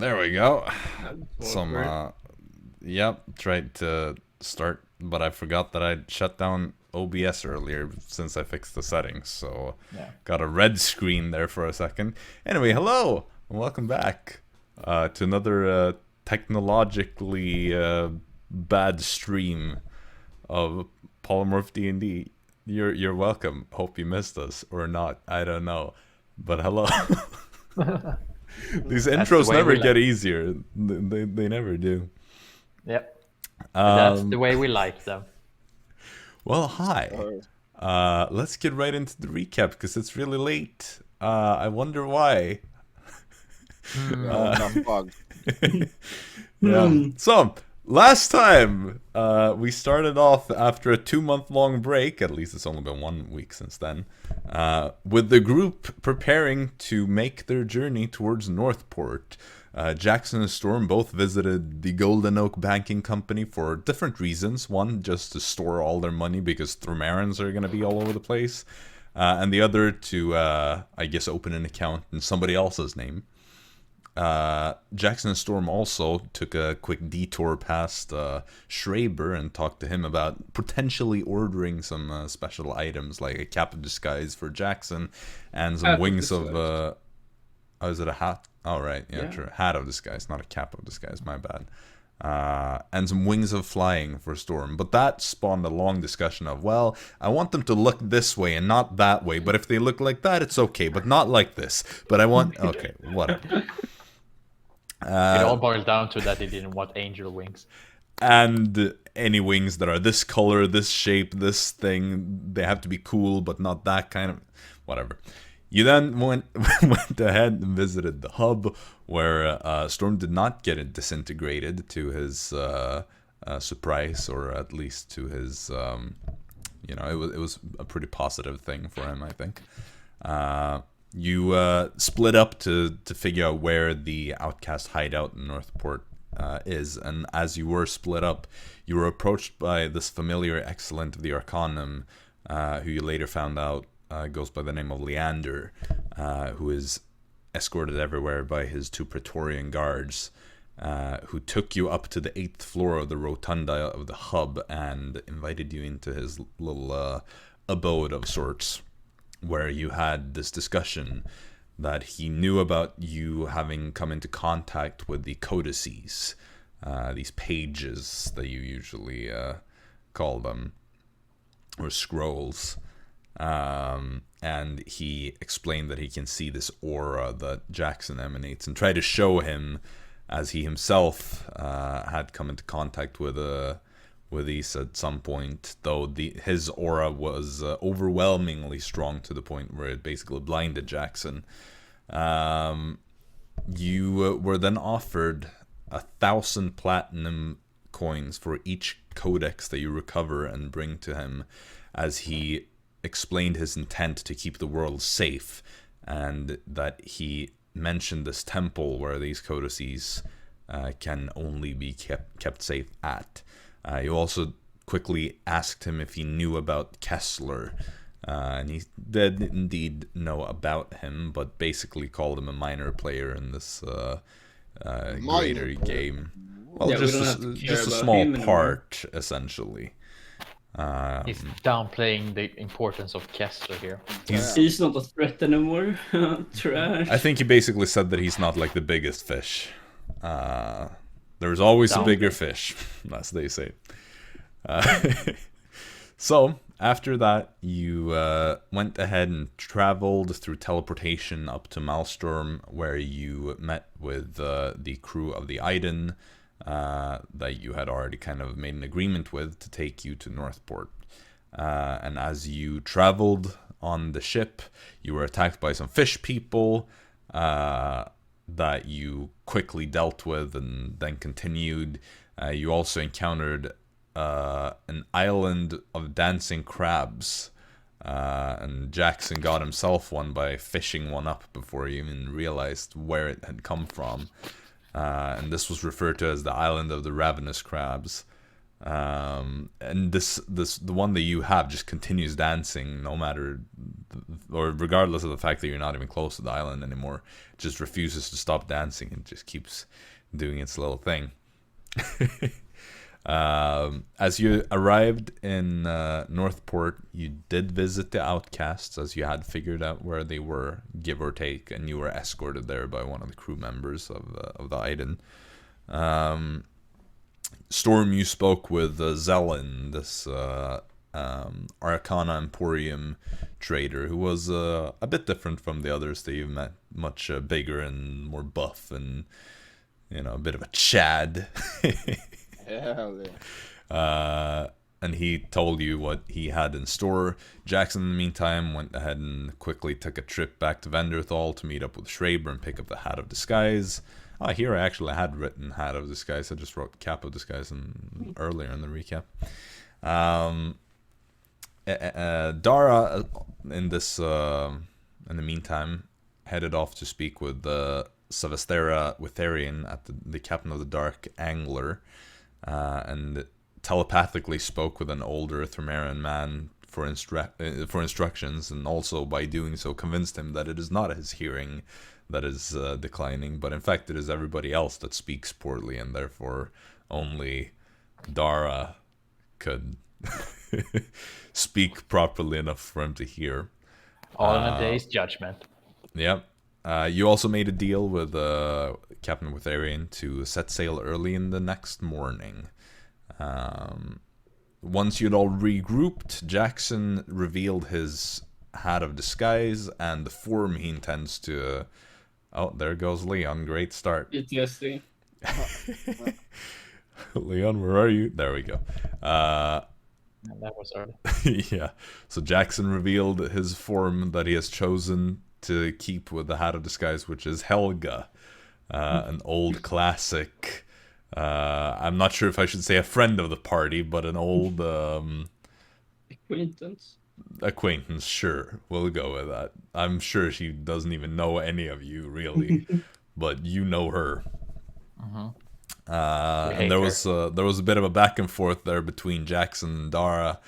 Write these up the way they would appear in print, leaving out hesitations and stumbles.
There we go. That's Some, awkward. yep, tried to start, but I forgot that I'd shut down OBS earlier since I fixed the settings, so Yeah. got a red screen there for a second. Anyway, hello, and welcome back to another technologically bad stream of Polymorphed D&D. You're welcome. Hope you missed us, or not, I don't know. But hello. These intros never get easier. They never do. Yep. That's the way we like them. Well, hi. Let's get right into the recap because it's really late. I wonder why. Yeah. So, last time we started off after a 2-month-long break, at least it's only been 1 week since then, with the group preparing to make their journey towards Northport. Jaxson and Storm both visited the Golden Oak Banking Company for different reasons. One, just to store all their money because Thromarans are going to be all over the place. And the other to, I guess, open an account in somebody else's name. Jaxson and Storm also took a quick detour past Schreiber and talked to him about potentially ordering some special items like a cap of disguise for Jaxson and some wings of... oh, is it a hat? Oh, right. Yeah, true. Hat of disguise, not a cap of disguise. My bad. And some wings of flying for Storm. But that spawned a long discussion of, well, I want them to look this way and not that way. But if they look like that, it's okay. But not like this. But I want... Okay, whatever. It all boils down to that they didn't want angel wings. And any wings that are this color, this shape, this thing, they have to be cool, but not that kind of... Whatever. You then went ahead and visited the hub, where Storm did not get it disintegrated to his surprise, or at least to his, it was a pretty positive thing for him, I think. You split up to figure out where the outcast hideout in Northport is, and as you were split up, you were approached by this familiar excellent of the Arcanum, who you later found out goes by the name of Leander, who is escorted everywhere by his 2 Praetorian guards, who took you up to the 8th floor of the rotunda of the hub and invited you into his little abode of sorts, where you had this discussion that he knew about you having come into contact with the codices, these pages that you usually call them, or scrolls. And he explained that he can see this aura that Jaxson emanates, and tried to show him, as he himself had come into contact with these at some point, though his aura was overwhelmingly strong to the point where it basically blinded Jaxson. You were then offered 1,000 platinum coins for each codex that you recover and bring to him, as he explained his intent to keep the world safe, and that he mentioned this temple where these codices can only be kept safe at. You also quickly asked him if he knew about Kessler, and he did indeed know about him, but basically called him a minor player in this greater game. Well, just a small part, essentially. He's downplaying the importance of Kessler here. He's not a threat anymore. Trash. I think he basically said that he's not like the biggest fish. There's always a bigger fish, as they say. So, after that, you went ahead and traveled through teleportation up to Maelstrom, where you met with the crew of the Aiden, that you had already kind of made an agreement with to take you to Northport. And as you traveled on the ship, you were attacked by some fish people that you quickly dealt with and then continued. You also encountered an island of dancing crabs, and Jaxson got himself one by fishing one up before he even realized where it had come from. And this was referred to as the Island of the Ravenous Crabs. And the one that you have just continues dancing no matter, or regardless of the fact that you're not even close to the island anymore. It just refuses to stop dancing and just keeps doing its little thing. As you arrived in Northport, you did visit the outcasts, as you had figured out where they were, give or take, and you were escorted there by one of the crew members of the Aiden. Storm, you spoke with Zelen, this Arcana Emporium trader, who was a bit different from the others that you've met, much bigger and more buff, and a bit of a Chad. And he told you what he had in store. Jaxson, in the meantime, went ahead and quickly took a trip back to Venderthal to meet up with Schraber and pick up the Hat of Disguise. Here I actually had written Hat of Disguise. I just wrote Cap of Disguise earlier in the recap. Dara, in the meantime, headed off to speak with Solesthra Witharian at the Captain of the Dark Angler, and telepathically spoke with an older Thromarian man for instructions, and also by doing so convinced him that it is not his hearing that is declining, but in fact it is everybody else that speaks poorly, and therefore only Dara could speak properly enough for him to hear. All in a day's judgment. Yep. You also made a deal with Captain Witharian to set sail early in the next morning. Once you'd all regrouped, Jaxson revealed his Hat of Disguise and the form he intends to... Oh, there goes Leon. Great start. PTSD. Leon, where are you? There we go. That was early. Yeah. So Jaxson revealed his form that he has chosen to keep with the Hat of Disguise, which is Helga, an old classic. I'm not sure if I should say a friend of the party, but an old acquaintance. Sure, we'll go with that. I'm sure she doesn't even know any of you really, but you know her. And there was a bit of a back and forth there between Jaxson and Dara,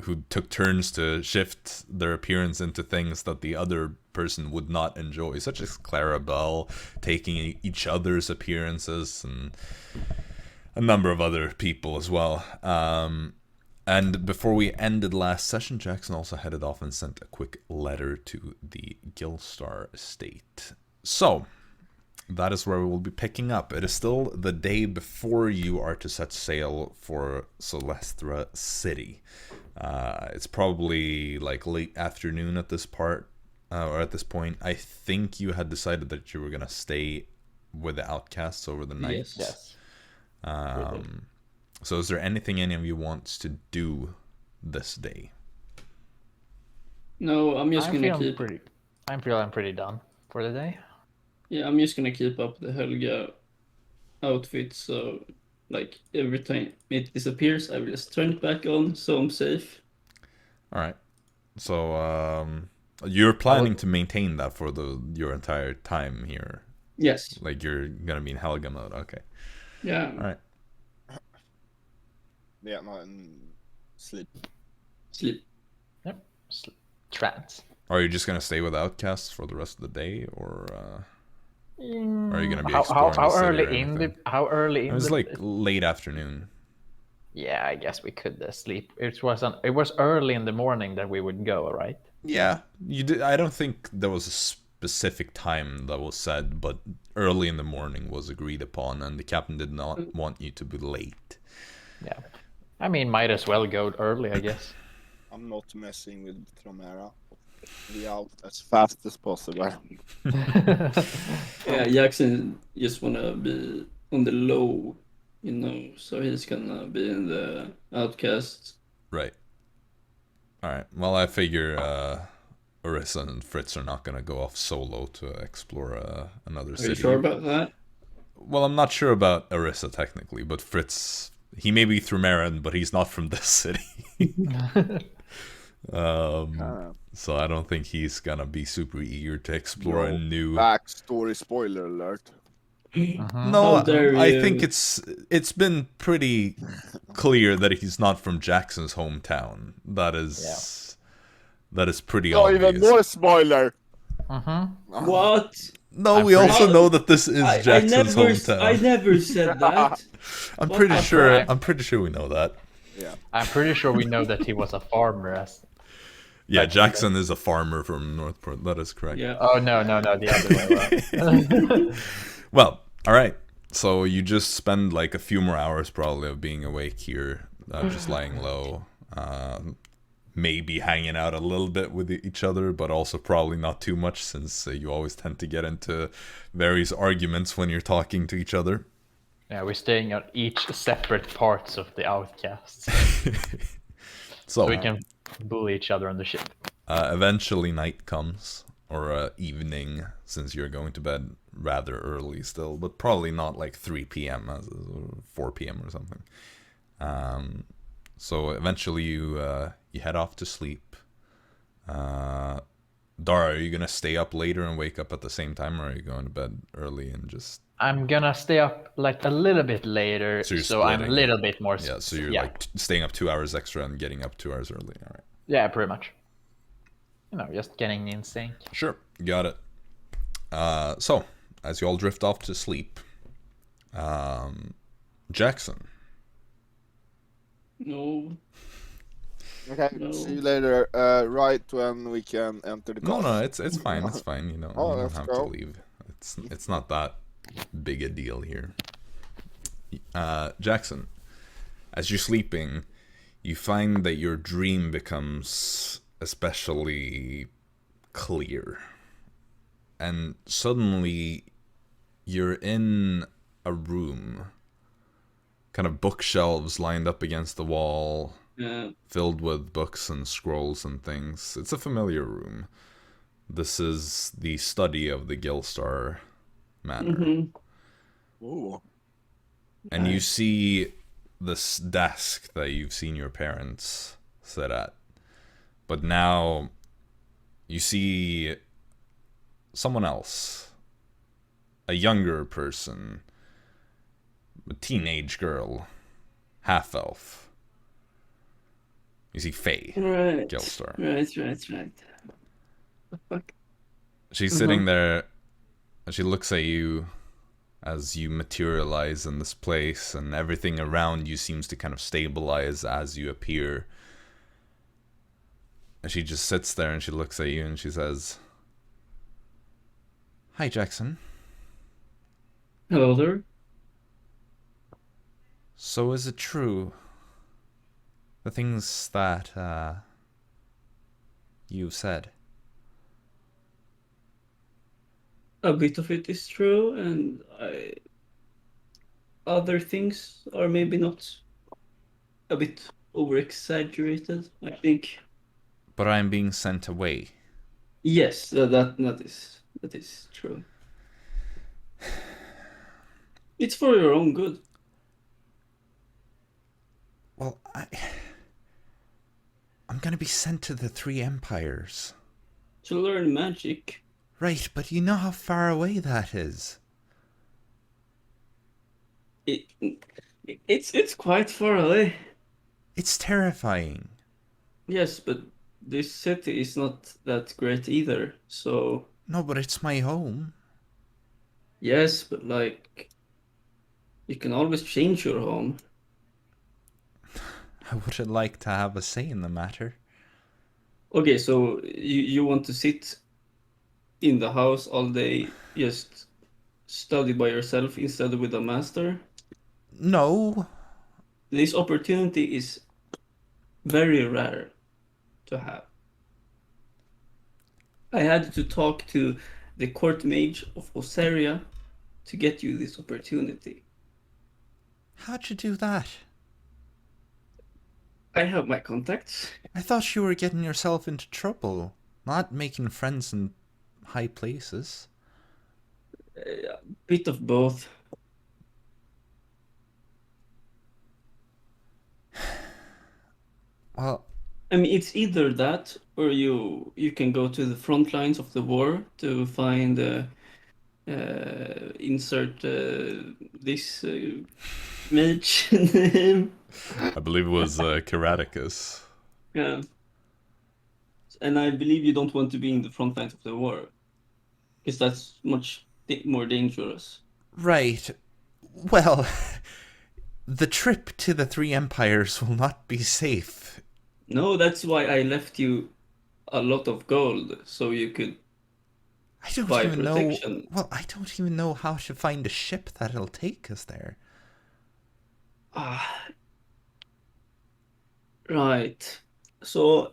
who took turns to shift their appearance into things that the other person would not enjoy, such as Clarabelle taking each other's appearances, and a number of other people as well. And before we ended last session, Jaxson also headed off and sent a quick letter to the Gillstar estate. So that is where we will be picking up. It is still the day before you are to set sail for Solesthra City. It's probably like late afternoon at this part, or at this point. I think you had decided that you were going to stay with the outcasts over the night. Yes. So is there anything any of you wants to do this day? No, I'm just gonna keep... I'm feeling pretty done for the day. Yeah, I'm just gonna keep up the Helga outfit, so like every time it disappears, I will just turn it back on, so I'm safe. Alright. So, you're planning to maintain that for your entire time here? Yes. Like, you're gonna be in Helga mode, okay. Yeah. Alright. Yeah, no, and sleep. Yep. Trance. Are you just gonna stay with outcasts for the rest of the day, or are you gonna be exploring how the city early in the it was like late afternoon. Yeah, I guess we could sleep. It was early in the morning that we would go, right? Yeah, you did. I don't think there was a specific time that was said, but early in the morning was agreed upon, and the captain did not want you to be late. Yeah, I mean, might as well go early, I guess. I'm not messing with Tromera. Be out as fast as possible. Yeah, Jaxson just wanna be on the low, so he's gonna be in the outcasts. Right. Alright, well, I figure Arisa and Fritz are not gonna go off solo to explore another city. Are you sure about that? Well, I'm not sure about Arisa technically, but Fritz, he may be Thromarian, but he's not from this city. So I don't think he's gonna be super eager to explore a new... Backstory spoiler alert. No, How dare I you. think it's been pretty clear that he's not from Jackson's hometown. That is pretty Oh, even obvious. more spoiler. What? No, I'm we pretty- also know that this is I Jackson's never, hometown. I never said that. I'm What pretty the sure. fuck? I'm pretty sure we know that. Yeah. I'm pretty sure we know that he was a farmer. Yeah, Like- Jackson is a farmer from Northport. That is correct. Yeah. Oh no, the other way around. Well, all right. So you just spend like a few more hours probably of being awake here, just lying low, maybe hanging out a little bit with each other, but also probably not too much since you always tend to get into various arguments when you're talking to each other. Yeah, we're staying on each separate parts of the outcasts, so we can bully each other on the ship. Eventually night comes, or evening, since you're going to bed rather early still, but probably not like 3 p.m. as 4 p.m. or something. So eventually you head off to sleep. Dara, are you gonna stay up later and wake up at the same time, or are you going to bed early and just... I'm gonna stay up like a little bit later, So you're so I'm a splitting. little bit more. Yeah, so you're like staying up 2 hours extra and getting up 2 hours early. All right. Yeah, pretty much. You know, just getting in sync. Sure, got it. So, as you all drift off to sleep, Jaxson. No. Okay. No. See you later. Right when we can enter the car. No, it's fine. It's fine. You know, Oh, you don't let's have go. to leave. It's not that big a deal here. Jaxson, as you're sleeping, you find that your dream becomes especially clear, and suddenly you're in a room, kind of bookshelves lined up against the wall, filled with books and scrolls and things. It's a familiar room. This is the study of the Gillstar manor. Ooh. And you see this desk that you've seen your parents sit at. But now you see someone else. A younger person. A teenage girl. Half-elf. You see Faye. Right. Gillstar. Right. The fuck? She's sitting there, and she looks at you as you materialize in this place, and everything around you seems to kind of stabilize as you appear. And she just sits there and she looks at you and she says, "Hi, Jaxson. Hello there. So is it true, the things that you've said?" A bit of it is true, and other things are maybe not a bit over-exaggerated, I think. But I'm being sent away. Yes, that is true. It's for your own good. Well, I'm gonna be sent to the Three Empires. To learn magic. Right, but you know how far away that is. It's quite far away. It's terrifying. Yes, but this city is not that great either. So No, but it's my home. yes, but like you can always change your home. I would like to have a say in the matter. Okay, so you want to sit in the house all day, just study by yourself instead of with a master? No. This opportunity is very rare to have. I had to talk to the court mage of Oseria to get you this opportunity. How'd you do that? I have my contacts. I thought you were getting yourself into trouble, not making friends in high places. A bit of both. Well, I mean, it's either that or you can go to the front lines of the war to find insert this mage name. I believe it was Karaticus. Yeah. And I believe you don't want to be in the front lines of the war, because that's much more dangerous. Right. Well, the trip to the Three Empires will not be safe. No, that's why I left you a lot of gold, so you could I don't buy even protection. know. Well, I don't even know how to find a ship that'll take us there. Right. So,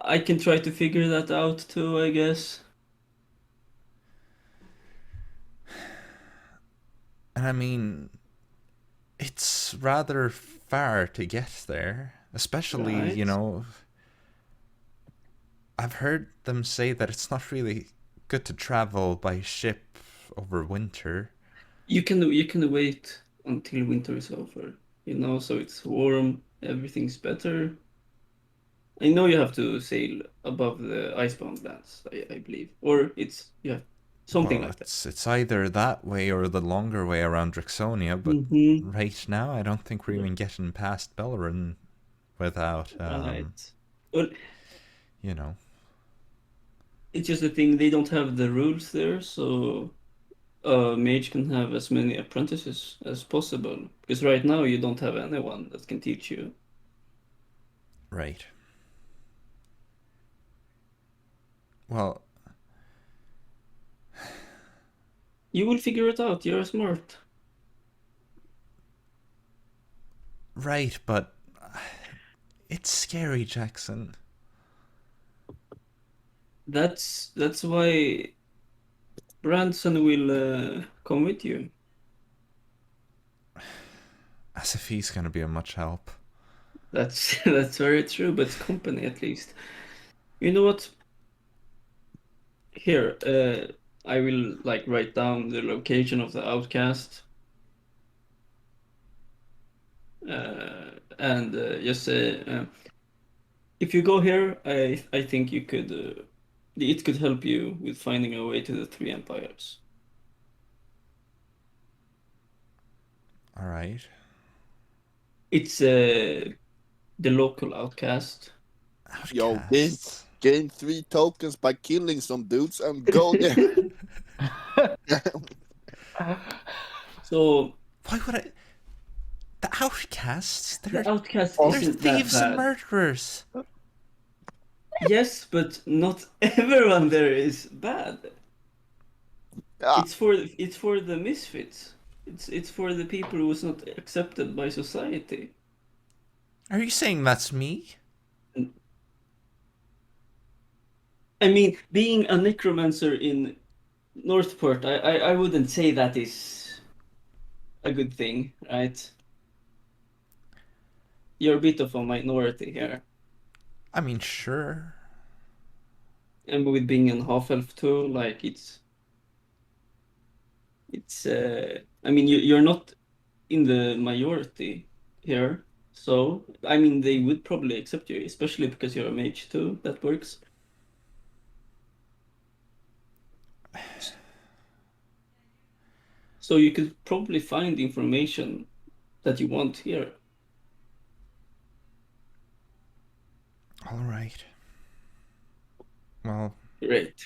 I can try to figure that out too, I guess. And I mean, it's rather far to get there. Especially, Right. you know, I've heard them say that it's not really good to travel by ship over winter. You can wait until winter is over, you know, so it's warm, everything's better. I know you have to sail above the icebound lands, I believe. Or it's, yeah, something Well, like that. it's either that way or the longer way around Drixonia, but right now I don't think we're even getting past Bellerin without, Right. Well, you know. it's just a thing, they don't have the rules there, so a mage can have as many apprentices as possible. Because right now you don't have anyone that can teach you. Right. Well, You will figure it out, you're smart. right, but it's scary, Jaxson. That's why Branson will come with you. As if he's gonna be of much help. That's that's very true, but it's company at least. You know what? Here, I will like write down the location of the outcast, and just say, if you go here, I think you could, it could help you with finding a way to the Three Empires. All right. It's the local outcast. Yo, Outcasts. gain 3 tokens by killing some dudes and go there. So Why would I? The outcasts? They're the outcast they're isn't that thieves and bad. murderers. Yes, but not everyone there is bad. Yeah. It's for the misfits. It's for the people who was not accepted by society. Are you saying that's me? I mean, being a necromancer in Northport, I wouldn't say that is a good thing, right? You're a bit of a minority here. I mean, sure. And with being an half-elf too, like it's I mean, you're not in the majority here, so I mean they would probably accept you, especially because you're a mage too. That works. So you could probably find information that you want here. All right. Well, Great.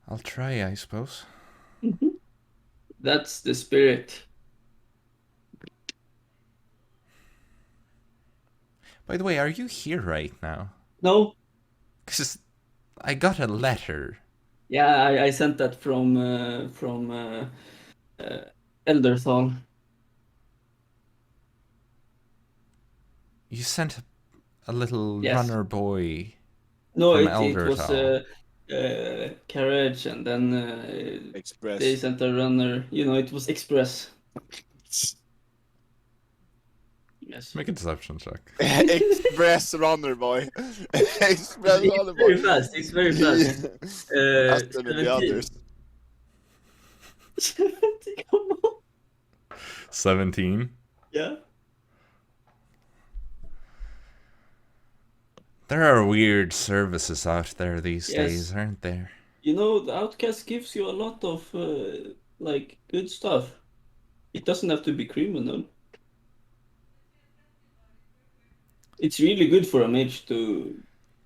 I'll try, I suppose. That's the spirit. By the way, are you here right now? No. Because I got a letter. Yeah, I sent that from Elderthal. You sent a little Yes. runner boy. No, from it was Elderthal. carriage, and then Express. they sent a runner. You know, it was express. Yes. Make a deception check. Express runner boy. Express runner boy. Very fast. It's very fast. Faster than the 17. others. 70, come on. 17. Yeah. There are weird services out there these days, aren't there? You know, the Outcast gives you a lot of like good stuff. It doesn't have to be criminal. It's really good for a mage to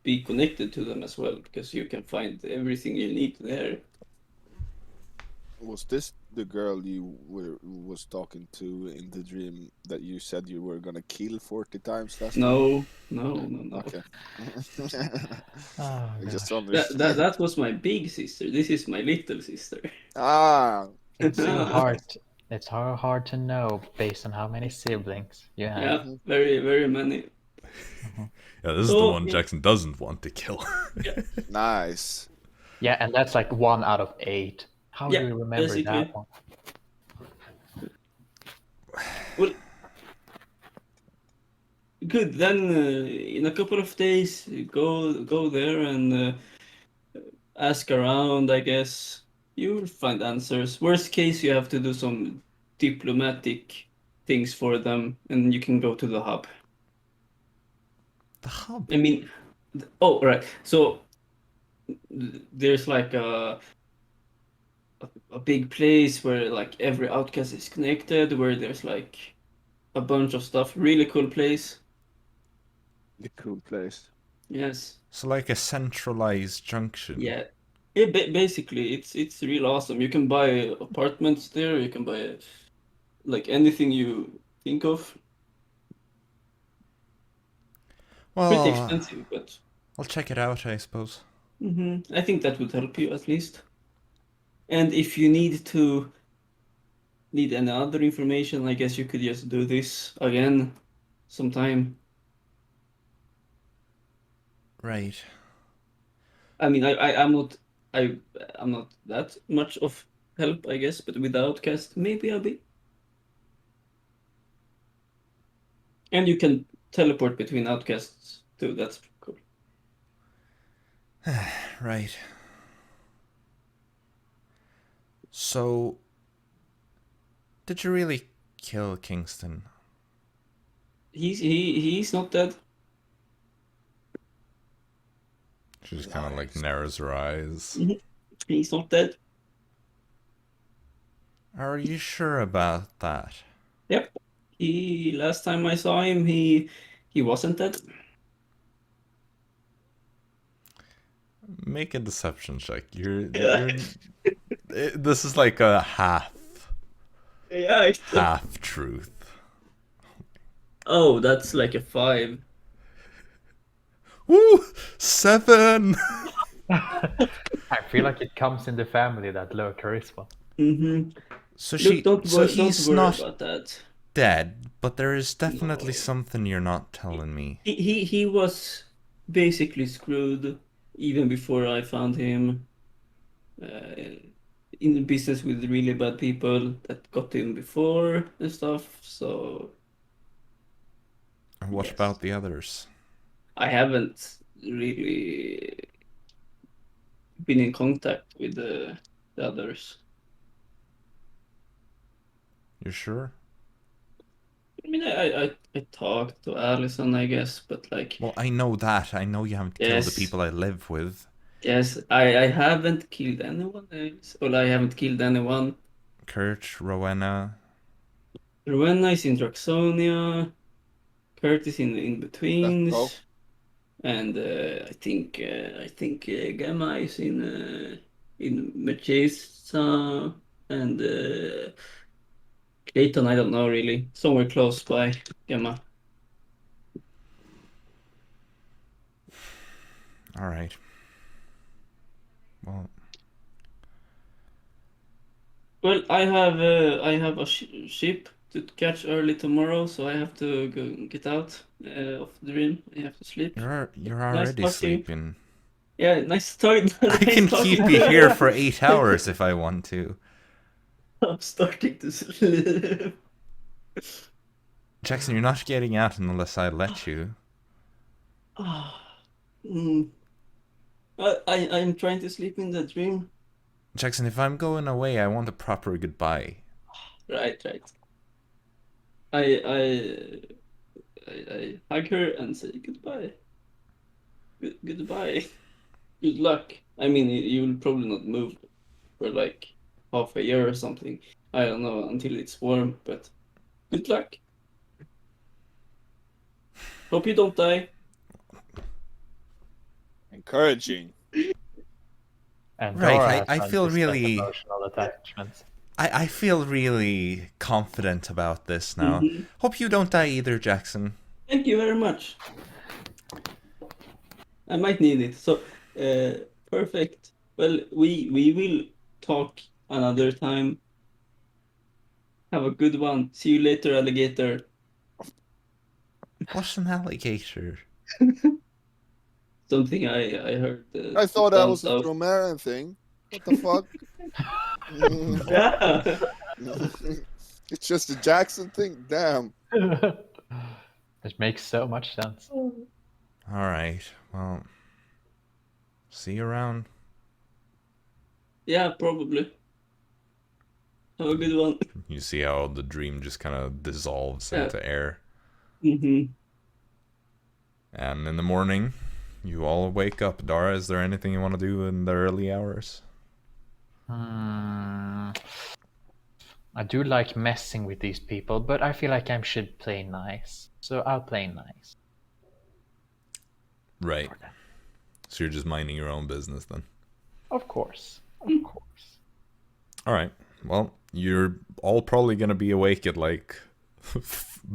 be connected to them as well, because you can find everything you need there. Was this the girl you was talking to in the dream that you said you were gonna kill 40 times last time? No. Okay. Oh, I just gosh. understand. That was my big sister. This is my little sister. Ah, It's so hard. It's hard to know based on how many siblings you have. Yeah, very, very many. Yeah, this is the one Jaxson doesn't want to kill. Yeah. nice. Yeah, and that's like 1 out of 8. How do you remember basically. that one? Well, good. Then in a couple of days, go there and ask around. I guess you'll find answers. Worst case, you have to do some diplomatic things for them, and you can go to the hub. The hub? I mean, oh right. So there's like a big place where like every outcast is connected, where there's like a bunch of stuff. Really cool place. The cool place. Yes. So like a centralized junction. Yeah. Basically, it's real awesome. You can buy apartments there. You can buy like anything you think of. Well, Pretty expensive, but I'll check it out, I suppose. I think that would help you at least. And if you need any other information, I guess you could just do this again sometime. Right. I mean, I'm not that much of help, I guess, but with the Outcast, maybe I'll be. And you can teleport between Outcasts too. That's cool. Right. So, did you really kill Kingston? He's not dead. She just kind of like narrows her eyes. He's not dead. Are you sure about that? Yep. Last time I saw him, he wasn't dead. Make a deception check. This is like a half truth. Oh, that's like a 5. Woo! 7! I feel like it comes in the family, that low charisma. So Look, he's don't worry not about that. dead, but there is definitely something you're not telling me. He was basically screwed even before I found him. In business with really bad people that got him before and stuff. So. And what about the others? I haven't really been in contact with the others. You sure? I mean, I talked to Alison, I guess, but like... Well, I know that. I know you haven't killed the people I live with. Yes, I haven't killed anyone else. Well, I haven't killed anyone. Kurt, Rowena. Rowena is in Draxonia. Kurt is in Betweens. And I think Gamma is in Machesa. And Clayton, I don't know really. Somewhere close by Gamma. All right. Well, I have a ship to catch early tomorrow, so I have to go get out of the dream. I have to sleep. You're already sleeping. Yeah, nice talking. I can keep you here for 8 hours if I want to. I'm starting to sleep. Jaxson, you're not getting out unless I let you. I'm trying to sleep in the dream. Jaxson, if I'm going away, I want a proper goodbye. Right. I hug her and say goodbye. Goodbye. Good luck. I mean, you will probably not move for like half a year or something. I don't know, until it's warm, but good luck. Hope you don't die. Encouraging. And Right, Dara has I learned feel to set really- emotional attachments. I feel really confident about this now. Hope you don't die either, Jaxson. Thank you very much. I might need it. So, perfect. Well, we will talk another time. Have a good one. See you later, alligator. What's an alligator? Something I heard. I thought that down was a south. Romarian thing. What the fuck? Yeah. It's just a Jaxson thing. Damn. It makes so much sense. Alright, well... See you around. Yeah, probably. Have a good one. You see how the dream just kind of dissolves Yeah. into air. Mm-hmm. And in the morning, you all wake up. Dara, is there anything you want to do in the early hours? I do like messing with these people, but I feel like I should play nice. So I'll play nice. Right. So you're just minding your own business then? Of course. Of course. Alright. Well, you're all probably going to be awake at like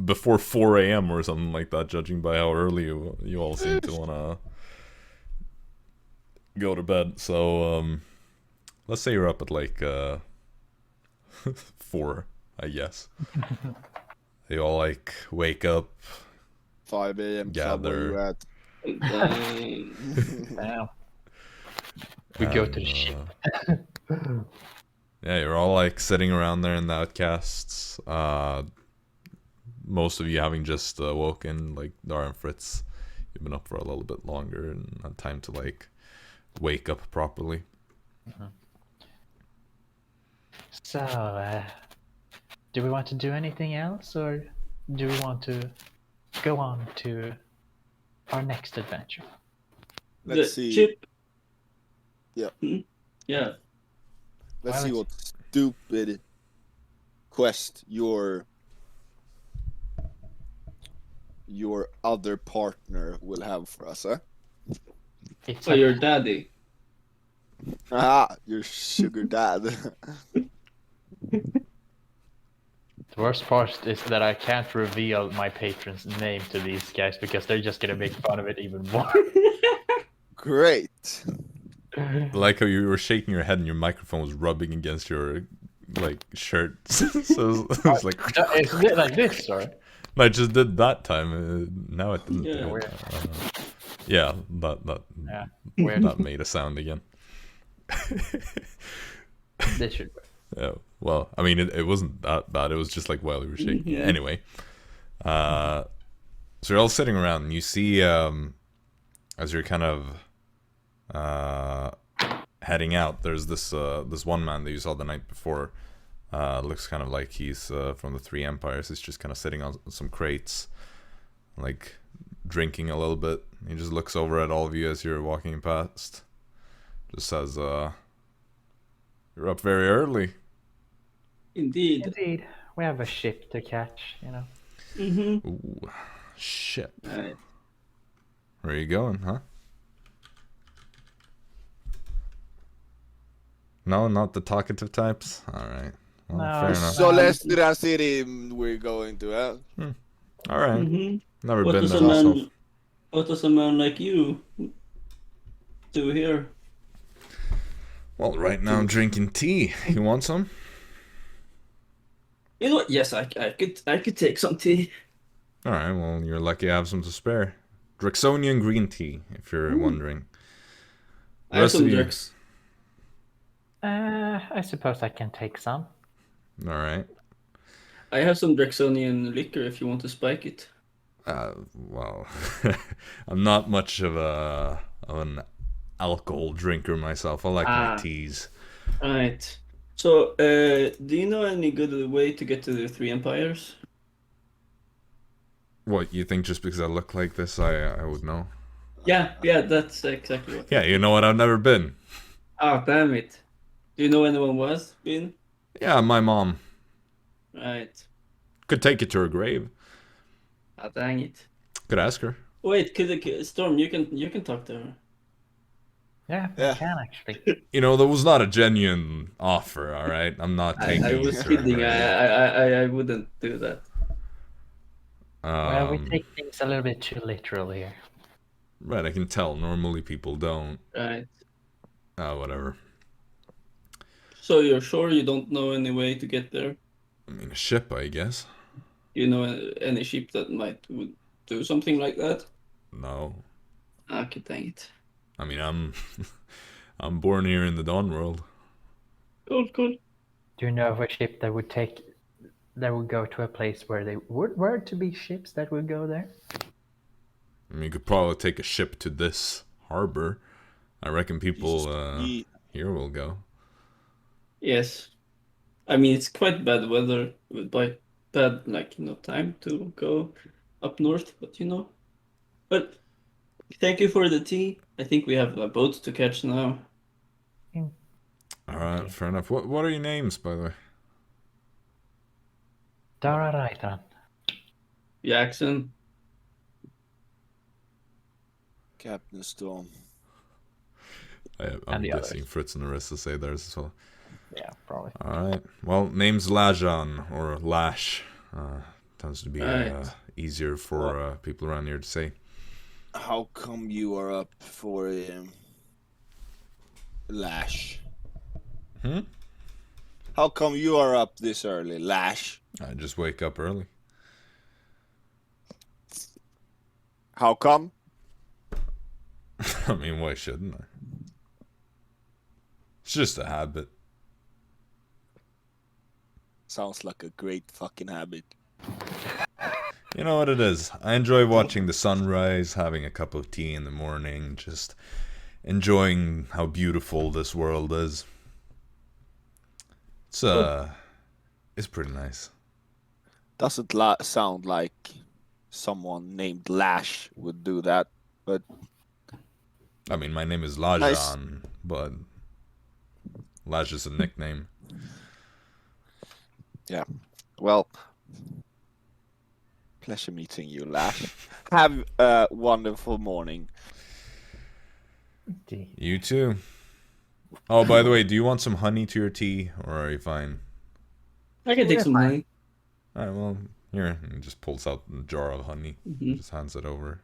before 4 a.m. or something like that, judging by how early you all seem to want to go to bed. So, let's say you're up at like 4, I guess. You all like wake up, 5 a.m. Gather. Where you at? Dang. Damn. We go to the ship. Yeah, you're all like sitting around there in the outcasts. Most of you having just woken, like Dara and Fritz. You've been up for a little bit longer and had time to like wake up properly. So, do we want to do anything else, or do we want to go on to our next adventure? The Let's see. chip. Yeah. Yeah. Let's Well, see what stupid quest your other partner will have for us, huh? It's Oh, your daddy. Ah, your sugar dad. The worst part is that I can't reveal my patron's name to these guys because they're just gonna make fun of it even more. Great. Like how you were shaking your head and your microphone was rubbing against your like shirt. So it was like Is it like this, or? I just did that time. Now it didn't. Yeah. Weird. Yeah, that Yeah, weird. that made a sound again. This should work. Yeah. Well, I mean, it wasn't that bad. It was just like while we were shaking. Mhm. Anyway, so you're all sitting around, and you see as you're kind of heading out, there's this one man that you saw the night before. Looks kind of like he's from the Three Empires. He's just kind of sitting on some crates, like drinking a little bit. He just looks over at all of you as you're walking past. Just says, "You're up very early." Indeed. Indeed, we have a ship to catch, you know. Mm-hmm. Ooh, ship. Right. Where are you going, huh? No, not the talkative types? Alright. Well, No, fair enough. Solesthra city we're going to, huh? Alright. Mm-hmm. Never What been does there a myself. man? What does a man like you do here? Well, right now I'm drinking tea. You want some? You know what? Yes, I could take some tea. Alright, well, you're lucky I have some to spare. Draxonian green tea, if you're wondering. I have Rest some of you- Drex. I suppose I can take some. Alright. I have some Drexonian liquor if you want to spike it. Well, I'm not much of an alcohol drinker myself. I like my teas. Right. So, do you know any good way to get to the Three Empires? What, you think just because I look like this, I would know? Yeah, that's exactly what. Yeah, you know what? I've never been. Oh, damn it. Do you know anyone was been? Yeah, my mom. Right. Could take you to her grave. Ah, dang it. Could ask her. Wait, Storm, you can talk to her. Yeah, Yeah. I can actually. You know, that was not a genuine offer, alright? I'm not taking I was this kidding. right? I wouldn't do that. Well, we Um, take things a little bit too literal here. right, I can tell. Normally people don't. Right. Whatever. So you're sure you don't know any way to get there? I mean, a ship, I guess. You know any ship that would do something like that? No. Okay, dang it. I mean, I'm I'm born here in the Dawn world. Cool. Do you know of a ship that would go to a place where they were to be ships that would go there? I mean, you could probably take a ship to this harbor. I reckon people here will go. Yes. I mean, it's quite bad weather, by bad, time to go up north, but But thank you for the tea. I think we have a boat to catch now. Alright, fair enough. What are your names, by the way? Dara Raethran. Jaxson. Captain Storm. I'm And the guessing others. Fritz and Arisa say theirs as well. Yeah, probably. Alright. Well, name's Lajan, or Lash. Tends to be Right. easier for people around here to say. How come you are up for Lash? Hmm? How come you are up this early, Lash? I just wake up early. How come? I mean, why shouldn't I? It's just a habit. Sounds like a great fucking habit. You know what it is? I enjoy watching the sunrise, having a cup of tea in the morning, just enjoying how beautiful this world is. It's pretty nice. Doesn't sound like someone named Lash would do that, but I mean, my name is Lajan, Nice. but Lash is a nickname. yeah. Well, pleasure meeting you, Lash. Have a wonderful morning. Indeed. You too. Oh, by the way, do you want some honey to your tea, or are you fine? I can take We're some fine. money. Alright, well, here. He just pulls out a jar of honey. Mhm. Just hands it over.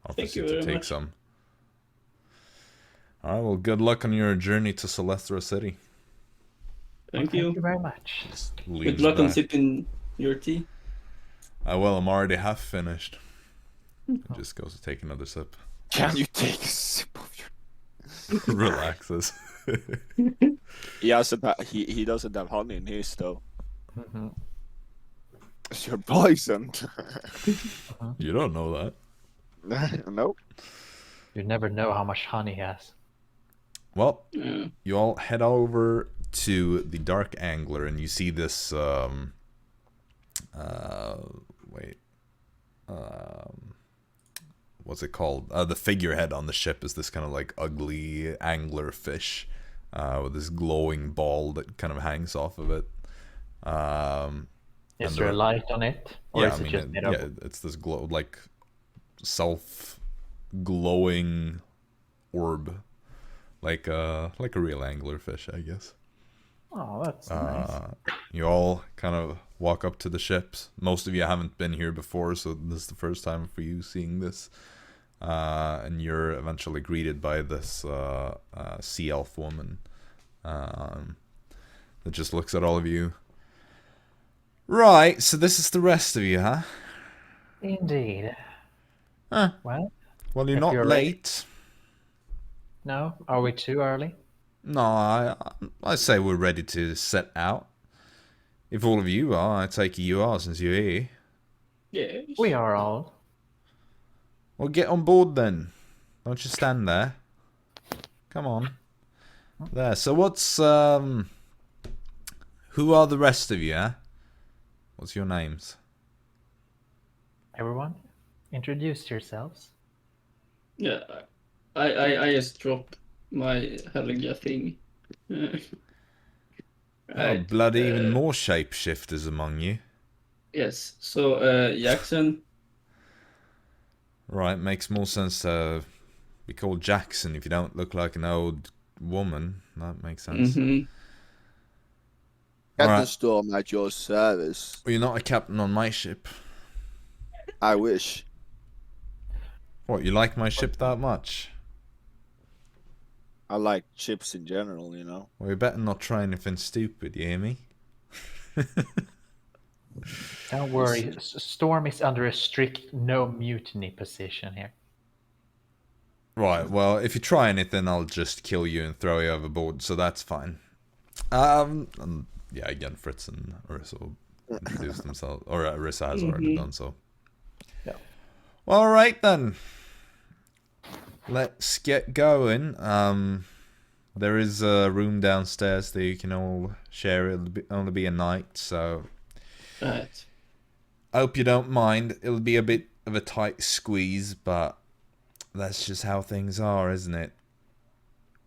Offers Thank you you to very take much. some. Alright, well, good luck on your journey to Solesthra City. Thank you. Thank you very much. Just Good leans luck on back. sipping your tea. Well, I'm already half finished. Just goes to take another sip. Can you take a sip of your... Relaxes. He doesn't have honey in his though. Mhm. You're poisoned. You don't know that. Nope. You never know how much honey he has. Well, Yeah. you all head over to the Dark Angler, and you see this. What's it called? The figurehead on the ship is this kind of like ugly angler fish, with this glowing ball that kind of hangs off of it. Is And there a the- light on it? Or Yeah, is I it mean, just made of... yeah, it's this glow, like self-glowing orb, like a real anglerfish, I guess. Oh, that's nice. You all kind of walk up to the ships. Most of you haven't been here before, so this is the first time for you seeing this. And you're eventually greeted by this sea elf woman that just looks at all of you. Right, so this is the rest of you, huh? Indeed. Huh. Well, Well, you're If not you're ready. late. no. Are we too early? No, I say we're ready to set out. If all of you are, I take it you are since you're here. Yes. We are all. Well, get on board then. Don't just stand there. Come on. There. So what's who are the rest of you, huh? What's your names? Everyone, introduce yourselves. Yeah, I just drop my Helga thing. Oh, Right. bloody even more shapeshifters among you. Yes. So Jaxson. Right, makes more sense to be called Jaxson if you don't look like an old woman. That makes sense. Mm-hmm. Captain Alright. Storm at your service. Well, you're not a captain on my ship. I wish. What, you like my ship that much? I like ships in general, you know. Well, you better not try anything stupid, you hear me? Don't worry, Storm is under a strict no mutiny position here. Right, well, if you try anything, I'll just kill you and throw you overboard, so that's fine. And yeah, again, Fritz and Arisa will introduce themselves, or Arisa has already done so. Yeah. Alright then. Let's get going. There is a room downstairs that you can all share. It'll only be a night, so Right. I hope you don't mind. It'll be a bit of a tight squeeze, but that's just how things are, isn't it?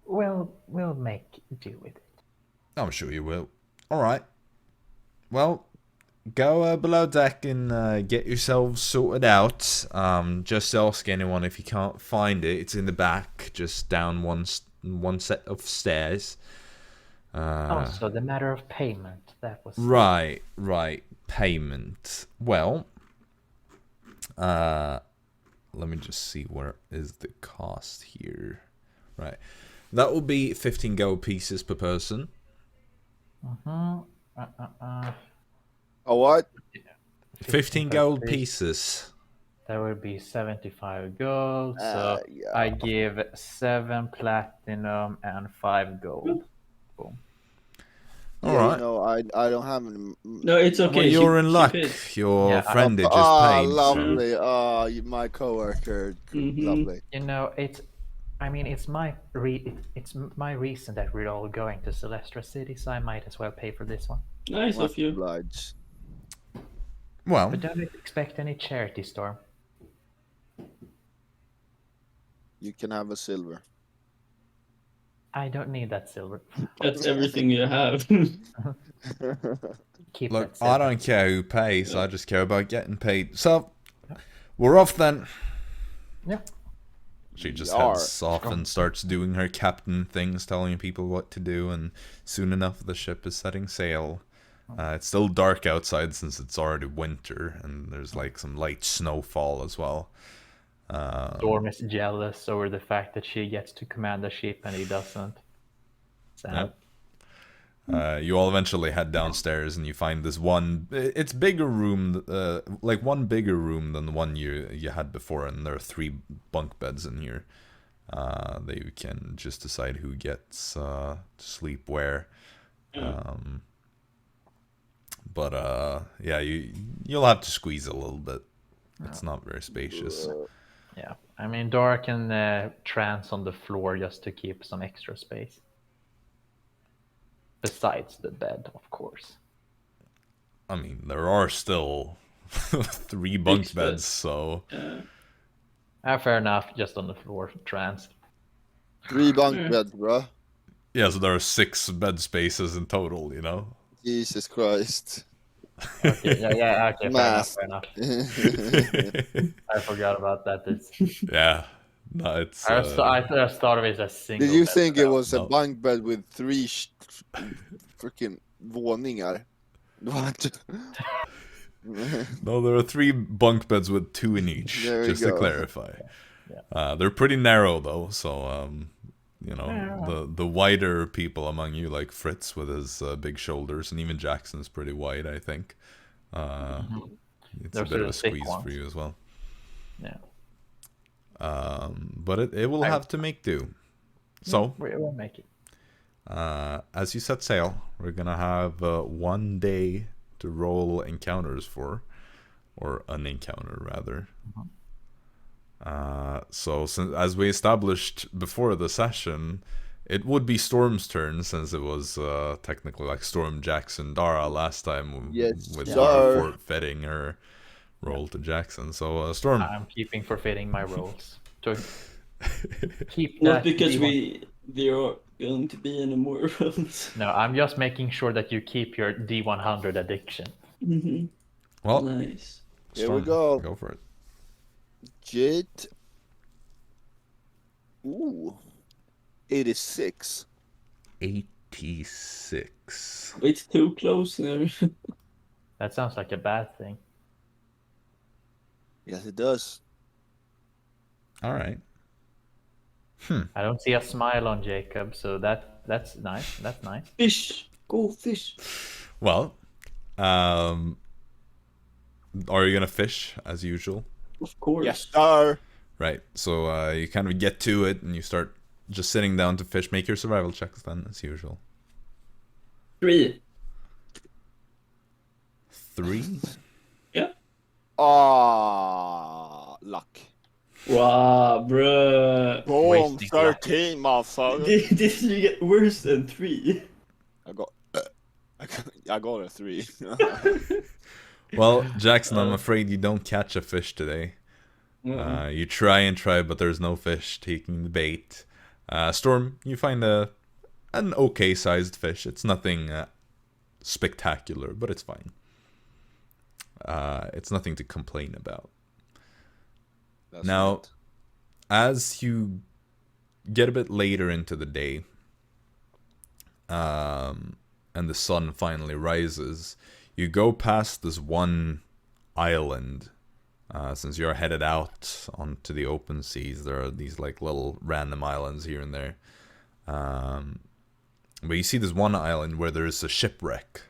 We'll make do with it. I'm sure you will. Alright. Well, go below deck and get yourselves sorted out. Just ask anyone if you can't find it. It's in the back, just down one set of stairs. Also, the matter of payment, that was... Right. Payment. Well, let me just see where is the cost here. Right. That will be 15 gold pieces per person. Mm-hmm. Oh, what? 15 gold pieces. That would be 75 gold, so Yeah. I give 7 platinum and 5 gold. Boom. Yeah, Alright. you know, I don't have any... No, it's okay. Well, you're in she luck. paid. Your Yeah, friend had just Ah, paid. So. lovely. Ah, my coworker. Mhm. Lovely. You know, it's my reason that we're all going to Solesthra City, so I might as well pay for this one. Nice Much of you. obliged. Well, But don't expect any charity, Storm. You can have a silver. I don't need that silver. That's everything you have. Keep look, that silver. I don't care who pays. I just care about getting paid. So, we're off then. Yeah. She just Yar. heads off and starts doing her captain things, telling people what to do, and soon enough the ship is setting sail. It's still dark outside since it's already winter, and there's like some light snowfall as well. Storm is jealous over the fact that she gets to command the ship and he doesn't. Sad. You all eventually head downstairs and you find this one. It's bigger room, like one bigger room than the one you had before, and there are 3 bunk beds in here. That you can just decide who gets to sleep where. But yeah, you'll have to squeeze a little bit. It's not very spacious. Yeah, I mean, Dara can trance on the floor just to keep some extra space. Besides the bed, of course. I mean, there are still 3 bunk Big beds, so Fair enough, just on the floor, trance. 3 bunk beds, bro. yeah, so there are 6 bed spaces in total. You know. Jesus Christ. Okay, yeah, okay, Math. fair enough. I forgot about that. Yeah. No, it's. I just thought of it as a single. Did you bed. think it was a No. bunk bed with 3 freaking våningar? What? No, there are 3 bunk beds with 2 in each, There we just to go. clarify. Yeah. They're pretty narrow though, so you know, Yeah. the wider people among you, like Fritz with his big shoulders, and even Jackson's pretty wide, I think. It's Those a bit are of a the thick squeeze for ones. you as well. Yeah. But it will have to make do. So, We will make it. as you set sail, we're gonna have 1 day to roll encounters for, or an encounter rather. So since, as we established before the session, it would be Storm's turn since it was technically like Storm, Jaxson, Dara last time Yes, with sir. Dara forfeiting her roll to Jaxson. So Storm, I'm keeping forfeiting my rolls. Keep Not that because D1. there are going to be any more rounds. No, I'm just making sure that you keep your D100 addiction. Mm-hmm. Well, Nice. Here we Storm, go. Go for it. Jit. Ooh. 86. 86. It's too close there. That sounds like a bad thing. Yes, it does. All right. I don't see a smile on Jacob, so that's nice. That's nice. Fish! Go fish! Well, are you gonna fish as usual? Of course. Yes, sir. Right. So you kind of get to it and you start just sitting down to fish. Make your survival checks then, as usual. 3. 3. Yeah. Luck. Wow, bruh. Boom, Wasting luck. 13, motherfucker. Did you get worse than 3? I got a 3. Well, Jaxson, I'm afraid you don't catch a fish today. You try and try, but there's no fish taking the bait. Storm, you find an okay-sized fish. It's nothing spectacular, but it's fine. It's nothing to complain about. That's Now, right. as you get a bit later into the day, and the sun finally rises, you go past this one island. Since you're headed out onto the open seas, there are these like little random islands here and there. But you see this one island where there is a shipwreck.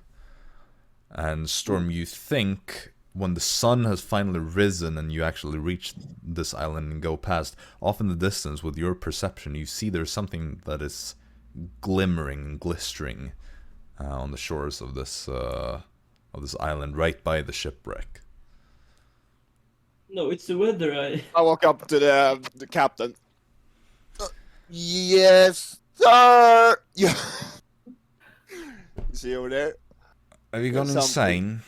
And Storm, you think when the sun has finally risen and you actually reach this island and go past, off in the distance with your perception, you see there's something that is glimmering and glistering on the shores of this island right by the shipwreck. No, it's the weather. I walk up to the captain. Yes, sir. Yeah. See over there? Have you gone There's insane?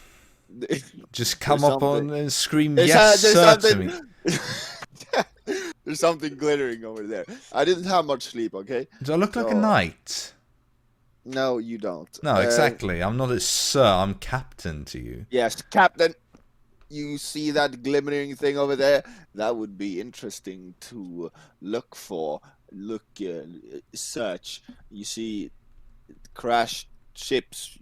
Just come There's up on something. and scream There's yes, there's sir, to something. me. There's something glittering over there. I didn't have much sleep. Okay. Do I look like a So- knight? No, you don't. No, exactly. I'm not a sir, I'm captain to you. Yes, captain. You see that glimmering thing over there? That would be interesting to look for. Search. You see, crashed ships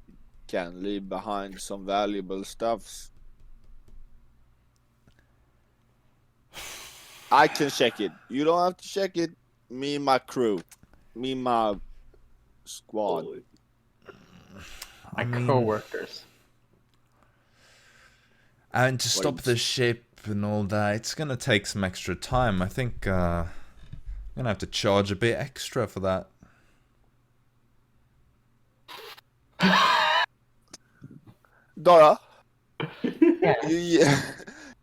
can leave behind some valuable stuffs. I can check it. You don't have to check it. Me and my crew. Me and my squad. My mean- co-workers. And to stop Wait. the ship and all that, it's gonna take some extra time. I think I'm gonna have to charge a bit extra for that. Dara, Yeah.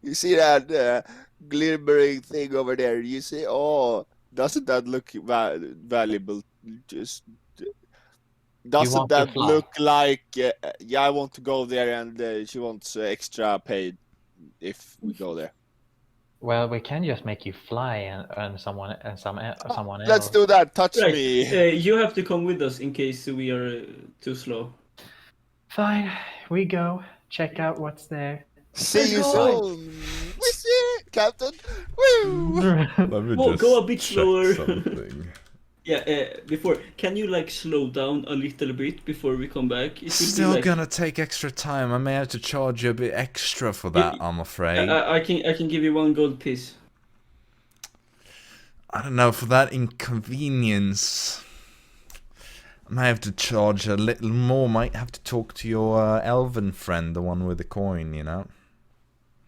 you see that glimmering thing over there? You see, oh, doesn't that look valuable? Just doesn't want to that fly? look like? Yeah, I want to go there, and she wants extra paid if we go there. Well, we can just make you fly and someone else. Let's do that. Touch Right. me. You have to come with us in case we are too slow. Fine, we go. Check out what's there. See you go. soon. We see, Captain. Woo! Let me Go a bit check slower. something. Yeah, before, can you like slow down a little bit before we come back? It will Still be like, gonna take extra time. I may have to charge you a bit extra for that, I'm afraid. I can give you 1 gold piece. I don't know, for that inconvenience, I might have to charge a little more. Might have to talk to your elven friend, the one with the coin, you know?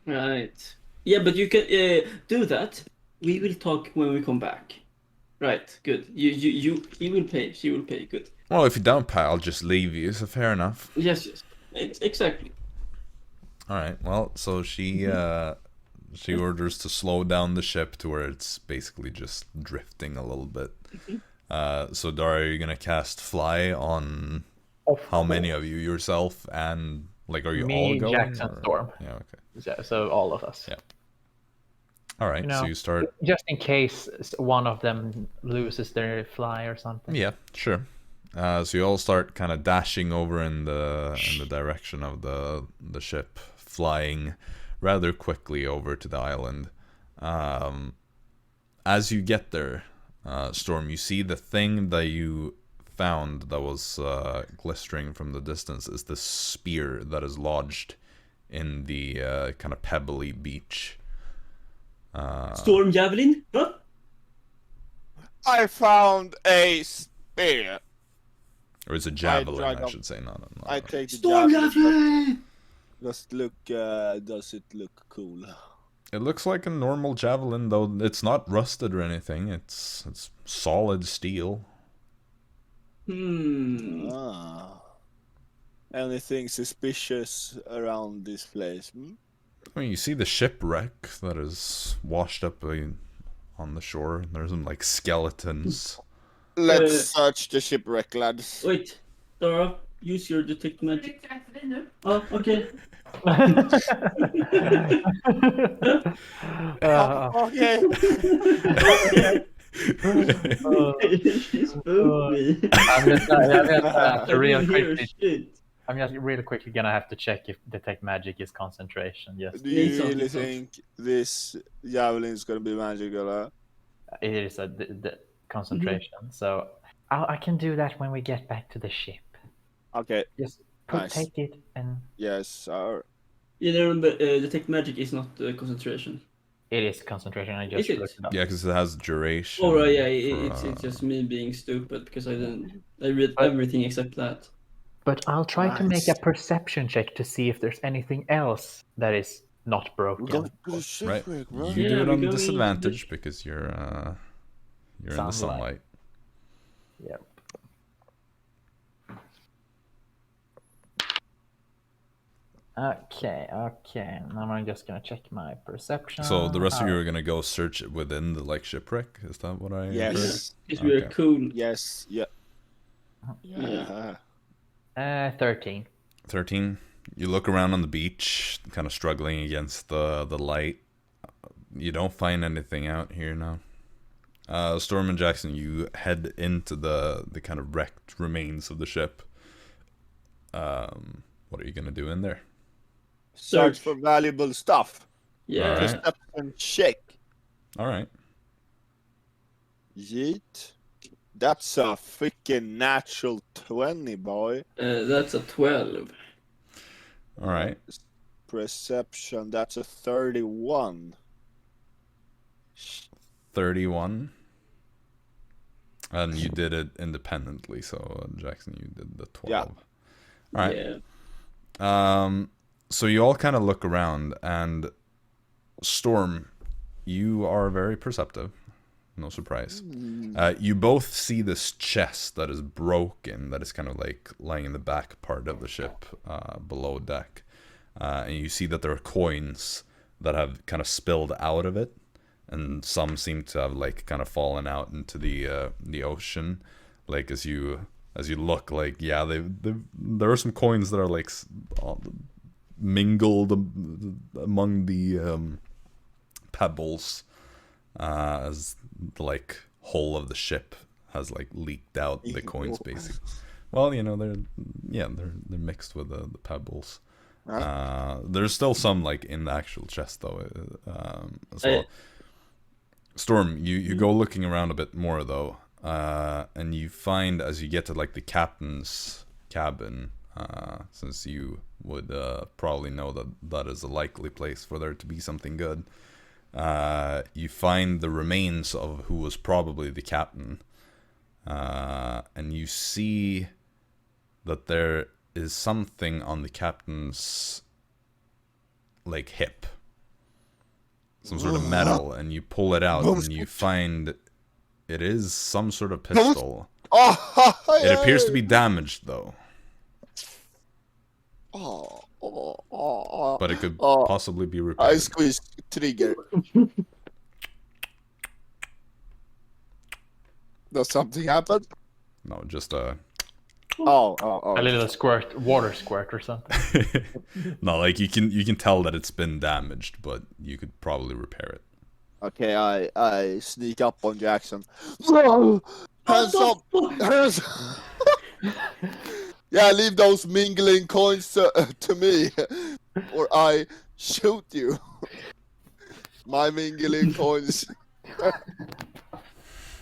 Right. Yeah, but you can do that. We will talk when we come back. Right. Good. He will pay. She will pay. Good. Well, if you don't pay, I'll just leave you, so fair enough. Yes. Exactly. Alright, well, so she orders to slow down the ship to where it's basically just drifting a little bit. So Dara, are you gonna cast fly on how many of you? Yourself and like, are you all Me, going? Jaxson, or- Storm. Yeah, okay. So all of us. Yeah. All right, You know, so you start. just in case one of them loses their fly or something. Yeah, sure. So you all start kind of dashing over in the direction of the ship, flying rather quickly over to the island. As you get there, Storm, you see the thing that you found that was glistering from the distance is the spear that is lodged in the kind of pebbly beach. Storm javelin? Huh? I found a spear. Or is it javelin, drag I up- should say. No. I take the Storm javelin. javelin! Does it look cool? It looks like a normal javelin, though it's not rusted or anything. It's solid steel. Anything suspicious around this place? I mean, you see the shipwreck that is washed up on the shore. There's some like skeletons. Let's search the shipwreck, lads. Wait, Dara, use your detect magic. Oh, okay. Okay. She spooked me. I'm just I real didn't hear quickly. shit. I'm just really quickly gonna have to check if detect magic is concentration. Yes, Do you It's on, really it's on. think this javelin is gonna be magical? Huh? it is the concentration. So I can do that when we get back to the ship. Okay. Just Nice. take it and Yes, sir. You remember, detect magic is not concentration. it is concentration. I just Is it? looked it up. Yeah, because it has duration. Oh, right, yeah, for, it's just me being stupid because I read But- everything except that. But I'll try to make Nice. a perception check to see if there's anything else that is not We're broken. going to the Right. shipwreck, right? You Yeah, do it we're on going disadvantage to because you're in the Sunlight. sunlight. Yep. Okay. Now I'm just gonna check my perception. So the rest of you are gonna go search it within the like shipwreck. Is that what I heard? Yes. Because we are Okay. cool. Yes. Yeah. Yeah. 13. 13. You look around on the beach, kind of struggling against the light. You don't find anything out here now. Storm and Jaxson, you head into the kind of wrecked remains of the ship. What are you gonna do in there? Search for valuable stuff. Yeah. Alright. Perception check. All right. Yeet. That's a freaking natural 20, boy. That's a 12. All right. Perception, that's a 31. 31. And you did it independently, so Jaxson, you did the 12. Yeah. All right. Yeah. So you all kind of look around, and Storm, you are very perceptive. No surprise. You both see this chest that is broken, that is kind of like lying in the back part of the ship, below deck. And you see that there are coins that have kind of spilled out of it, and some seem to have like kind of fallen out into the ocean. Like as you look, like yeah, there are some coins that are like mingled among the pebbles, as the like hull of the ship has like leaked out the coins basically. Well, you know, they're mixed with the pebbles. There's still some like in the actual chest though, as well. Storm, you go looking around a bit more though, and you find as you get to like the captain's cabin, since you would probably know that is a likely place for there to be something good. You find the remains of who was probably the captain, and you see that there is something on the captain's like hip, some sort of metal, and you pull it out and you find it is some sort of pistol. It appears to be damaged though, but it could possibly be I repaired. squeezed trigger. Does something happen? No, just A little squirt, water squirt or something. no, like you can tell that it's been damaged, but you could probably repair it. Okay, I sneak up on Jaxson. No! Hands up! Hands Yeah, leave those mingling coins to me, or I shoot you. My mingling coins.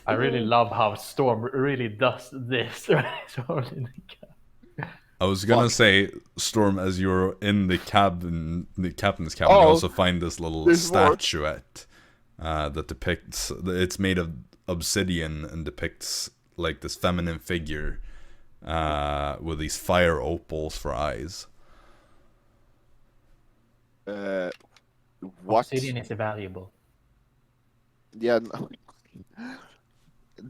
I really love how Storm really does this. I was gonna Fuck. say, Storm, as you're in the cabin, the captain's cabin, you Oh, also find this little there's more. statuette that depicts. It's made of obsidian and depicts like this feminine figure with these fire opals for eyes. What? Obsidian is valuable. Yeah. No.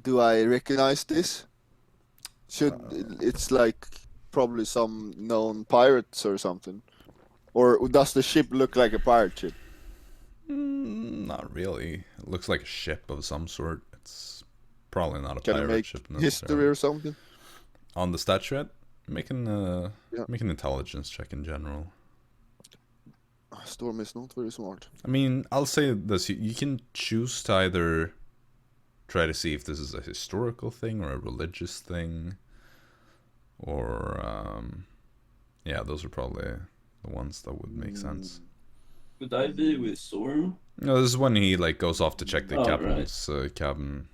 Do I recognize this? Should it's like probably some known pirates or something, or does the ship look like a pirate ship? Not really. It looks like a ship of some sort. It's probably not a Can I pirate make ship history necessarily. or something? On the statuette, make an Yeah. make an intelligence check in general. Storm is not very smart. I mean, I'll say this: you can choose to either try to see if this is a historical thing or a religious thing, or yeah, those are probably the ones that would make sense. Would I be with Storm? No, this is when he like goes off to check the Oh, captain's cabin.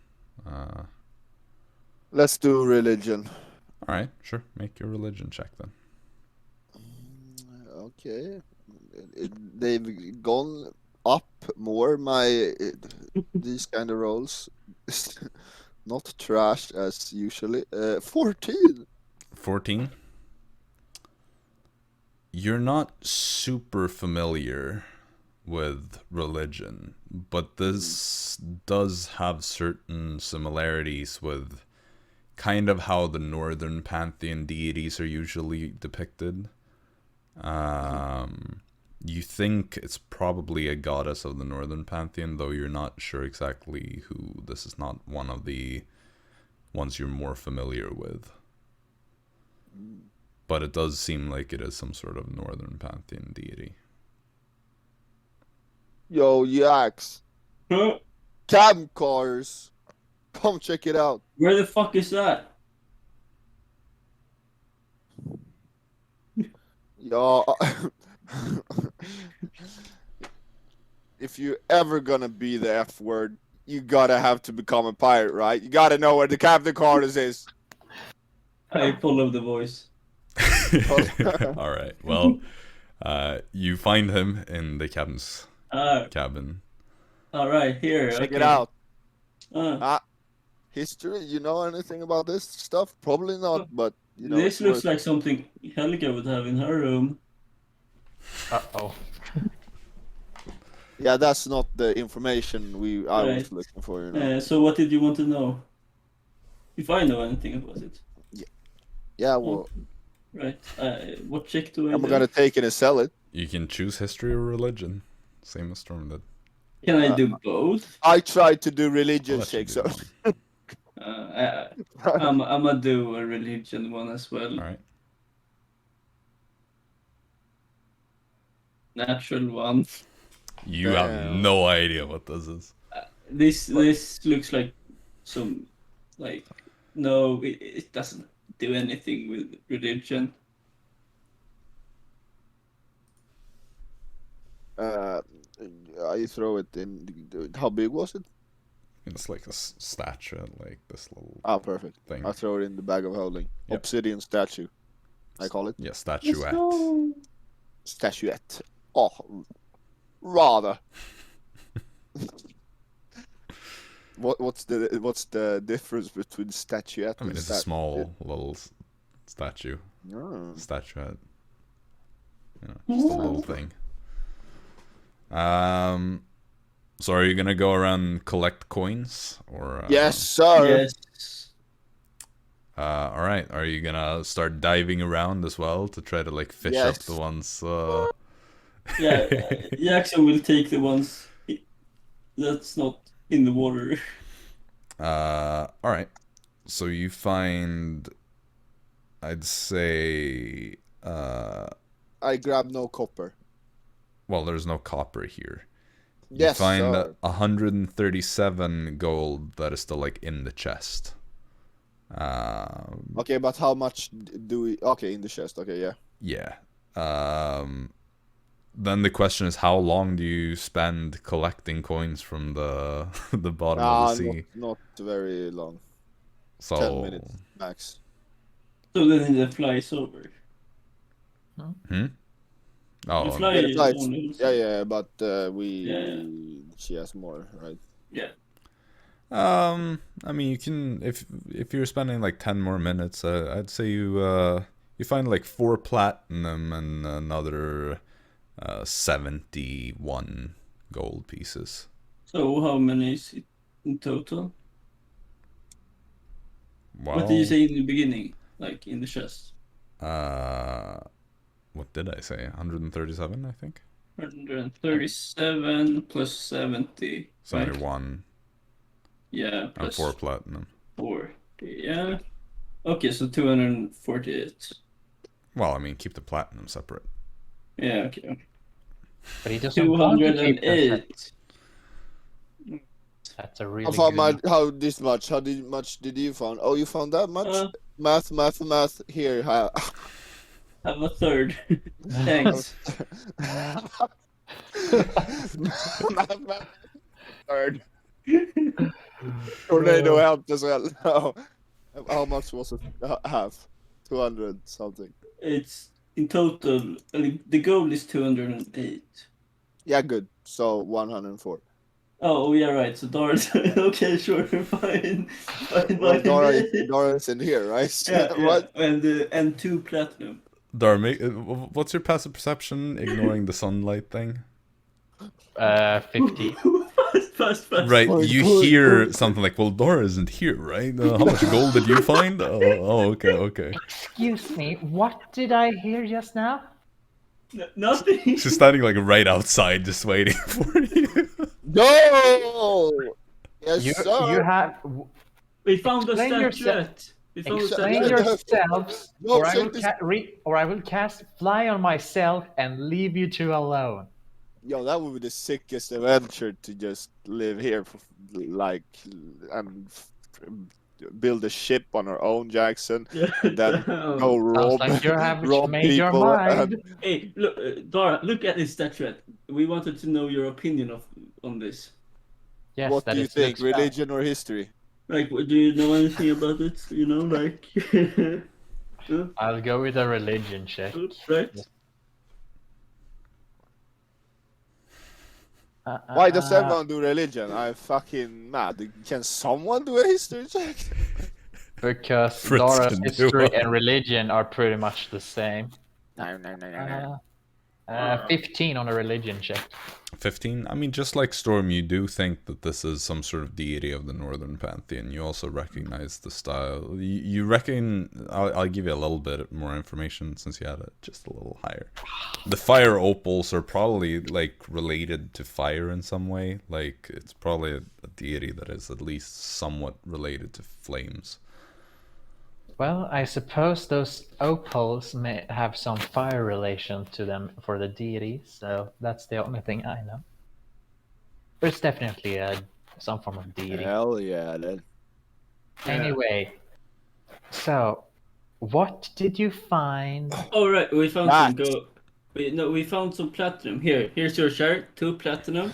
Let's do religion. All right, sure. Make your religion check then. Okay. They've gone up more. My these kind of rolls, not trash as usually. 14. 14. You're not super familiar with religion, but this does have certain similarities with kind of how the northern pantheon deities are usually depicted. You think it's probably a goddess of the northern pantheon, though you're not sure exactly who. This is not one of the ones you're more familiar with. But it does seem like it is some sort of northern pantheon deity. Yo, Yax. Huh? Cam cars. Come check it out. Where the fuck is that? Yo. If you ever gonna be the F word, you gotta have to become a pirate, right? You gotta know where the captain quarters is. I follow the voice. All right. Well, you find him in the captain's cabin. All right, here. Check okay. it out. Uh, History, you know anything about this stuff? Probably not, but you know. this it's looks worth- like something Helga would have in her room. Uh-oh. Yeah, that's not the information I was Right. looking for. You know. So what did you want to know? If I know anything about it. Yeah, well, Right. What check do I I'm do? gonna take it and sell it. You can choose history or religion. Same as Storm did. Can I do both? I tried to do I'll religion let you check, do so one. I'm gonna do a religion one as well. All right. Natural one. You have Damn. no idea what this is. This looks like some no, it doesn't do anything with religion. I throw it in. How big was it? It's like a statue, like this little Ah, perfect. thing. I throw it in the bag of holding. Yep. Obsidian statue. I call it Yeah, statuette. statuette. Oh, rather. What's the difference between statuette? I mean, and it's a small little statue. Oh. Statuette. You know, just a little thing. So are you gonna go around and collect coins, or? Yes, sir. Yes. All right. Are you gonna start diving around as well to try to like fish up Yes. the ones? Yeah, Jaxson will take the ones that's not in the water. All right. So you find, I'd say, I grab no copper. well, there's no copper here. You Yes, find sir. 137 gold that is still like in the chest. Okay, but how much do we? Okay, in the chest. Okay, yeah. Yeah. Then the question is, how long do you spend collecting coins from the the bottom of the sea? Not very long. So 10 minutes max. So then it flies over. The The fly Yeah, the is flights. only. Yeah, but Yeah. she has more, right? Yeah. I mean, you can if you're spending like 10 more minutes, I'd say you find like 4 platinum and another 71 gold pieces. So how many is it in total? Wow. What did you say in the beginning? Like in the chest? What did I say? 137, I think. 137 plus 70. Right? 71 Yeah, and plus 4 platinum. 4. Yeah. Okay, so 248. Well, I mean, keep the platinum separate. Yeah, okay. But he doesn't want to keep them separate. 208. That's a really How good much? How this much? How much did you find? Oh, you found that much? Math. Here, Have a third. Thanks. Third. Tornado helped as well. No. How much was it? Half. 200 something. It's in total. The goal is 208. Yeah, good. So 104. Oh, yeah, right. So Dara's okay, sure, fine. Well, Dara's in here, right? Yeah, What? and 2 platinum. Dar, what's your passive perception ignoring the sunlight thing? 50. Fast. Right, Oh, you good, hear good. something like, well, Dora isn't here, right? How much gold did you find? Okay. Excuse me, what did I hear just now? Nothing. She's standing like right outside just waiting for you. No! Yes, You sir! have We found a Explain yourself. statuette. We found a explain statuette. yourselves, No, or I check will this- or I will cast fly on myself and leave you two alone. Yo, that would be the sickest adventure to just live here, for, like, and build a ship on our own, Jaxson, and then go rob, like you have rob made your people. mind. Hey, look, Dara, look at this statuette. We wanted to know your opinion on this. Yes, What that do you it think, looks religion or history? Like, do you know anything about it? You know, like, bad. I'll go with a religion check. right? Why does everyone do religion? I'm fucking mad. Can someone do a history check? Because Fritz Dara's can do history it. and religion are pretty much the same. No. 15 on a religion check. 15? I mean, just like Storm, you do think that this is some sort of deity of the Northern Pantheon. You also recognize the style. You reckon... I'll give you a little bit more information since you had it just a little higher. The fire opals are probably, like, related to fire in some way. Like, it's probably a deity that is at least somewhat related to flames. Well, I suppose those opals may have some fire relation to them for the deity, so that's the only thing I know. But it's definitely some form of deity. Hell yeah, then. Anyway, so what did you find? Oh, right, we found That. some we found some platinum. Here's your share, 2 platinum.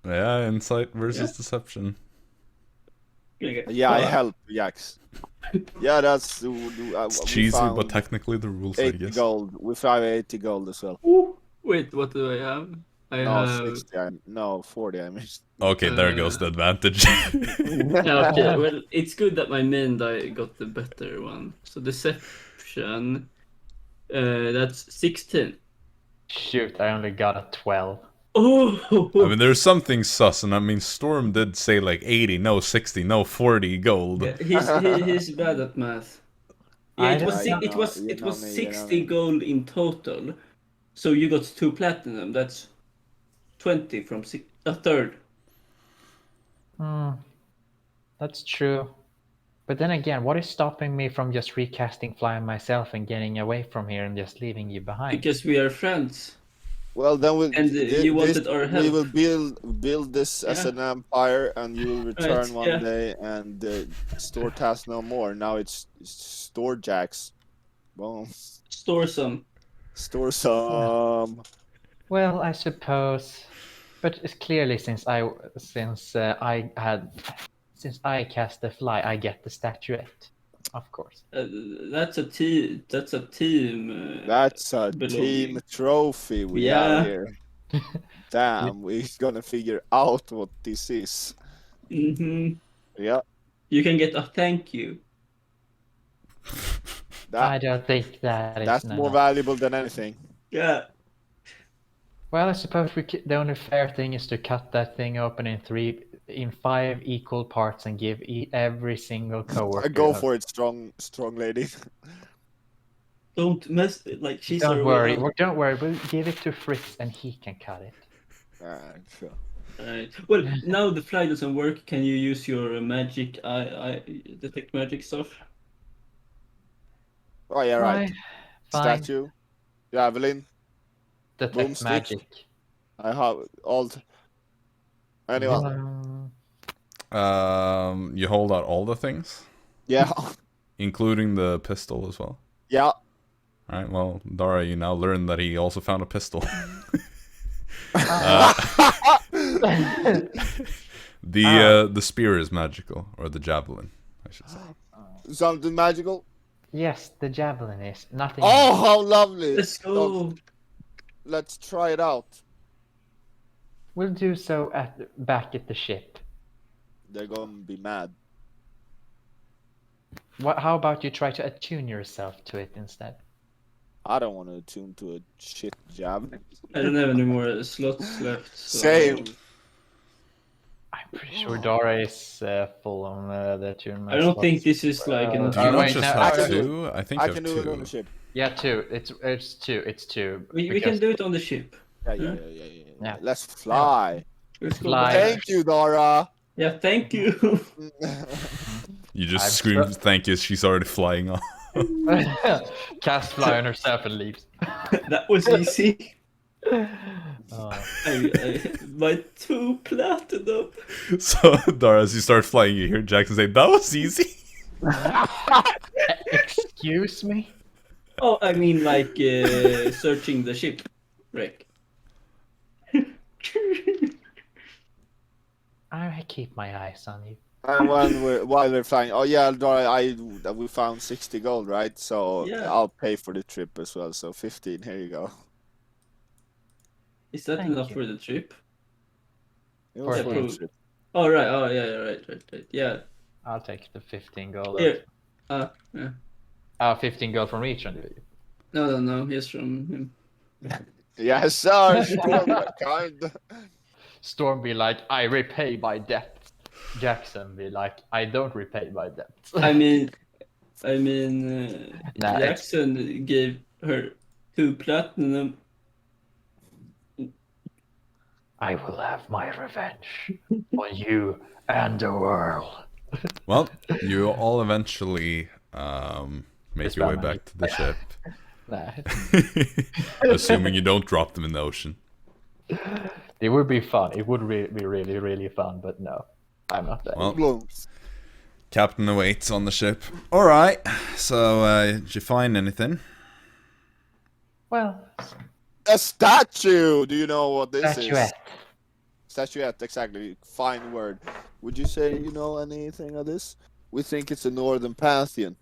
Yeah, insight versus deception. Yeah, I help, Jax. Yeah, that's... It's cheesy, but technically the rules, I 80 guess. gold. We found 80 gold as well. Ooh, wait, what do I have? I No, have... 60. No, 40, I mean. Okay, there goes the advantage. Yeah, okay, well, it's good that my main die got the better one. So deception, that's 16. Shoot, I only got a 12. Oh! I mean, there's something sus, and I mean, Storm did say like 80, no 60, no 40 gold. Yeah, he's bad at math. Yeah, it was I it was you it know was me, 60 gold in total. So you got 2 platinum. That's 20 from a third. That's true. But then again, what is stopping me from just recasting Fly myself and getting away from here and just leaving you behind? Because we are friends. Well, then You wanted our we help. will build this as Yeah. an empire, and you will return Right, one yeah. day, and store task no more. Now it's store Jax. Boom. Store some. Store some. Well, I suppose, but it's clearly since I cast the fly, I get the statuette, of course. That's a team. That's a team. That's a belonging. team trophy we Yeah. have here. Damn, we're gonna figure out what this is. Mm-hmm. Yeah, You can get a thank you. I don't think that's more enough. valuable than anything. Yeah. Well, I suppose the only fair thing is to cut that thing open in 5 equal parts and give every single coworker. Go for it, strong lady. Don't mess. Like she's. Don't worry. We'll give it to Fritz and he can cut it. Sure. Alright. Well, now the fly doesn't work. Can you use your magic? I detect magic stuff. Oh yeah, right. Fine. Statue, javelin. Detect Boomstick. magic. I have all. Anyone? You hold out all the things, Yeah. including the pistol as well. Yeah. All right. Well, Dara, you now learn that he also found a pistol. The spear is magical, or the javelin, I should say. Something magical. Yes, the javelin is nothing. Oh, how lovely! Let's go. Oh, let's try it out. We'll do so back at the ship. They're gonna be mad. How about you try to attune yourself to it instead? I don't want to tune to a shit javelin. I don't have any more slots left. So... Same. I'm pretty sure Dara is full on the attunement. I don't think this is like an. Do you not wait, just no, have I can two? I think I you can have do it on two. the ship. Yeah, 2. It's 2. It's 2. We can do it on the ship. Yeah. Yeah. Let's fly. Let's go. Fly. back. Thank you, Dara. Yeah, thank you. You just I'm scream so- thank you. She's already flying off. Cast fly on herself and leaves. That was easy. Oh. My 2 platinum. So Dara, as you start flying, you hear Jaxson say, "That was easy." Excuse me? Oh, I mean like searching the ship wreck. I keep my eyes on you. And while we're flying, oh yeah, Dara, we found 60 gold, right? So Yeah. I'll pay for the trip as well. So 15. Here you go. Is that Thank enough you. for the trip? It was For for the- the trip. Oh right. Oh yeah. Right. Yeah. I'll take the 15 gold. Here. Yeah. 15 gold from each individual. No. Yes, from him. Yes, sir. Sure, kind. Storm be like, I repay my debts. Jaxson be like, I don't repay my debts. I mean, Nah, Jaxson gave her 2 platinum. I will have my revenge on you and the world. Well, you all eventually make Just your way found back to the ship, Nah. assuming you don't drop them in the ocean. It would be fun. It would be really, really fun, but no. I'm not there. Well, Blooms. Captain awaits on the ship. All right. So, did you find anything? Well, A statue. Do you know what this statuette. is? Statuette, exactly. Fine word. Would you say you know anything of this? We think it's a northern pantheon.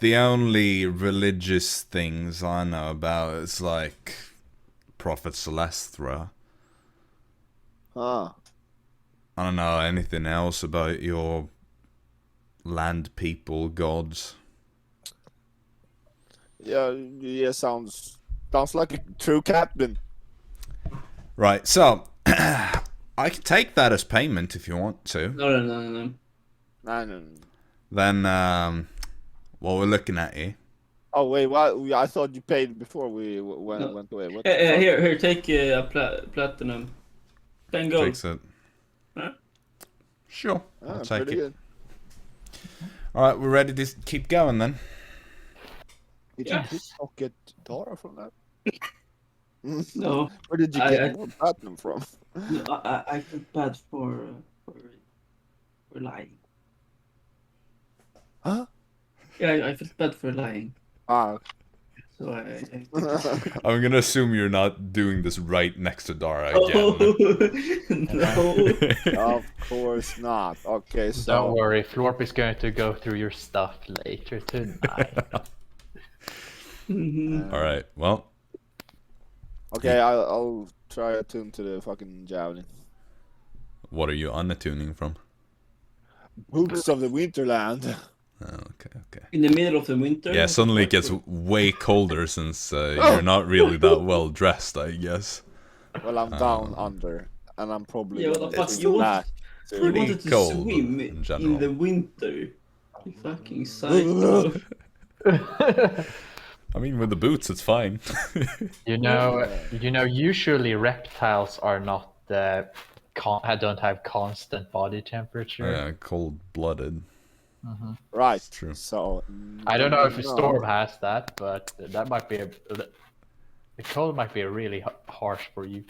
The only religious things I know about is like Prophet Solesthra. Huh. I don't know anything else about your land people, gods. Yeah, sounds like a true captain. Right, so I can take that as payment if you want to. No. No. Then, what we're looking at here. Oh wait, what? I thought you paid before we went away. What the fuck? Here, take a platinum. 10 gold. Takes it. Huh? Sure, I'll take pretty it. good. All right, we're ready to keep going then. Did Yes. you please not get Dara from that? No, Where did you get more platinum from? no, I felt bad for lying. Huh? Yeah, I felt bad for lying. Ah. So I I'm gonna assume you're not doing this right next to Dara again. no. Of course not. Okay, so Don't worry, Florp is going to go through your stuff later tonight. Mhm. All right. Well, okay, I'll try to tune to the fucking javelin. what are you unattuning from? Boots of the Winterland. Oh, okay. In the middle of the winter. Yeah, suddenly it gets way colder since you're not really that well dressed, I guess. Well, I'm down under, and I'm probably Yeah, what gonna the fuck? swim You back. You pretty wanted to cold swim in general. the winter. You fucking psycho. I mean, with the boots, it's fine. You know, usually reptiles are not don't have constant body temperature. Yeah, cold-blooded. Right. True. So I don't know if a storm has that, but that might be the cold might be really harsh for you.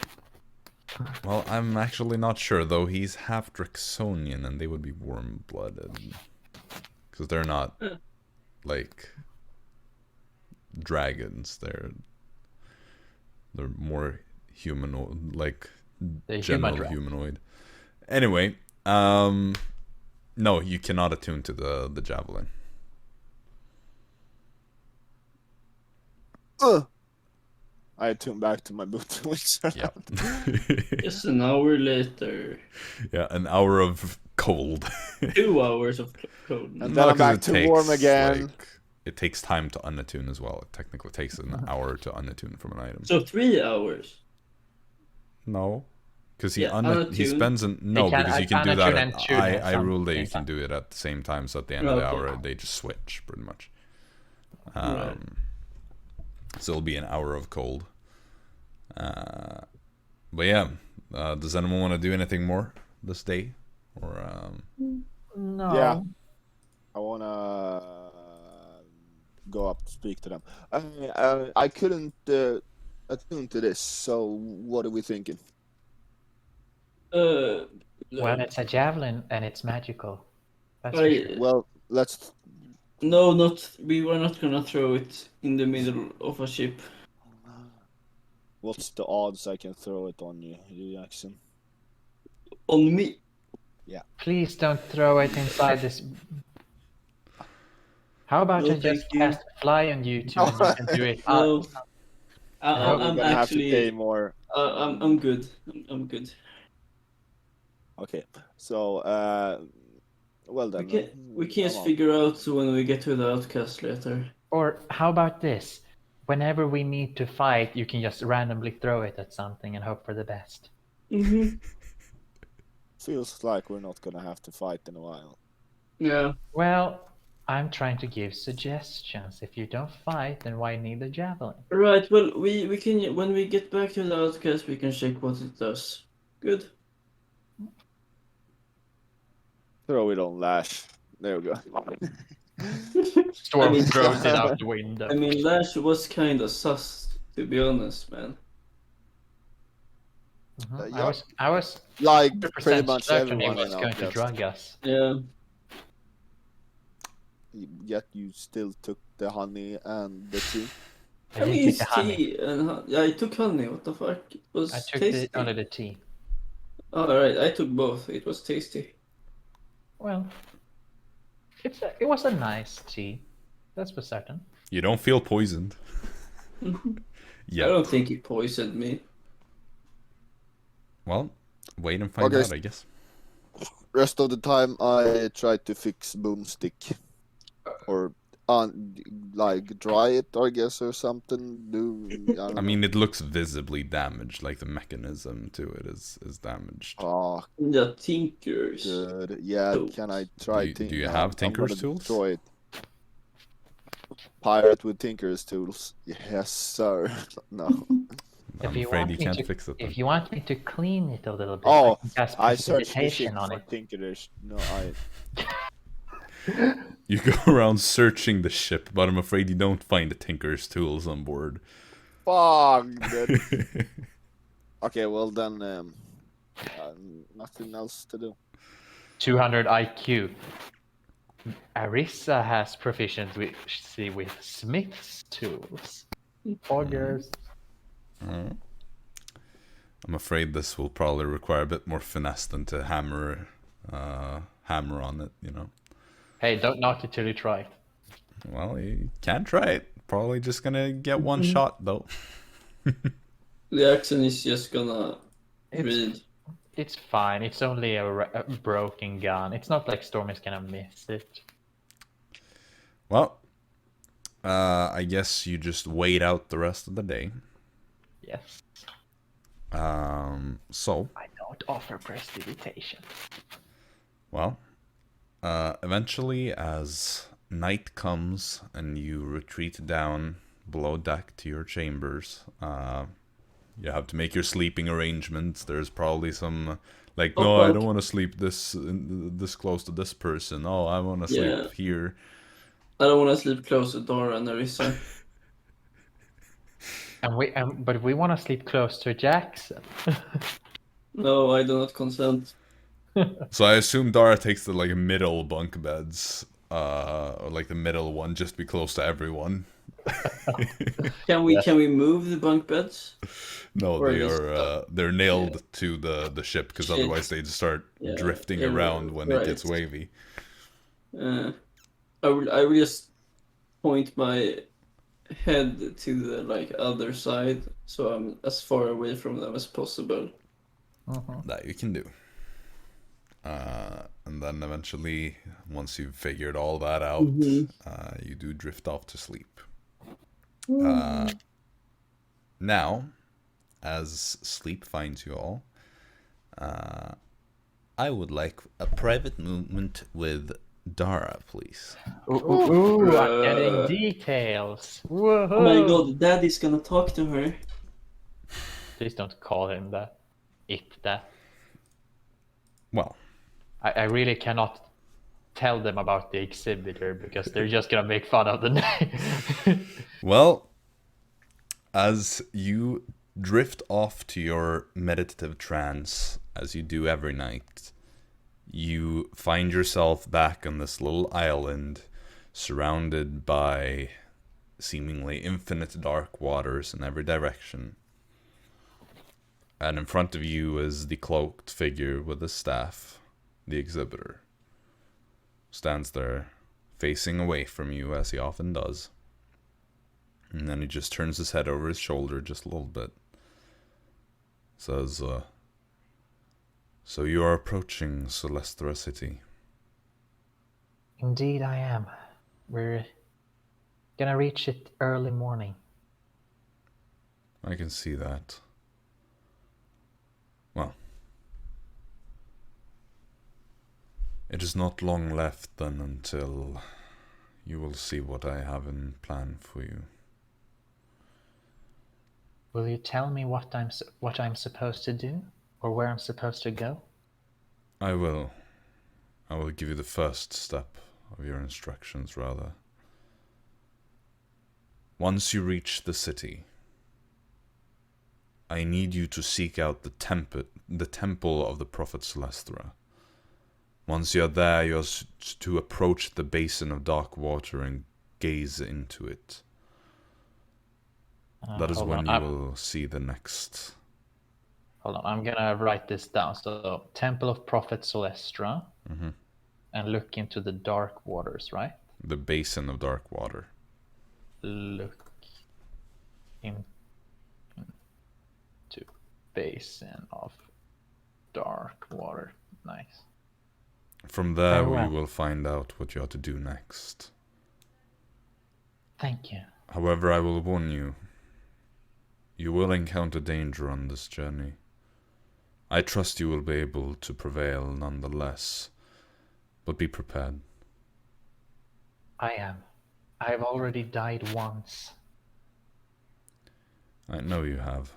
Well, I'm actually not sure, though. He's half Draxonian, and they would be warm-blooded. Because they're not, like, dragons. They're more humanoid, like, The general humanoid. Anyway, no, you cannot attune to the javelin. I tune back to my boot. Yeah. Just an hour later. Yeah, an hour of cold. 2 hours of cold. And then I'm back to warm again. Like, it takes time to unattune as well. It technically takes an hour to unattune from an item. So 3 hours. No. Because unattune. he spends because you can do that. unattune and tune at I some rule that you same can time. do it at the same time. So at the end of the Okay. hour, they just switch pretty much. Right. So it'll be an hour of cold. But yeah, does anyone want to do anything more this day? Or No. Yeah. I wanna go up to speak to them. I couldn't attune to this. So what are we thinking? Well, it's a javelin and it's magical. That's for I- sure. Well, let's. No, we were not gonna throw it in the middle of a ship. What's the odds I can throw it on you, Jaxson? On me. Please don't throw it inside this. How about No, I just thank you. cast fly on you two and you can do it? No, I'm I'm gonna have to pay actually. more. I'm good. I'm good. Okay, so well then. We can just I'm on. figure out when we get to the outcast later. Or how about this? Whenever we need to fight, you can just randomly throw it at something and hope for the best. Mm-hmm. Feels like we're not gonna have to fight in a while. Yeah. Well, I'm trying to give suggestions. If you don't fight, then why need a javelin? Right. Well, we can when we get back to the outcast, we can check what it does. Good. Throw it on Lash. There we go. Storm I mean- throws it out the window. I mean, Lash was kind of sus, to be honest, man. yeah. I was Like 100% pretty much certain he everyone was in going to Outcast. drug us. Yeah. Yet you still took the honey and the tea. I I mean, didn't it's take the honey. tea and yeah, I took honey. What the fuck? It was I took tasty. only the tea. Oh, alright, I took both. It was tasty. Well, it was a nice tea. That's for certain. you don't feel poisoned. I Yeah. don't think he poisoned me. Well, wait and find Okay. out, I guess. Rest of the time I tried to fix boomstick. Or like dry it, I guess, or something. I mean, it looks visibly damaged. Like the mechanism to it is damaged. Oh, The Tinkers. good. Yeah, Tools. can I try Do you have Tinker's tools? Destroy it. Pirate with Tinker's tools. Yes, sir. No. I'm afraid you can't fix it. If Then. you want me to clean it a little bit, Oh, I can cast I searched the ship precipitation on for it. Tinkerers. No, I. You go around searching the ship, but I'm afraid you don't find the Tinker's tools on board. Fuck that. Okay, well then, nothing else to do. 200 IQ. Arisa has proficiency with smith's tools. Augers. I'm afraid this will probably require a bit more finesse than to hammer on it, you know. Hey, don't knock it till you try it. Well, you can try it. Probably just gonna get one shot, though. Jaxson is just gonna read. It's fine. It's only a broken gun. It's not like Storm is gonna miss it. Well, I guess you just wait out the rest of the day. Yes. So. I don't offer prestidigitation. Well, eventually, as night comes and you retreat down below deck to your chambers, you have to make your sleeping arrangements. There's probably some like, no, I don't want to sleep this close to this person. Oh, I want to sleep here. I don't want to sleep close to Dara and Arisa. But we want to sleep close to Jaxson. No, I do not consent. So I assume Dara takes the like middle bunk beds, or like the middle one, just to be close to everyone. Can we move the bunk beds? No, they're nailed to the ship because otherwise they just start drifting around when it gets wavy. I will just point my head to the like other side, so I'm as far away from them as possible. That you can do. And then eventually, once you've figured all that out, you do drift off to sleep. Now, as sleep finds you all, I would like a private movement with Dara, please. Ooh, I'm getting details. Whoa. Oh my god, Daddy's gonna talk to her. Please don't call him that. That. Well, I really cannot tell them about the exhibitor because they're just gonna make fun of the name. Well, as you drift off to your meditative trance, as you do every night, you find yourself back on this little island surrounded by seemingly infinite dark waters in every direction. And in front of you is the cloaked figure with the staff, the exhibitor. Stands there, facing away from you as he often does. And then he just turns his head over his shoulder just a little bit. Says, so you are approaching Solesthra city. Indeed I am. We're gonna reach it early morning. I can see that. Well, it is not long left then until you will see what I have in plan for you. Will you tell me what I'm supposed to do, or where I'm supposed to go? I will. I will give you the first step of your instructions, rather. Once you reach the city, I need you to seek out the temple of the Prophet Solesthra. Once you're there, you're to approach the basin of dark water and gaze into it. That is when you will see the next. Hold on, I'm gonna write this down. So, Temple of Prophet Solesthra, and look into the dark waters, right? The basin of dark water. Look into basin of dark water. Nice. From there, we will find out what you are to do next. Thank you. However, I will warn you. You will encounter danger on this journey. I trust you will be able to prevail nonetheless, but be prepared. I am. I've already died once. I know you have.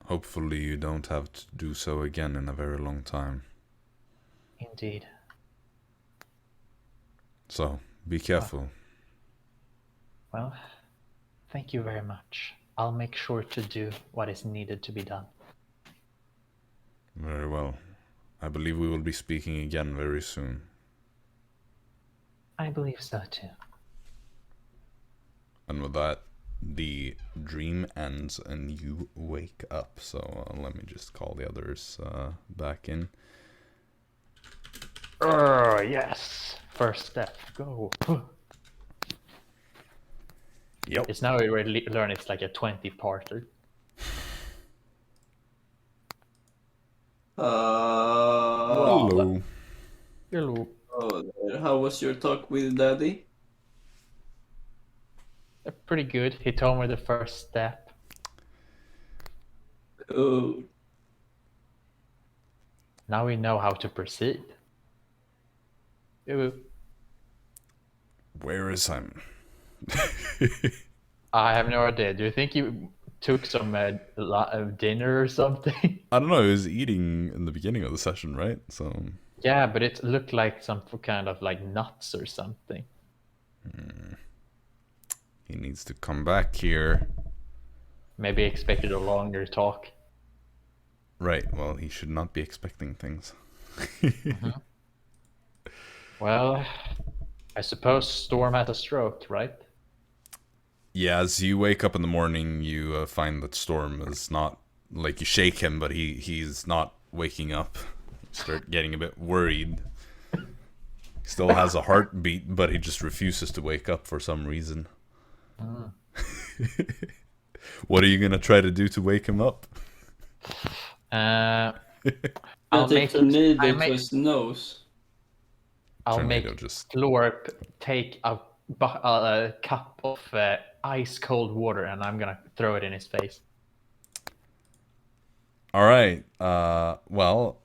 hopefully you don't have to do so again in a very long time. Indeed. So, be careful. Well, thank you very much. I'll make sure to do what is needed to be done. Very well. I believe we will be speaking again very soon. I believe so too. And with that, the dream ends and you wake up. So let me just call the others back in. Yes! First step, go! Yep. It's now we already learn it's like a 20-parter. Hello. Hello. Oh, how was your talk with Daddy? Pretty good. He told me the first step. Oh, Now we know how to proceed. Ooh. Where is Simon? I have no idea. Do you think you took some dinner or something? I don't know, he was eating in the beginning of the session, right? So Yeah, but it looked like some kind of like nuts or something. he needs to come back here. Maybe expected a longer talk. Right, well, he should not be expecting things. Well, I suppose Storm had a stroke, right? Yeah, as you wake up in the morning, you find that Storm is not, like, you shake him, but he's not waking up. You start getting a bit worried. He still has a heartbeat, but he just refuses to wake up for some reason. What are you gonna try to do to wake him up? I'll I'll make take a needle I'll to make- his nose. I'll Tornado make just- Glorp take a cup of ice cold water and I'm gonna throw it in his face. Alright, well,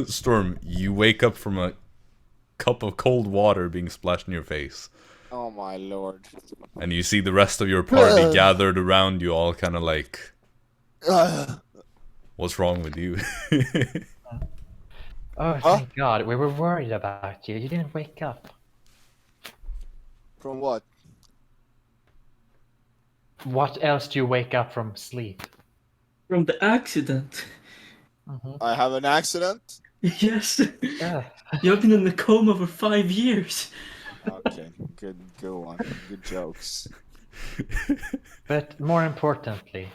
Storm, you wake up from a cup of cold water being splashed in your face. Oh my lord. And you see the rest of your party gathered around you, all kind of like, what's wrong with you? Oh, thank God. We were worried about you. You didn't wake up. From what? What else do you wake up from sleep? From the accident. I have an accident? Yes. Yeah. You've been in a coma for 5 years. Okay, good, go on. Good jokes. But more importantly,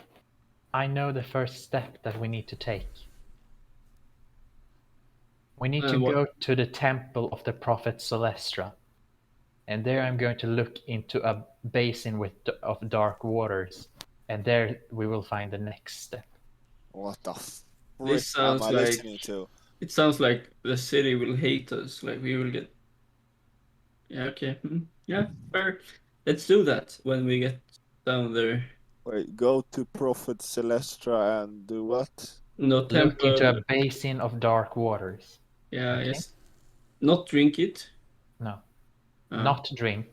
I know the first step that we need to take. We need to What? go to the temple of the prophet Solesthra. And there I'm going to look into a basin of dark waters. And there we will find the next step. What the frick This am sounds I like- listening to? It sounds like the city will hate us. Like we will get. Yeah. Okay. Yeah. Fair. Let's do that when we get down there. Wait, go to Prophet Celestra and do what? No Look temple. into a basin of dark waters. Yeah. Okay. Yes. Not drink it. No, Ah, not drink.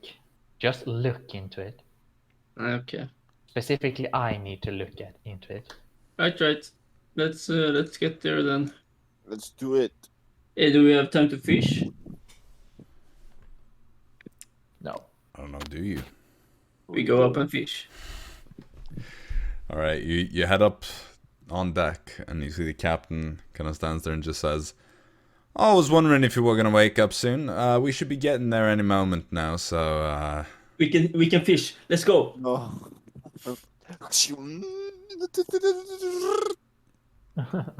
Just look into it. Okay. Specifically, I need to look into it. Right. Let's get there then. Let's do it. Hey, do we have time to fish? No. I don't know, do you? We go up and fish. Alright, you head up on deck, and you see the captain kind of stands there and just says, I was wondering if you were gonna wake up soon. We should be getting there any moment now, so, We can fish. Let's go. No.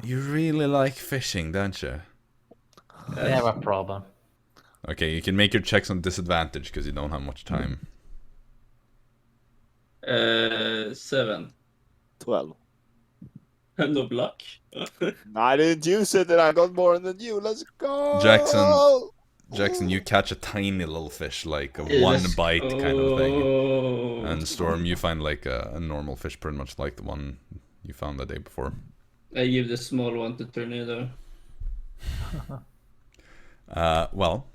You really like fishing, don't you? I have a problem. Okay, you can make your checks on disadvantage, because you don't have much time. 7. 12. No luck. I didn't use it and I got more than you. Let's go! Jaxson, you catch a tiny little fish, like a Yes. one bite kind of thing. Oh. And Storm, you find like a normal fish, pretty much like the one you found the day before. I give the small one to Tornado. Well,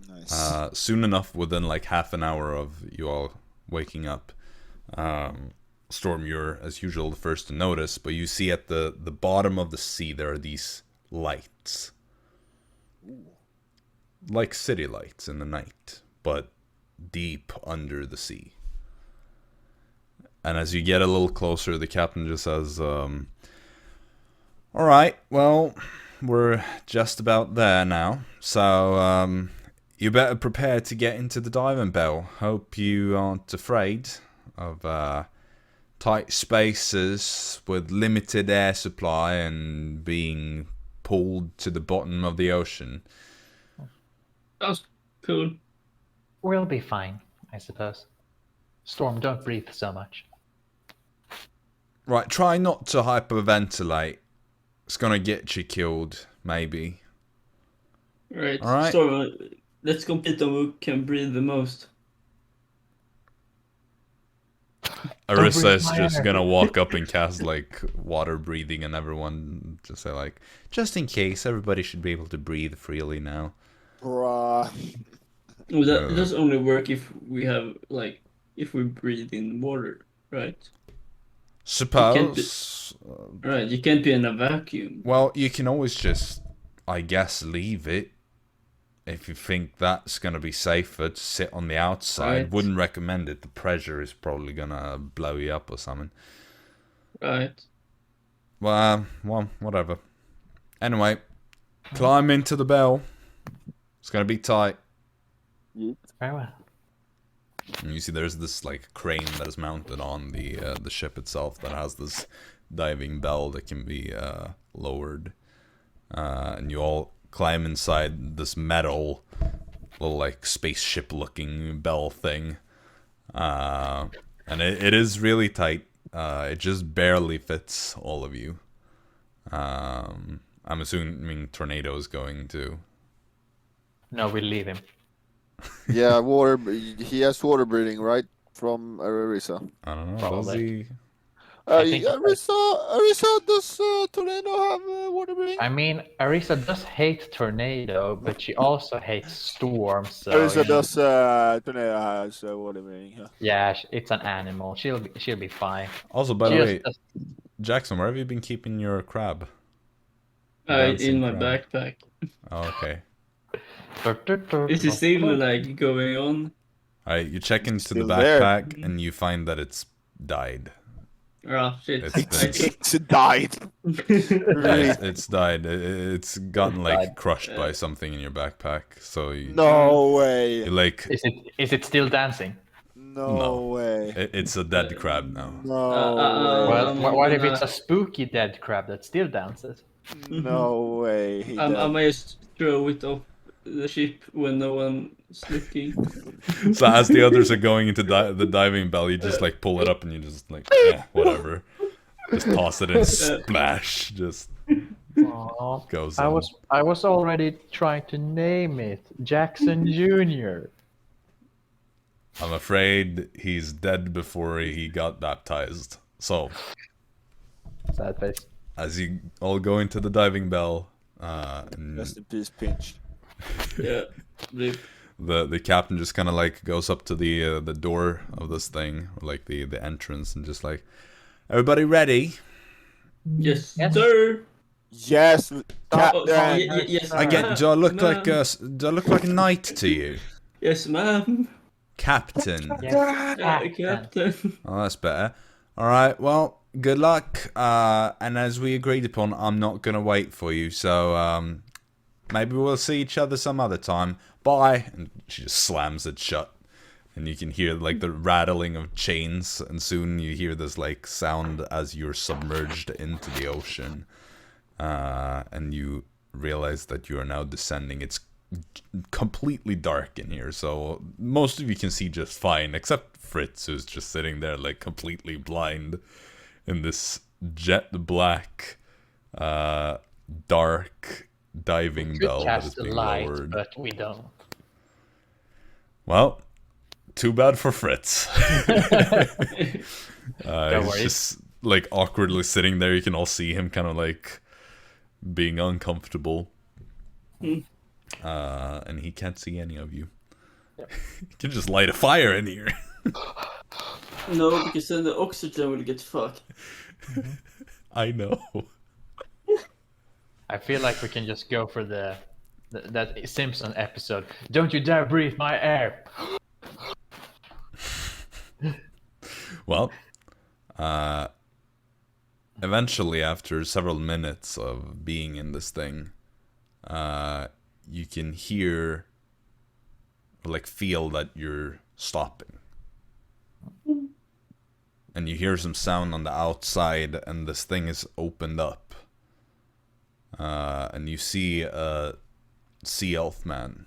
Nice. soon enough, within like half an hour of you all waking up, Storm, you're as usual the first to notice, but you see at the bottom of the sea there are these lights. Like city lights in the night, but deep under the sea. And as you get a little closer, the captain just says, alright, well, we're just about there now. So, you better prepare to get into the diving bell. Hope you aren't afraid of tight spaces with limited air supply and being pulled to the bottom of the ocean. That's cool. We'll be fine, I suppose. Storm, don't breathe so much. Right, try not to hyperventilate. It's gonna get you killed, maybe. Right. All right. So let's compete on who can breathe the most. Arisa breathe is my just energy. gonna walk up and cast like water breathing, and everyone just say like, just in case, everybody should be able to breathe freely now. Bruh. Well, that does only work if we have if we breathe in water, right? Suppose. Right. You can't be in a vacuum. Well, you can always just, I guess, leave it. If you think that's gonna be safer to sit on the outside, Right. wouldn't recommend it. The pressure is probably gonna blow you up or something. Right. Well, whatever. Anyway, climb into the bell. It's gonna be tight. Very well. And you see there's this like crane that is mounted on the ship itself that has this diving bell that can be lowered. And you all climb inside this metal little like spaceship looking bell thing. And it is really tight. It just barely fits all of you. I'm assuming Tornado is going to. No, we'll leave him. Yeah, he has water breathing, right? From Arisa. I don't know. Probably. Does he? I think- Arisa, does Tornado have water breathing? I mean, Arisa does hate Tornado, but she also hates Storm, so... Arisa you know, does, Tornado has water breathing. Yeah, it's an animal. She'll be fine. Also, by She the just way, does- Jaxson, where have you been keeping your crab? In Dancing my crab. backpack. Oh, okay. Is it still going on? Alright, you check into the Still there. backpack and you find that it's died. Oh shit. It's died. Really? It's died. It's gotten like died. crushed by something in your backpack. So you, No way. you like Is it still dancing? No, No. way. it's a dead crab now. No Well, I'm what if gonna- it's a spooky dead crab that still dances? way. No way. He I died. might just throw it off the ship when no one's looking. So as the others are going into the diving bell, you just like pull it up and you just like whatever. Just toss it in, splash. Just Aw, goes. I in. was already trying to name it Jaxson Jr. I'm afraid he's dead before he got baptized. So Sad face. as you all go into the diving bell, and Rest in peace, Pinch. Yeah. Rip. the captain just kind of like goes up to the door of this thing, or like the entrance, and just like, everybody ready? Yes, Yes. sir. Yes, Oh, Captain. yes, Again, do I look ma'am. like a knight to you, Yes, ma'am. Captain? Yes, Captain. Oh, that's better. All right. Well, good luck. And as we agreed upon, I'm not gonna wait for you. So maybe we'll see each other some other time. Bye. And she just slams it shut. And you can hear like the rattling of chains, and soon you hear this like sound as you're submerged into the ocean, and you realize that you are now descending. It's completely dark in here, so most of you can see just fine, except Fritz, who's just sitting there like completely blind in this jet black, dark diving Could bell that is cast the being light, lowered. but we don't. Well, too bad for Fritz. He's worry. just like awkwardly sitting there. You can all see him kind of like being uncomfortable. And he can't see any of you. He can just light a fire in here. No, because then the oxygen will get fucked. I know. I feel like we can just go for that Simpson episode. Don't you dare breathe my air. Well, eventually, after several minutes of being in this thing, you can hear, or like feel that you're stopping. And you hear some sound on the outside, and this thing is opened up. And you see a sea elf man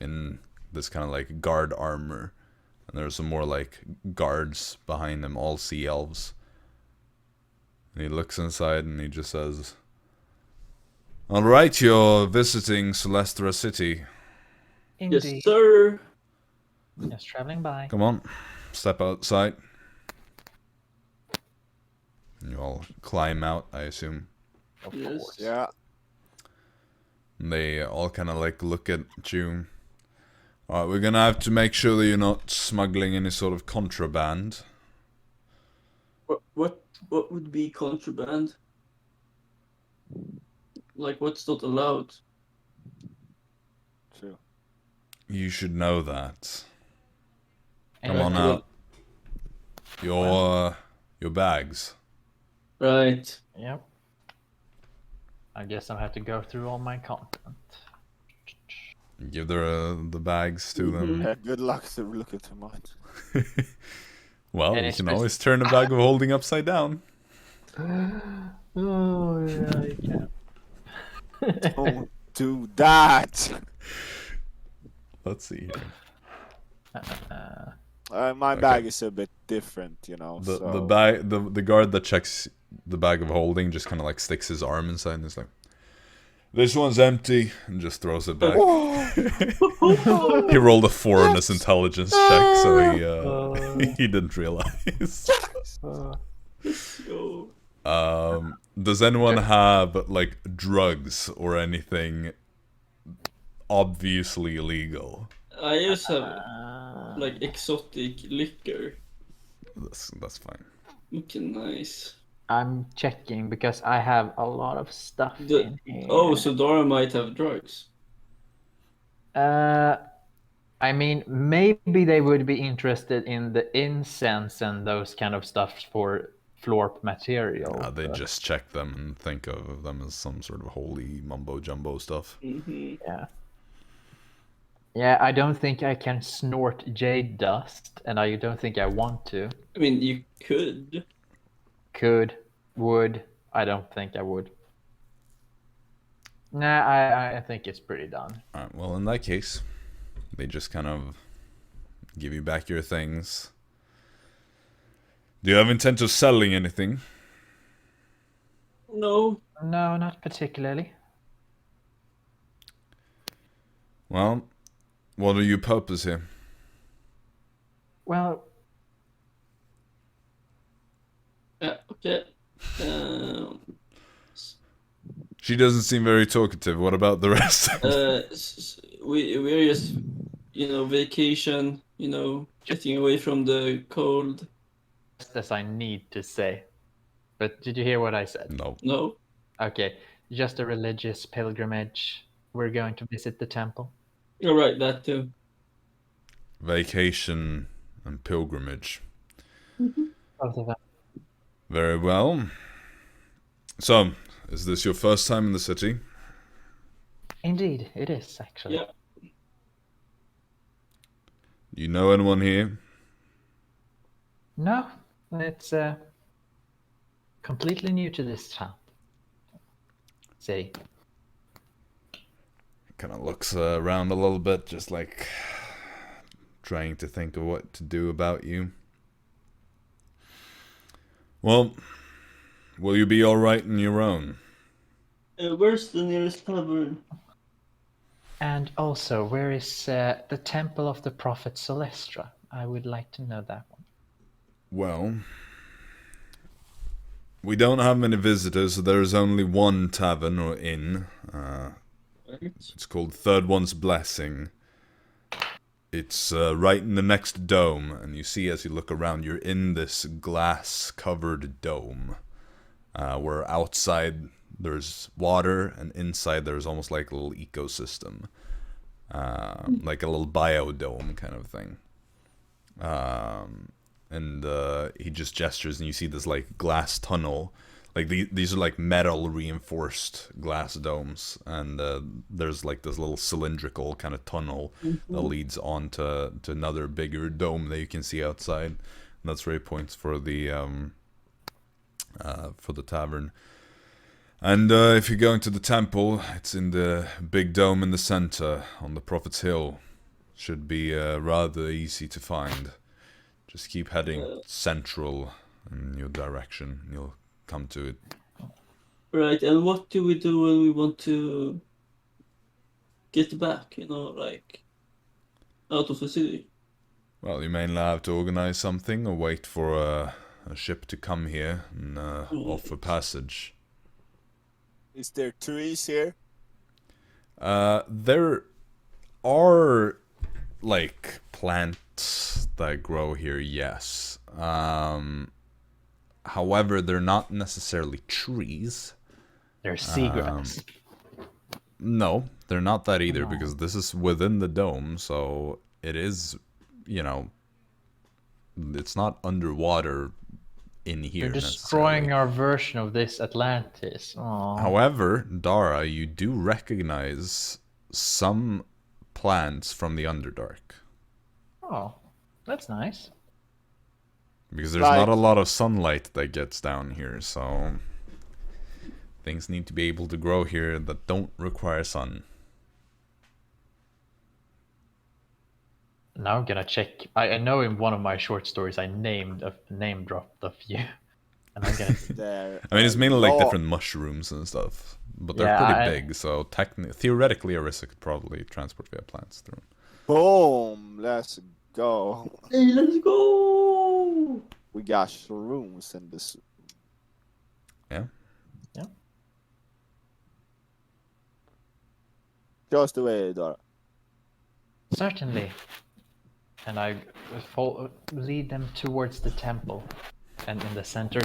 in this kind of like guard armor. And there's some more like guards behind him, all sea elves. And he looks inside and he just says, "Alright, you're visiting Solesthra City. Indeed. Yes, sir. Just traveling by. Come on, step outside." And you all climb out, I assume. Of Yes. course. Yeah. And they all kind of like look at you. Alright, we're gonna have to make sure that you're not smuggling any sort of contraband. What would be contraband? Like what's not allowed? True. You should know that. Come And on out. Your bags. Right. Yep. I guess I'll have to go through all my content. Give the bags to them. Yeah, good luck to look at mine. Well, And you it's can just- always turn a bag of holding upside down. Oh, yeah, I can. Don't do that. Let's see here. My bag is a bit different, you know. The so... bag the guard that checks the bag of holding just kind of like sticks his arm inside and is like, "This one's empty," and just throws it back. He rolled a 4 on his intelligence check, so he didn't realize. Yo. Does anyone have like drugs or anything obviously illegal? I just have like exotic liquor. That's fine. Looking nice. I'm checking because I have a lot of stuff The- in here. Oh, so Dara might have drugs. I mean, maybe they would be interested in the incense and those kind of stuff for floor material. They but- just check them and think of them as some sort of holy mumbo jumbo stuff. Mm-hmm. Yeah. Yeah, I don't think I can snort jade dust, and I don't think I want to. I mean, you could. Could, would, I don't think I would. Nah, I think it's pretty done. Alright, well, in that case, they just kind of give you back your things. Do you have intent of selling anything? No. No, not particularly. Well, what are your purpose here? Well, Yeah, okay. She doesn't seem very talkative. What about the rest? We're just, vacation, getting away from the cold. just as I need to say. But did you hear what I said? No. No. Okay, just a religious pilgrimage. We're going to visit the temple. You're right, that too. Vacation and pilgrimage. Both of them. Very well. So, is this your first time in the city? Indeed, it is actually. Yeah. Do you know anyone here? No, it's completely new to this town. City. Kind of looks around a little bit, just like trying to think of what to do about you. Well, will you be alright on your own? Where's the nearest tavern? And also, where is the temple of the prophet Solesthra? I would like to know that one. Well, we don't have many visitors, so there is only one tavern or inn. Right. It's called Third One's Blessing. It's right in the next dome, and you see as you look around, you're in this glass-covered dome, where outside there's water, and inside there's almost like a little ecosystem, like a little biodome kind of thing. And he just gestures, and you see this like glass tunnel. Like these are like metal reinforced glass domes, and there's like this little cylindrical kind of tunnel that leads on to another bigger dome that you can see outside. And that's where he points for the tavern. And if you're going to the temple, it's in the big dome in the center on the Prophet's Hill. Should be rather easy to find. Just keep heading central in your direction. You'll come to it. Right, and what do we do when we want to get back, like out of the city? Well, you mainly have to organize something or wait for a ship to come here and offer passage. Is there trees here? There are like plants that grow here, yes. However, they're not necessarily trees. They're seagrass. No, they're not that either, because this is within the dome, so it is, it's not underwater in here. You're destroying our version of this Atlantis. Aww. However, Dara, you do recognize some plants from the Underdark. Oh, that's nice. Because there's not a lot of sunlight that gets down here, so things need to be able to grow here that don't require sun. Now I'm gonna check. I know in one of my short stories I name dropped a few. And I'm gonna... I mean, it's mainly like different mushrooms and stuff. But they're pretty big, so theoretically Arisa could probably transport via plants through. Boom! Let's go. Hey, let's go! We got shrooms in this. Yeah. Yeah. Show us the way, Dara. Certainly. And I lead them towards the temple. And in the center...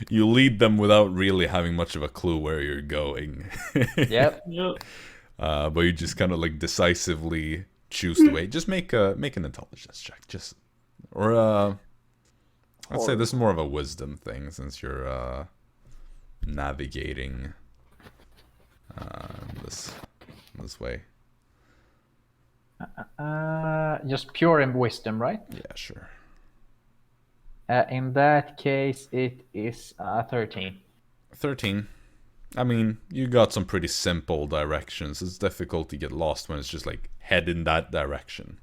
You lead them without really having much of a clue where you're going. Yep. But you just kind of like decisively choose the way. Just make an intelligence check. I'd say this is more of a wisdom thing, since you're navigating this way. Just pure in wisdom, right? Yeah, sure. In that case, it is 13. 13. I mean, you got some pretty simple directions. It's difficult to get lost when it's just like head in that direction.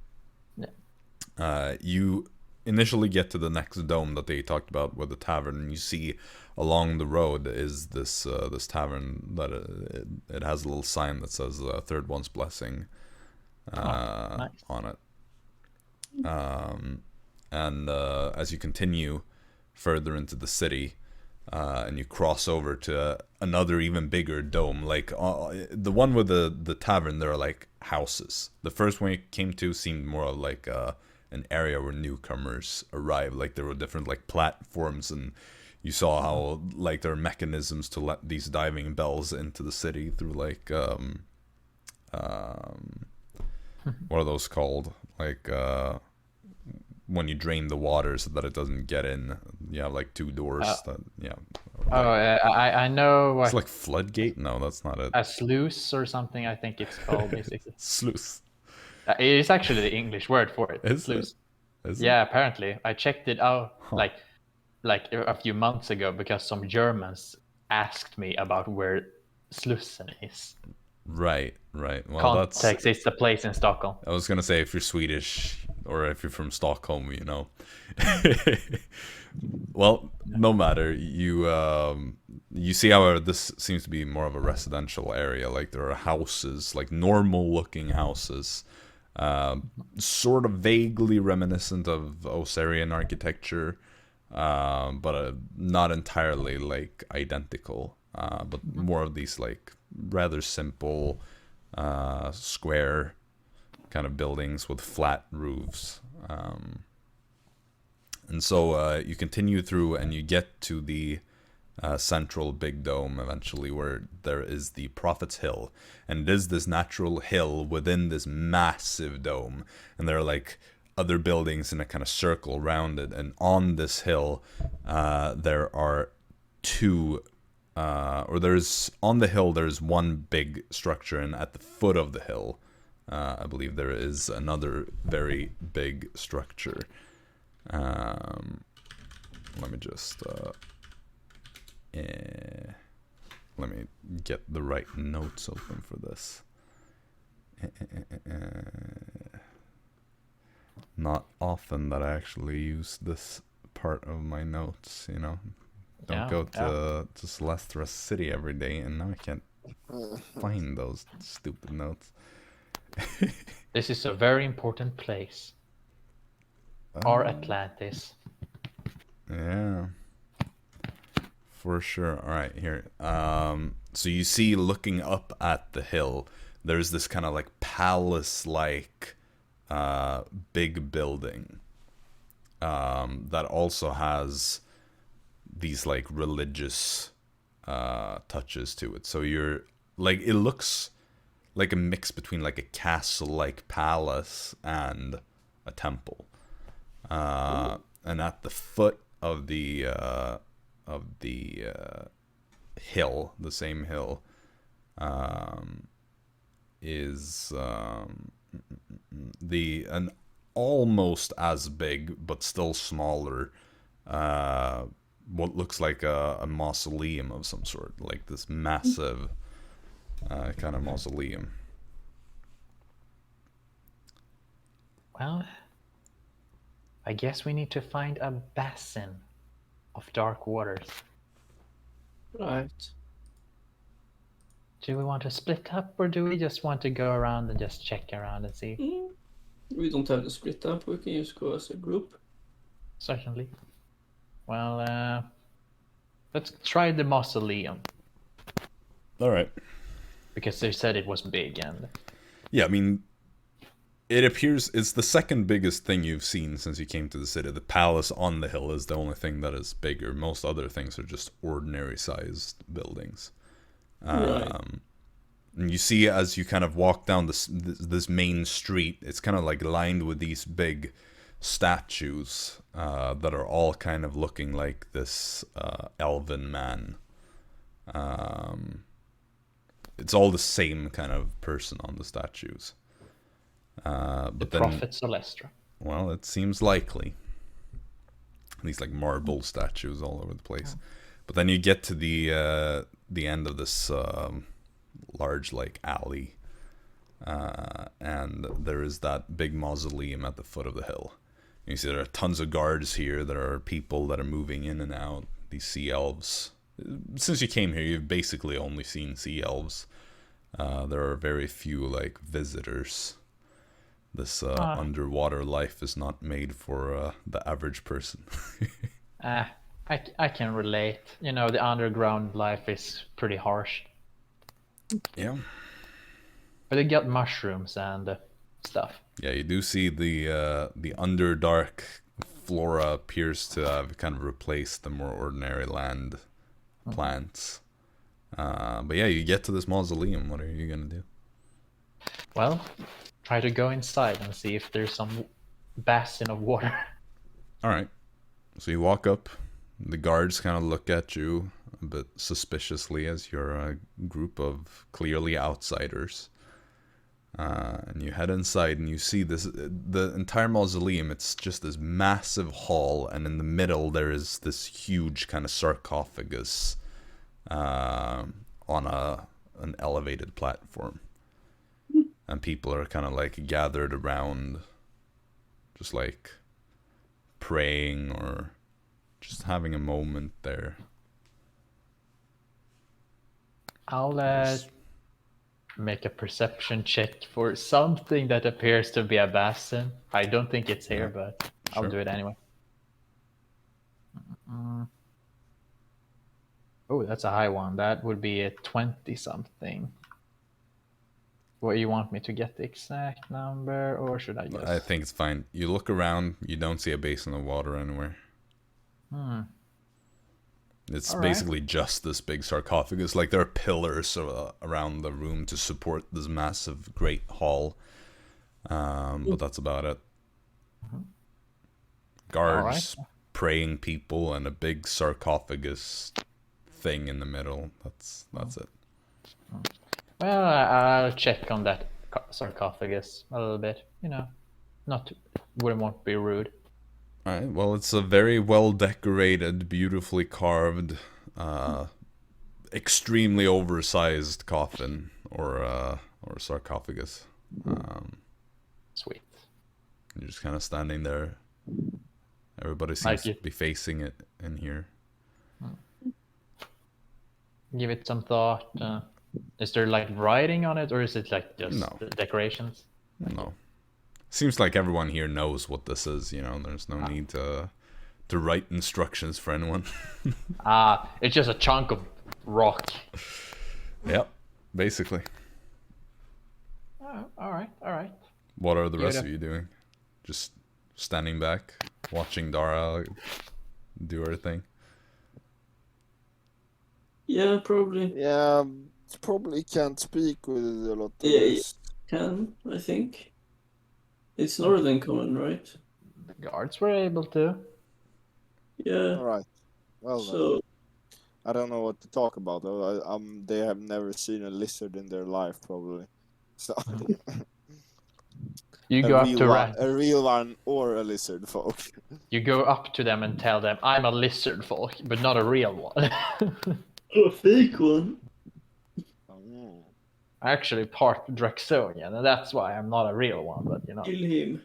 Yeah. You initially get to the next dome that they talked about with the tavern, and you see along the road is this tavern that it has a little sign that says Third One's Blessing Nice. on it. And as you continue further into the city, and you cross over to another even bigger dome, like the one with the tavern, there are like houses. The first one you came to seemed more like an area where newcomers arrive. Like there were different like platforms, and you saw how like there are mechanisms to let these diving bells into the city through like what are those called? Like when you drain the water so that it doesn't get in, you have like two doors that I know. It's like floodgate. No, that's not it. A sluice or something, I think it's called, basically. Sluice. It is actually the English word for it. Is sluice. Is yeah, apparently. I checked it out like a few months ago because some Germans asked me about where Slussen is. Right. Well, Context, it's the place in Stockholm. I was gonna say, if you're Swedish or if you're from Stockholm, you know. Well, no matter. You see how this seems to be more of a residential area. Like there are houses, like normal-looking houses, sort of vaguely reminiscent of Osirian architecture, but not entirely like identical. But more of these like rather simple, square kind of buildings with flat roofs. And so you continue through and you get to the central big dome eventually, where there is the Prophet's Hill. And it is this natural hill within this massive dome. And there are like other buildings in a kind of circle around it. And on this hill, there are on the hill, there's one big structure. And at the foot of the hill, I believe there is another very big structure. Let me just let me get the right notes open for this. Not often that I actually use this part of my notes, you know. Don't go to Solesthra City every day, and now I can't find those stupid notes. This is a very important place. Or Atlantis. Yeah. For sure. All right, here. So you see, looking up at the hill, there's this kind of like palace-like big building that also has these like religious touches to it. So you're like, it looks like a mix between like a castle-like palace and a temple. And at the foot of the hill, the same hill, is an almost as big but still smaller, what looks like a mausoleum of some sort, like this massive kind of mausoleum. Well, I guess we need to find a basin of dark waters. Right. Do we want to split up, or do we just want to go around and just check around and see? We don't have to split up. We can just go as a group. Certainly. Well, let's try the mausoleum. All right. Because they said it was big, and yeah, I mean, it appears it's the second biggest thing you've seen since you came to the city. The palace on the hill is the only thing that is bigger. Most other things are just ordinary sized buildings. Right. And you see, as you kind of walk down this main street, it's kind of like lined with these big statues that are all kind of looking like this elven man. It's all the same kind of person on the statues. But the then, Prophet Solesthra. well, it seems likely. These like marble statues all over the place. But then you get to the end of this large like alley, and there is that big mausoleum at the foot of the hill. And you see there are tons of guards here. There are people that are moving in and out. These sea elves. Since you came here, you've basically only seen sea elves. There are very few like visitors. This underwater life is not made for the average person. I can relate. You know, the underground life is pretty harsh. Yeah. But they got mushrooms and stuff. Yeah, you do see the underdark flora appears to have kind of replaced the more ordinary land plants. But yeah, you get to this mausoleum. What are you gonna do? Well, try to go inside and see if there's some basin of water. All right. So you walk up. The guards kind of look at you a bit suspiciously as you're a group of clearly outsiders. And you head inside and you see the entire mausoleum. It's just this massive hall, and in the middle there is this huge kind of sarcophagus on an elevated platform. And people are kind of like gathered around, just like praying or just having a moment there. I'll make a perception check for something that appears to be a basin. I don't think it's here, but I'll do it anyway. Oh, that's a high one. That would be a 20-something. What, you want me to get the exact number, or should I just? I think it's fine. You look around, you don't see a basin of water anywhere. It's All right. basically just this big sarcophagus. Like, there are pillars around the room to support this massive great hall. But that's about it. Guards, praying people, and a big sarcophagus thing in the middle. That's it. Well, I'll check on that sarcophagus a little bit. You know, wouldn't want to be rude. Alright, well, it's a very well decorated, beautifully carved, extremely oversized coffin or sarcophagus. Sweet. You're just kind of standing there. Everybody Like seems to be facing it in here. Give it some thought. Is there like writing on it, or is it like just No. decorations? No. Seems like everyone here knows what this is, you know, there's no need to write instructions for anyone. It's just a chunk of rock. Yep, basically. Oh, all right. What are the Give rest it of you doing? Just standing back, watching Dara do her thing? Yeah, probably. Yeah, probably can't speak with a lot of Yeah, this. Can, I think. It's Northern Common, right? The guards were able to. Yeah. Alright. Well, So, I don't know what to talk about though. They have never seen a lizard in their life, probably. So You go up to a real one or a lizard folk. You go up to them and tell them, "I'm a lizardfolk, but not a real one." a fake one. Oh. Actually, part Draxonian, and that's why I'm not a real one. But you know. Kill him.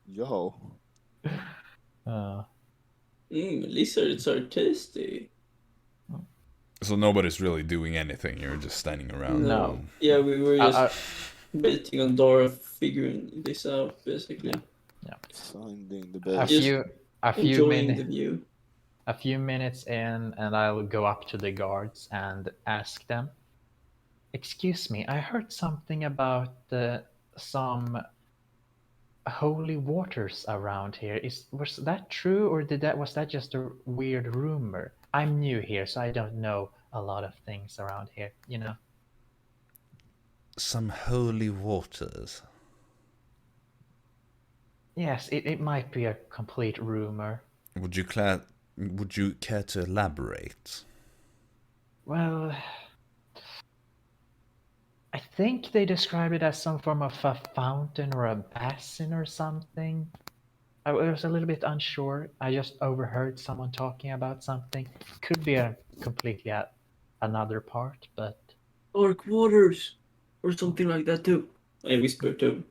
Yo. Lizards are tasty. So nobody's really doing anything, you're just standing around. No. Yeah, we were just betting on Dara figuring this out, basically. Finding the a best. few Enjoying the view. a few minutes in, and I'll go up to the guards and ask them, "Excuse me, I heard something about some holy waters around here. Was that true, or was that just a weird rumor? I'm new here, so I don't know a lot of things around here, you know." Some holy waters. Yes, it might be a complete rumor. Would you care to elaborate? Well, I think they described it as some form of a fountain or a basin or something. I was a little bit unsure. I just overheard someone talking about something. Could be completely another part, but Dark waters, or something like that too. I whispered to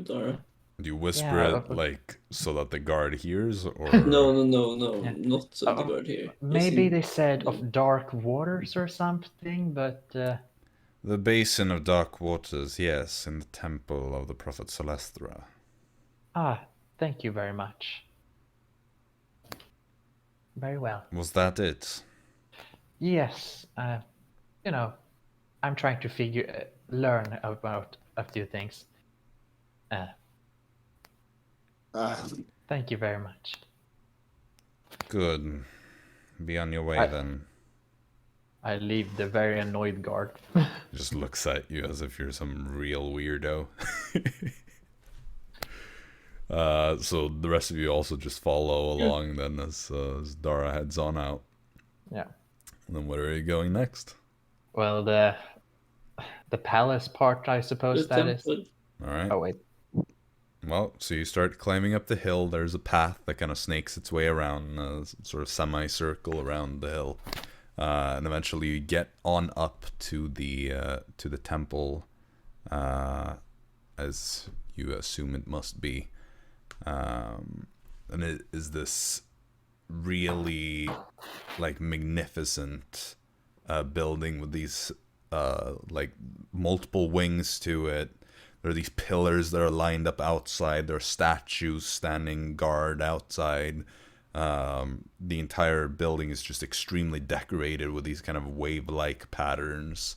Dara. Do you whisper it like so that the guard hears, or No, Yeah. not so the guard here. Maybe they said of dark waters or something, but the basin of dark waters? Yes, in the temple of the prophet Solesthra. thank you very much. Very well. Was that it? Yes, you know, I'm trying to learn about a few things. Thank you very much. Good. Be on your way then. I leave the very annoyed guard. Just looks at you as if you're some real weirdo. So the rest of you also just follow along then as Dara heads on out. Yeah. And then where are you going next? Well, the palace part, I suppose that is. temple. All right. Oh wait. Well, so you start climbing up the hill. There's a path that kind of snakes its way around, a sort of semicircle around the hill, and eventually you get on up to the temple, as you assume it must be, and it is this really like magnificent building with these like multiple wings to it. There are these pillars that are lined up outside. There are statues standing guard outside. The entire building is just extremely decorated with these kind of wave-like patterns.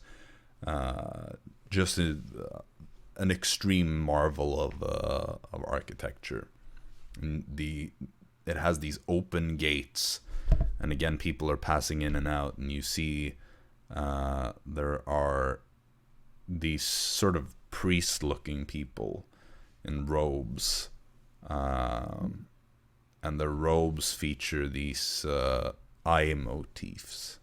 just an extreme marvel of architecture. And it has these open gates, and again, people are passing in and out, and you see there are these sort of priest-looking people in robes, and their robes feature these eye motifs.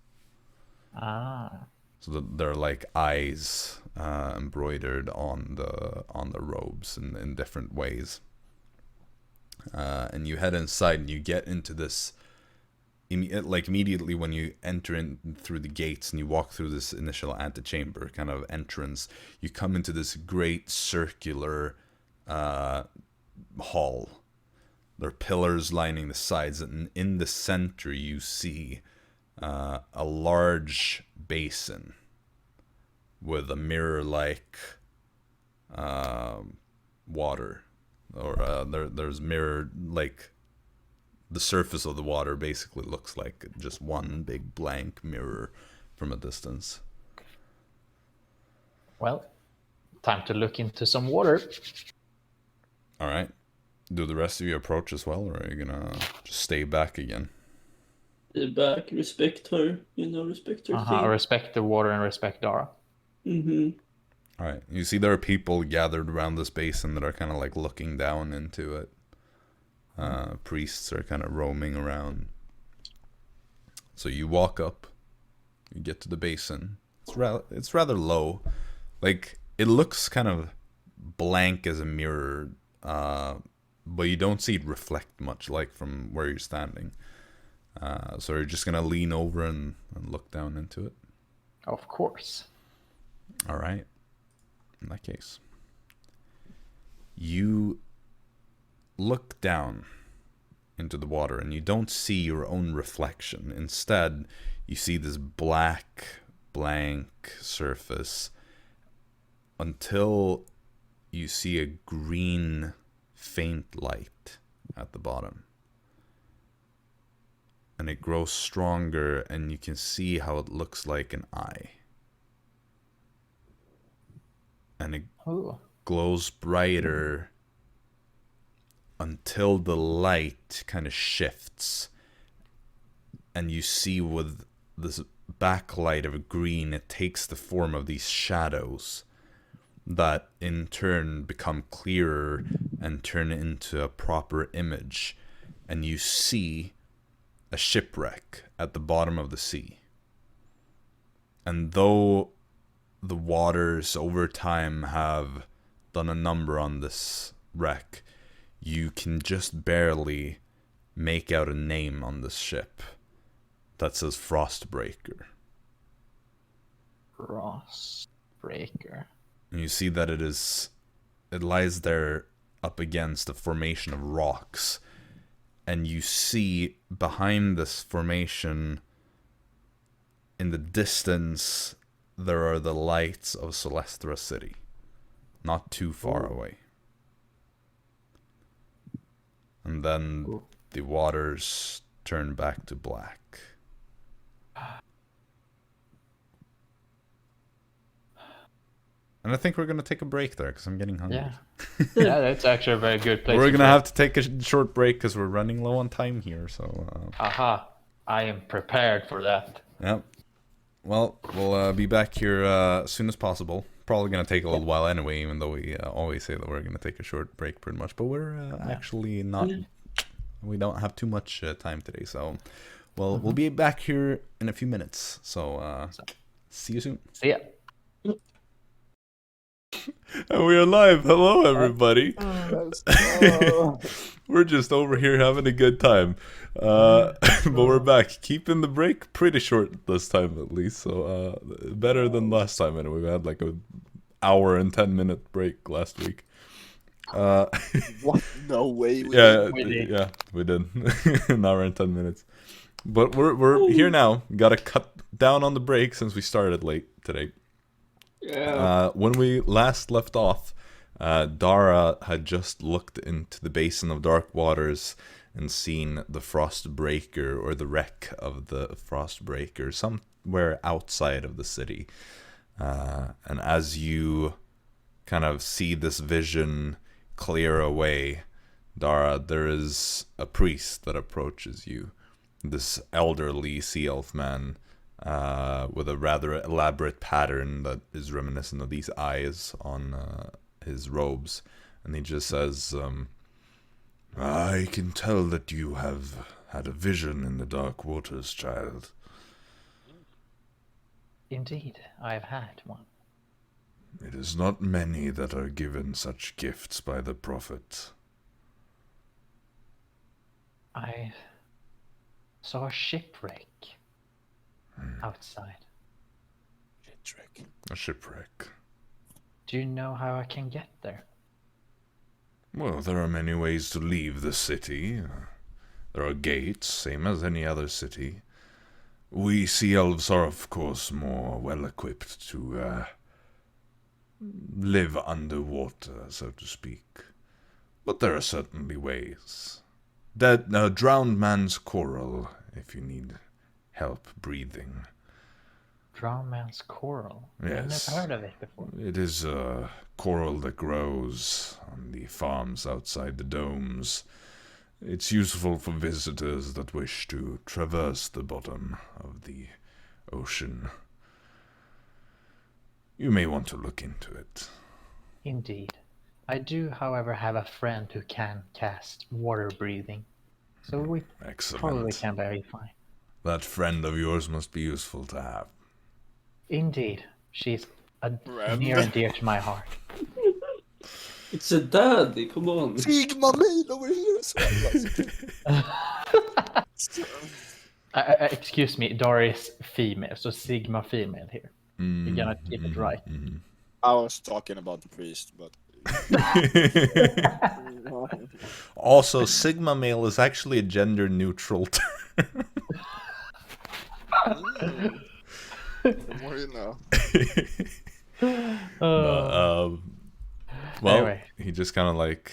So they're like eyes embroidered on the robes in different ways. And you head inside, and you get into this. Like immediately when you enter in through the gates and you walk through this initial antechamber kind of entrance, you come into this great circular hall. There are pillars lining the sides, and in the center you see a large basin with a mirror-like water, or there's mirror, like the surface of the water basically looks like just one big blank mirror from a distance. Well, time to look into some water. All right. Do the rest of you approach as well, or are you gonna just stay back again? Stay back, respect her, respect her thing. Respect the water and respect Dara. All right. You see there are people gathered around this basin that are kind of like looking down into it. Priests are kind of roaming around. So you walk up, you get to the basin. It's rather low. Like, it looks kind of blank as a mirror, but you don't see it reflect much, like from where you're standing. So you're just gonna lean over and look down into it? Of course. All right. In that case, you look down into the water, and you don't see your own reflection. Instead, you see this black, blank surface until you see a green, faint light at the bottom. And it grows stronger, and you can see how it looks like an eye. And it glows brighter until the light kind of shifts, and you see with this backlight of green, it takes the form of these shadows that in turn become clearer and turn into a proper image, and you see a shipwreck at the bottom of the sea. And though the waters over time have done a number on this wreck, you can just barely make out a name on this ship that says Frostbreaker. Frostbreaker. And you see that it lies there up against a formation of rocks. And you see behind this formation, in the distance, there are the lights of Solesthra city, not too far away. And then the waters turn back to black. And I think we're going to take a break there, because I'm getting hungry. Yeah. Yeah, that's actually a very good place. We're going to have to take a short break, because we're running low on time here. So. Aha. I am prepared for that. Yep. Well, we'll be back here as soon as possible. Probably going to take a little while anyway, even though we always say that we're going to take a short break pretty much. But we're actually not... We don't have too much time today, so... Well, we'll be back here in a few minutes. So, see you soon. See ya. And we are live. Hello, everybody. We're just over here having a good time. But we're back. Keeping the break pretty short this time, at least. So better than last time. Anyway, we had like a hour and 10-minute break last week. What? No way. We did. An hour and 10 minutes. But we're here now. Got to cut down on the break since we started late today. Yeah. When we last left off, Dara had just looked into the basin of dark waters and seen the Frostbreaker, or the wreck of the Frostbreaker, somewhere outside of the city. And as you kind of see this vision clear away, Dara, there is a priest that approaches you. This elderly sea elf man with a rather elaborate pattern that is reminiscent of these eyes on his robes. And he just says, I can tell that you have had a vision in the dark waters, child. Indeed, I've had one. It is not many that are given such gifts by the prophet. I saw a shipwreck outside. A shipwreck. Do you know how I can get there? Well, there are many ways to leave the city. There are gates, same as any other city. We sea elves are, of course, more well-equipped to live underwater, so to speak. But there are certainly ways. That drowned man's coral, if you need help breathing. Drowned man's coral? Yes. I've never heard of it before. It is a coral that grows on the farms outside the domes. It's useful for visitors that wish to traverse the bottom of the ocean. You may want to look into it. Indeed. I do, however, have a friend who can cast water breathing. So we Excellent. probably can be fine. That friend of yours must be useful to have. Indeed. She's Friend. near and dear to my heart. It's a daddy, come on. Sigma mail over here as well. Excuse me, Doris female, so Sigma female here. You're gonna keep it right. I was talking about the priest, but... Also, Sigma male is actually a gender neutral term. The more you know. Well, Anyway. he just kind of like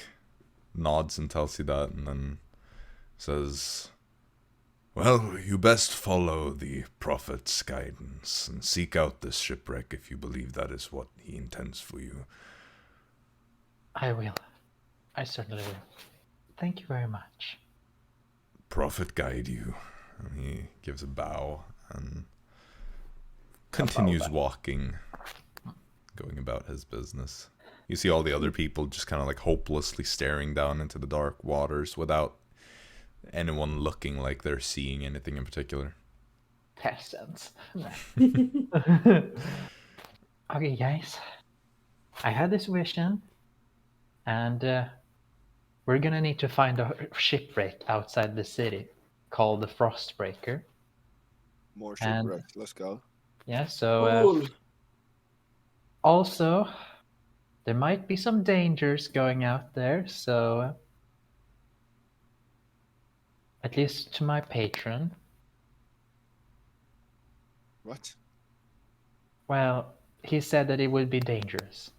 nods and tells you that, and then says, well, you best follow the prophet's guidance and seek out this shipwreck if you believe that is what he intends for you. I will. I certainly will. Thank you very much. Prophet guide you. And he gives a bow and continues walking, going about his business. You see all the other people just kind of like hopelessly staring down into the dark waters without anyone looking like they're seeing anything in particular. Peasants. Okay, guys. I had this vision, and we're gonna need to find a shipwreck outside the city called the Frostbreaker. More And- shipwreck. Let's go. Yeah, so Cool. also there might be some dangers going out there, so at least to my patron. What? Well, he said that it would be dangerous.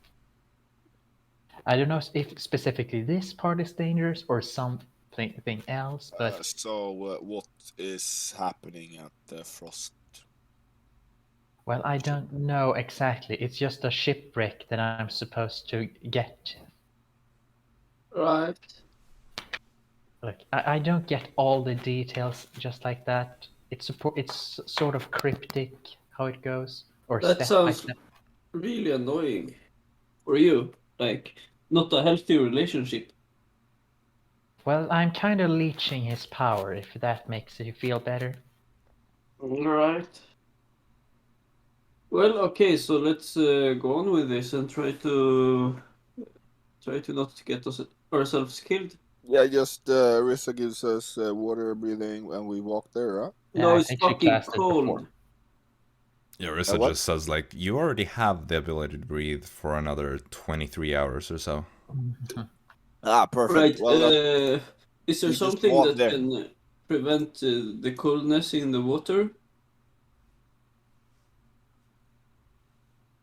I don't know if specifically this part is dangerous or something else, but So, what is happening at the frost? well, I don't know exactly. It's just a shipwreck that I'm supposed to get to. Right. Look, I don't get all the details just like that. It's sort of cryptic how it goes, or That step sounds by step. really annoying for you. Like, not a healthy relationship. Well, I'm kind of leeching his power, if that makes you feel better. Alright. Well, okay, so let's go on with this and try to not get ourselves killed. Yeah, just Arisa gives us water breathing and we walk there, huh? Yeah, No, I it's think she fucking cast it cold. before. Yeah, Arisa what? just says, like, you already have the ability to breathe for another 23 hours or so. Ah, perfect. Right. Well, Is there you just something walk that there. can prevent the coldness in the water?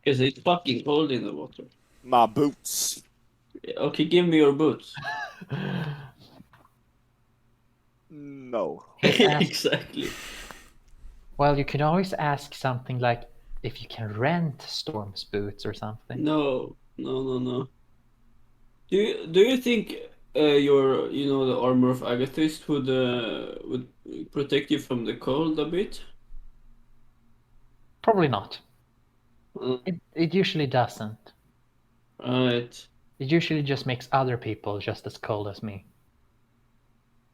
Because it's fucking cold in the water. my boots. Okay, give me your boots. No. Ask- Exactly. Well, you can always ask something like, if you can rent Storm's boots or something. No. Do you think your the armor of Agathist would protect you from the cold a bit? Probably not. Mm, It usually doesn't. right. It usually just makes other people just as cold as me.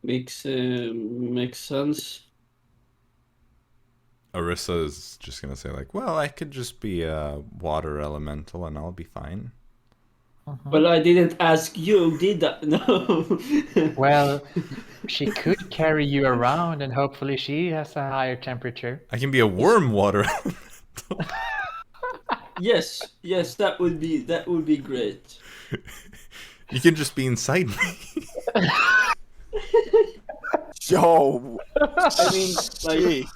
Makes sense. Arisa is just gonna say like, well, I could just be a water elemental and I'll be fine. Well, I didn't ask you, did I? No. Well, she could carry you around, and hopefully she has a higher temperature. I can be a worm water elemental. yes, that would be great. You can just be inside me. Yo. I mean, like,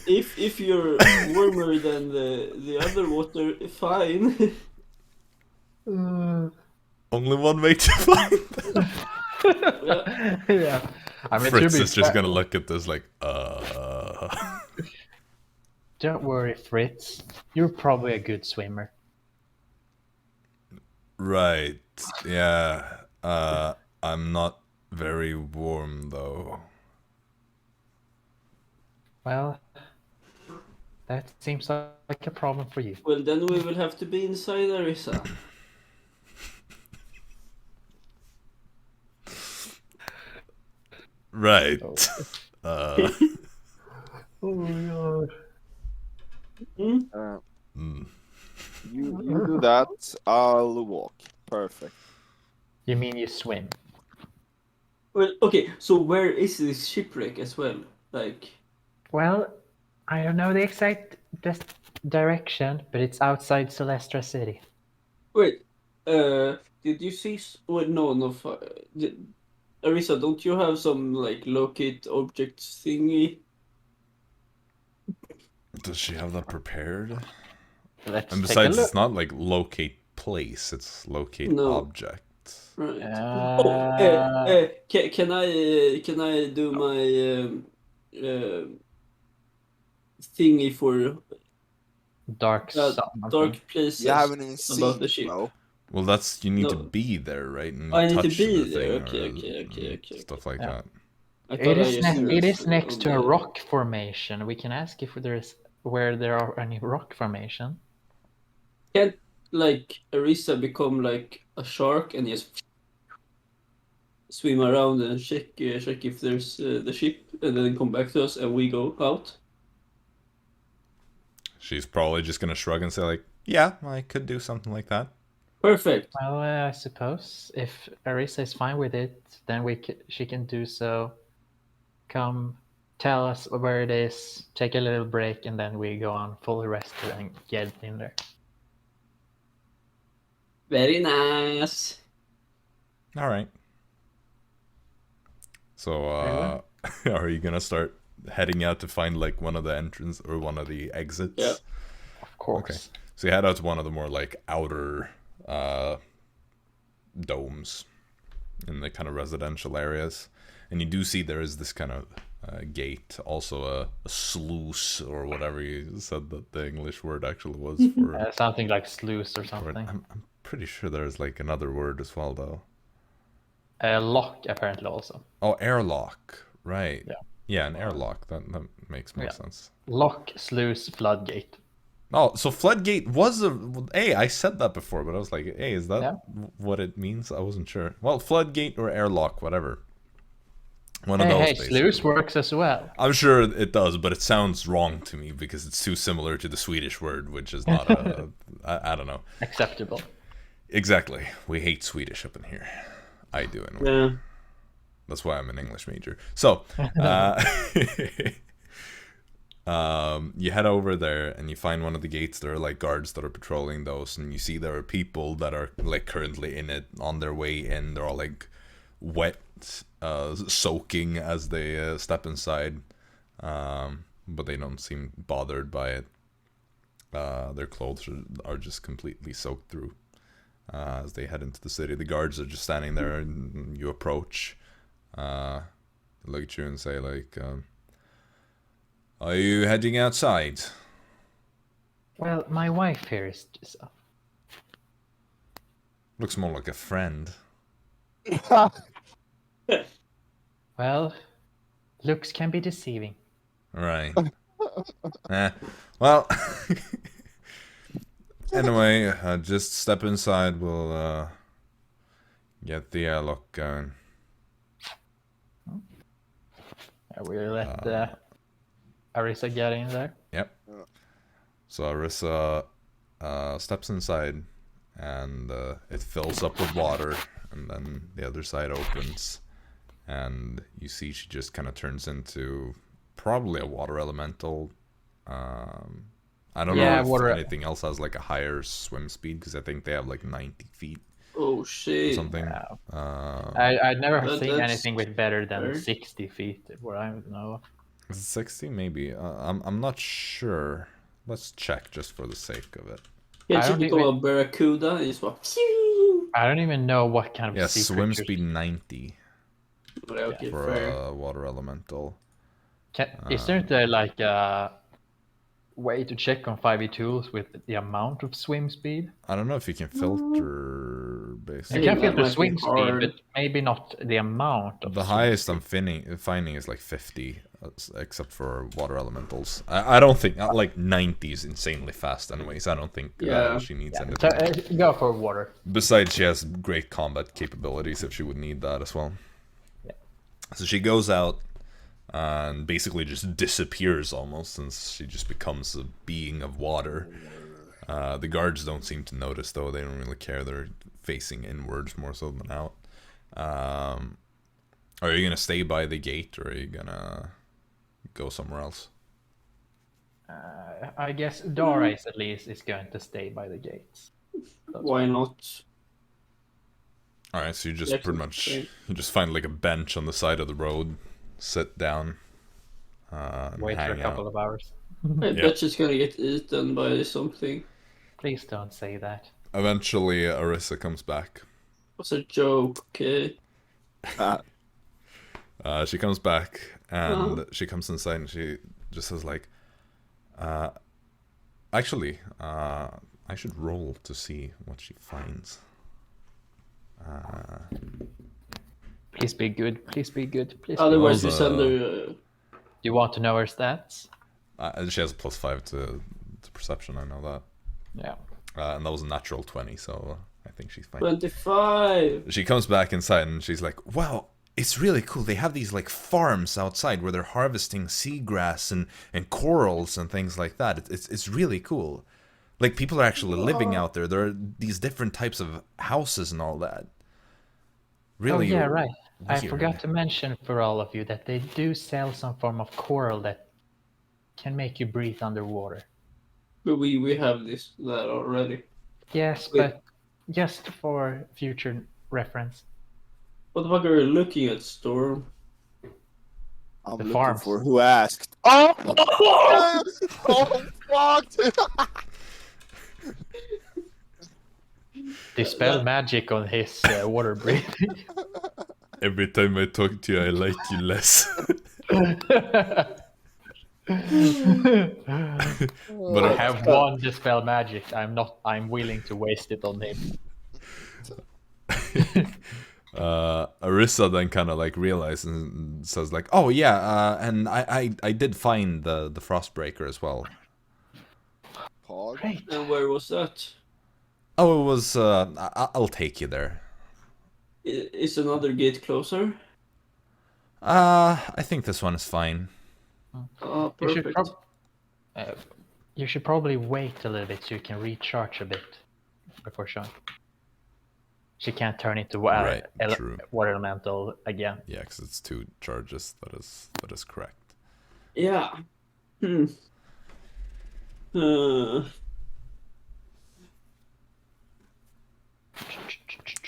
if you're warmer than the other water, fine. Only one way to find them. Yeah. I mean, Fritz to be is just fair- gonna look at this like, Don't worry, Fritz. You're probably a good swimmer. Right. Yeah. I'm not very warm though. Well, that seems like a problem for you. Well, then we will have to be inside Arisa. Right. Oh my god. Mm. You do that, I'll walk. Perfect. You mean you swim? Well, okay. So where is this shipwreck as well? Like, Well, I don't know the exact direction, but it's outside Solesthra City. wait. Did you see? Well, no. Arisa, don't you have some like locate objects thingy? Does she have that prepared? Let's And take a besides, look. it's not like locate place; it's locate No. object. Right. Can I do my thingy for Dark something. dark places You haven't even seen about the ship? bro. Well, that's you need to No. be there, right? And I need to touch be the there. thing Okay. stuff like Yeah. that. I thought I just It is pressed next on to a the- rock formation. We can ask if where there are any rock formation. Can't like Arisa become like a shark and just swim around and check if there's the ship, and then come back to us and we go out? She's probably just gonna shrug and say like, "Yeah, I could do something like that." Perfect. Well, I suppose if Arisa is fine with it, then she can do so. Come, tell us where it is, take a little break, and then we go on fully rested and get in there. Very nice. All right. So, are you gonna start heading out to find like one of the entrance or one of the exits? Yeah. Of course. Okay. So you head out to one of the more like outer domes in the kind of residential areas, and you do see there is this kind of gate, also a sluice or whatever you said that the English word actually was for. Something like sluice or for something. I'm pretty sure there's like another word as well though. Lock apparently also. Oh, airlock, right? Yeah. Yeah, an airlock. That makes more Yeah. sense. Lock, sluice, floodgate. Oh, so floodgate was a. Hey, I said that before, but I was like, hey, is that Yeah. what it means? I wasn't sure. Well, floodgate or airlock, whatever. One of Hey, those. hey, basically. sluice works as well. I'm sure it does, but it sounds wrong to me because it's too similar to the Swedish word, which is not a. I don't know. Acceptable. Exactly. We hate Swedish up in here. I do anyway. Yeah. That's why I'm an English major. So, you head over there and you find one of the gates. There are like guards that are patrolling those, and you see there are people that are like currently in it on their way in. They're all like wet, soaking as they step inside, but they don't seem bothered by it. Their clothes are just completely soaked through. As they head into the city, the guards are just standing there, and you approach, look at you and say like, Are you heading outside? Well, my wife here is so. Looks more like a friend. Well, looks can be deceiving. Right. Well, anyway, just step inside. We'll get the airlock going. We'll let Arisa get in there. Yep. So Arisa steps inside, and it fills up with water, and then the other side opens, and you see she just kind of turns into probably a water elemental. I don't know if anything else has like a higher swim speed, because I think they have like 90 feet. Oh shit! Or something. Wow. I'd never seen that's anything with better than fair. 60 feet. What I know. Is it 60? Maybe. I'm not sure. Let's check just for the sake of it. Yeah, I she don't become even- a barracuda and just walk. I don't even know what kind of Yeah, sea swim creatures- speed 90 Okay, for fair. a water elemental. Isn't there like a way to check on 5e tools with the amount of swim speed? I don't know if you can filter based You Hey, can that filter might be swim speed, hard. but maybe not the amount of The swim highest speed. I'm finding is like 50, except for water elementals. I don't think like 90 is insanely fast. Anyways, I don't think Yeah. she needs Yeah, anything. so, go for water. Besides, she has great combat capabilities if she would need that as well. Yeah. So she goes out and basically just disappears almost, since she just becomes a being of water. The guards don't seem to notice, though. They don't really care. They're facing inwards more so than out. Are you gonna stay by the gate, or are you gonna go somewhere else? I guess Dara is at least is going to stay by the gates. Why not? All right, so you just Jaxson, pretty much same. you just find like a bench on the side of the road, sit down, and Wait for a hang couple out. of hours. I Yeah. bet she's gonna get eaten by something. Please don't say that. Eventually, Arisa comes back. Was a joke, okay? She comes back, and she comes inside, and she just says like, actually, I should roll to see what she finds. Please be good. Please be good. Please. Otherwise, we Well, send her. You want to know her stats? She has a +5 to perception, I know that. Yeah. And that was a natural 20, so I think she's fine. 25. She comes back inside, and she's like, wow, it's really cool. They have these like farms outside where they're harvesting seagrass and corals and things like that. It's really cool. Like, people are actually living out there. There are these different types of houses and all that. Really. Oh yeah, right. I weird. forgot to mention for all of you that they do sell some form of coral that can make you breathe underwater. But we have that already. Yes, Wait. but just for future reference. What the fuck are you looking at, Storm? I'm The looking farms. for who asked. Oh! Oh, fuck! Dispel magic on his water breathing. Every time I talk to you, I like you less. But I have one dispel magic. I'm willing to waste it on him. Arisa then kind of like realizes and says like, oh yeah, and I did find the Frostbreaker as well. Pog. Great. And where was that? Oh, it was, I'll take you there. Is another gate closer? I think this one is fine. Oh, You should, perfect. you should probably wait a little bit so you can recharge a bit before showing. She can't turn into Right, true. water elemental again. Yeah, because it's 2 charges. That is correct. Yeah.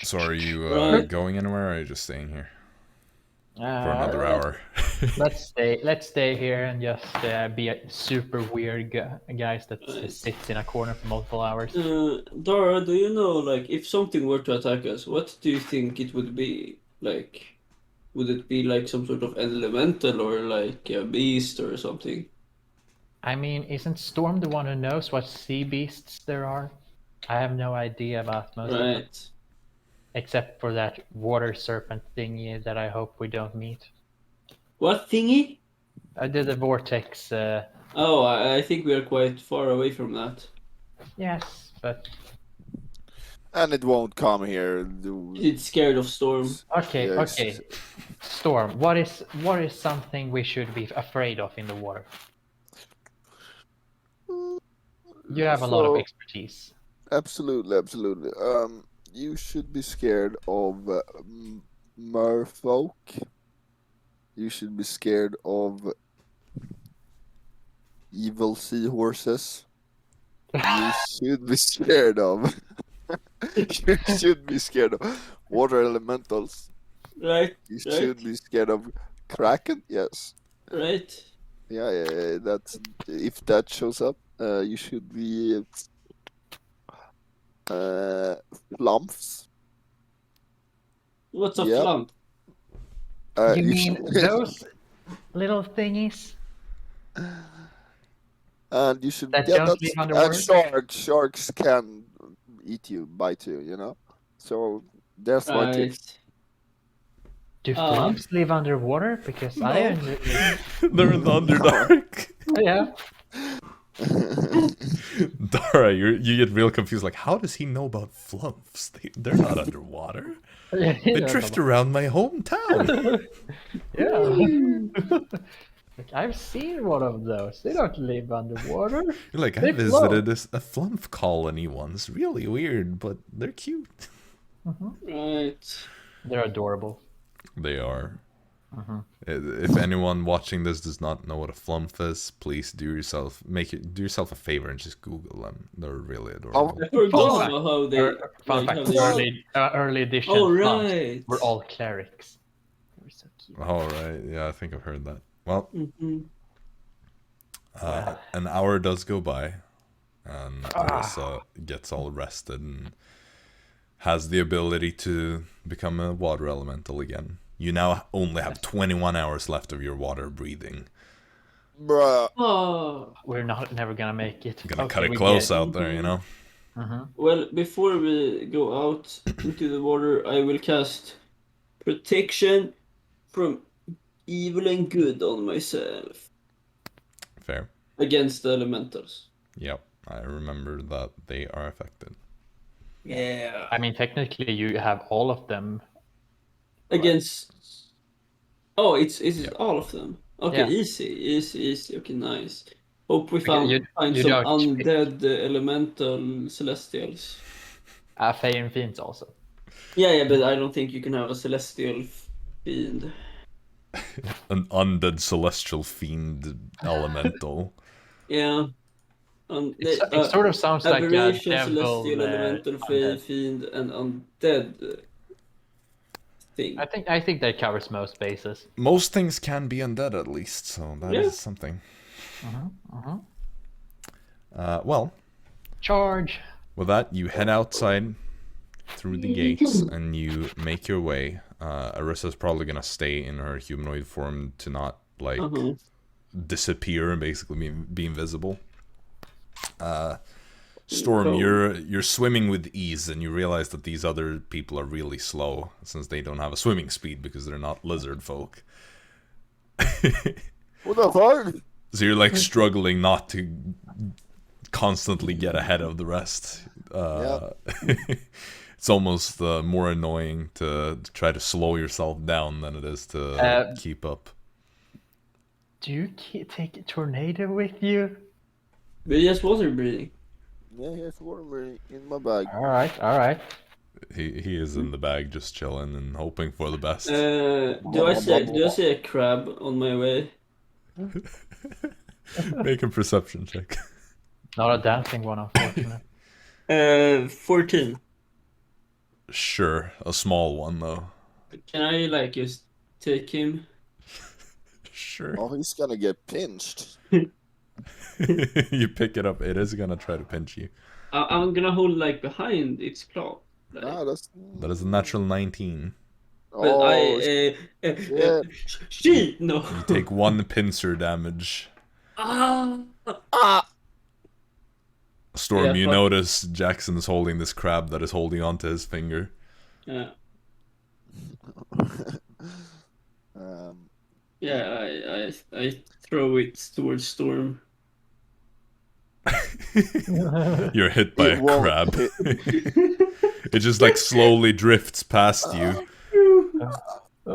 So are you Right. going anywhere, or are you just staying here for Uh, another hour? let's stay here and just be a super weird guys that just sits in a corner for multiple hours. Dara, do you know, like, if something were to attack us, what do you think it would be? Like, would it be like some sort of elemental or like a beast or something? I mean, isn't Storm the one who knows what sea beasts there are? I have no idea about most of them, Right. except for that water serpent thingy that I hope we don't meet. What thingy? I did the vortex. Oh, I think we are quite far away from that. Yes, but And it won't come here. It's scared of Storm. okay, Yeah, it's- okay. Storm, what is something we should be afraid of in the water? You have a lot of So- expertise. Absolutely, absolutely. You should be scared of merfolk. You should be scared of evil seahorses. You should be scared of. You should be scared of water elementals. Right, You Right. should be scared of kraken. Yes. right. Yeah. That's if that shows up. You should be flumps. What's a Yep. flump? You mean should- those little thingies? And you should That yeah, don't that's, live and underwater? sharks can eat you, bite you, you know. So there's my tip. Right. Do flumps live underwater? Because I They're in the Underdark. yeah. Dara, you get real confused. Like, how does he know about flumps? They're not underwater. They drift around my hometown. Yeah. Like, I've seen one of those. They don't live underwater. You're like, I They visited a flump colony once. Really weird, but they're cute. Right. They're adorable. They are. If anyone watching this does not know what a flump is, please do yourself a favor and just Google them. They're really adorable. I forgot fact. how they. Fun like, fact: how they- early edition. Oh, flumps right. were all clerics. They were so cute. Oh right, yeah, I think I've heard that. Well, Mhm. an hour does go by, and Arisa gets all rested and has the ability to become a water elemental again. You now only have 21 hours left of your water breathing. Bruh. Oh. We're never gonna make it. Gonna Okay, cut it we close get- out there, you know? Well, before we go out into the water, I will cast protection from evil and good on myself Fair. against the elementals. Yep, I remember that they are affected. Yeah. I mean, technically, you have all of them. Against. Oh, it's Yep. all of them. Okay, Yeah. easy. Okay, nice. Hope we You- find you some don't- undead elemental celestials. Fae and Fiends also. Yeah, but I don't think you can have a celestial fiend. An undead celestial fiend elemental. Yeah. It sort of sounds like a Aberration, devil. celestial elemental, fey, undead. fiend, and undead thing. I think that covers most bases. Most things can be undead at least, so that is Yeah. something. Uh-huh. Well, Charge. with that, you head outside through the gates and you make your way. Arisa's probably gonna stay in her humanoid form to not like disappear and basically be invisible. Storm, Cool. you're swimming with ease, and you realize that these other people are really slow since they don't have a swimming speed because they're not lizardfolk. What the fuck? So you're like struggling not to constantly get ahead of the rest. It's almost more annoying to try to slow yourself down than it is to keep up. Do you take a tornado with you? But just water breathing. Yeah, here's water in my bag. All right. He is in the bag just chilling and hoping for the best. Do I see a crab on my way? Make a perception check. Not a dancing one, unfortunately. 14. Sure, a small one though. Can I like just take him? Sure. Oh, he's gonna get pinched. You pick it up. It is gonna try to pinch you. I'm gonna hold like behind its claw. Like, Ah, that's. That is a natural 19. but Oh, I yeah. shit no. You take 1 pincer damage. Ah! Storm, Yeah, you fuck. notice Jaxson is holding this crab that is holding onto his finger. Yeah. um, Yeah, I throw it towards Storm. You're hit by it a won't crab. hit. It just like slowly drifts past you.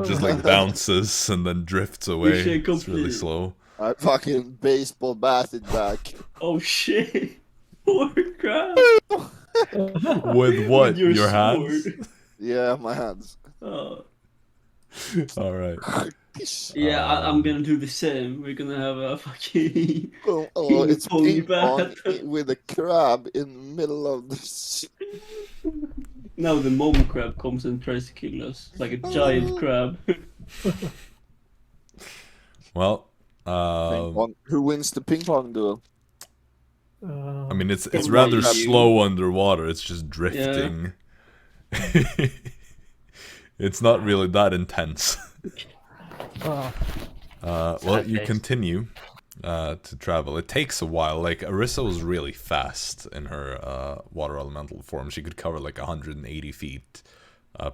Just like bounces and then drifts away. Mission It's really complete. slow. I fucking baseball bat it back. Oh shit! Poor crab. With what? With your Your sword. hands? Yeah, my hands. Oh. Alright. Yeah, I'm gonna do the same. We're gonna have a fucking Oh, it's ping-pong ping pong bat. with a crab in the middle of the. Now the mom crab comes and tries to kill us like a giant crab. Well, Ping pong. Who wins the ping pong duel? I mean, it's Probably rather you. slow underwater. It's just drifting. It's not really that intense. Well, you continue to travel. It takes a while. Like, Arisa was really fast in her water elemental form. She could cover like 180 feet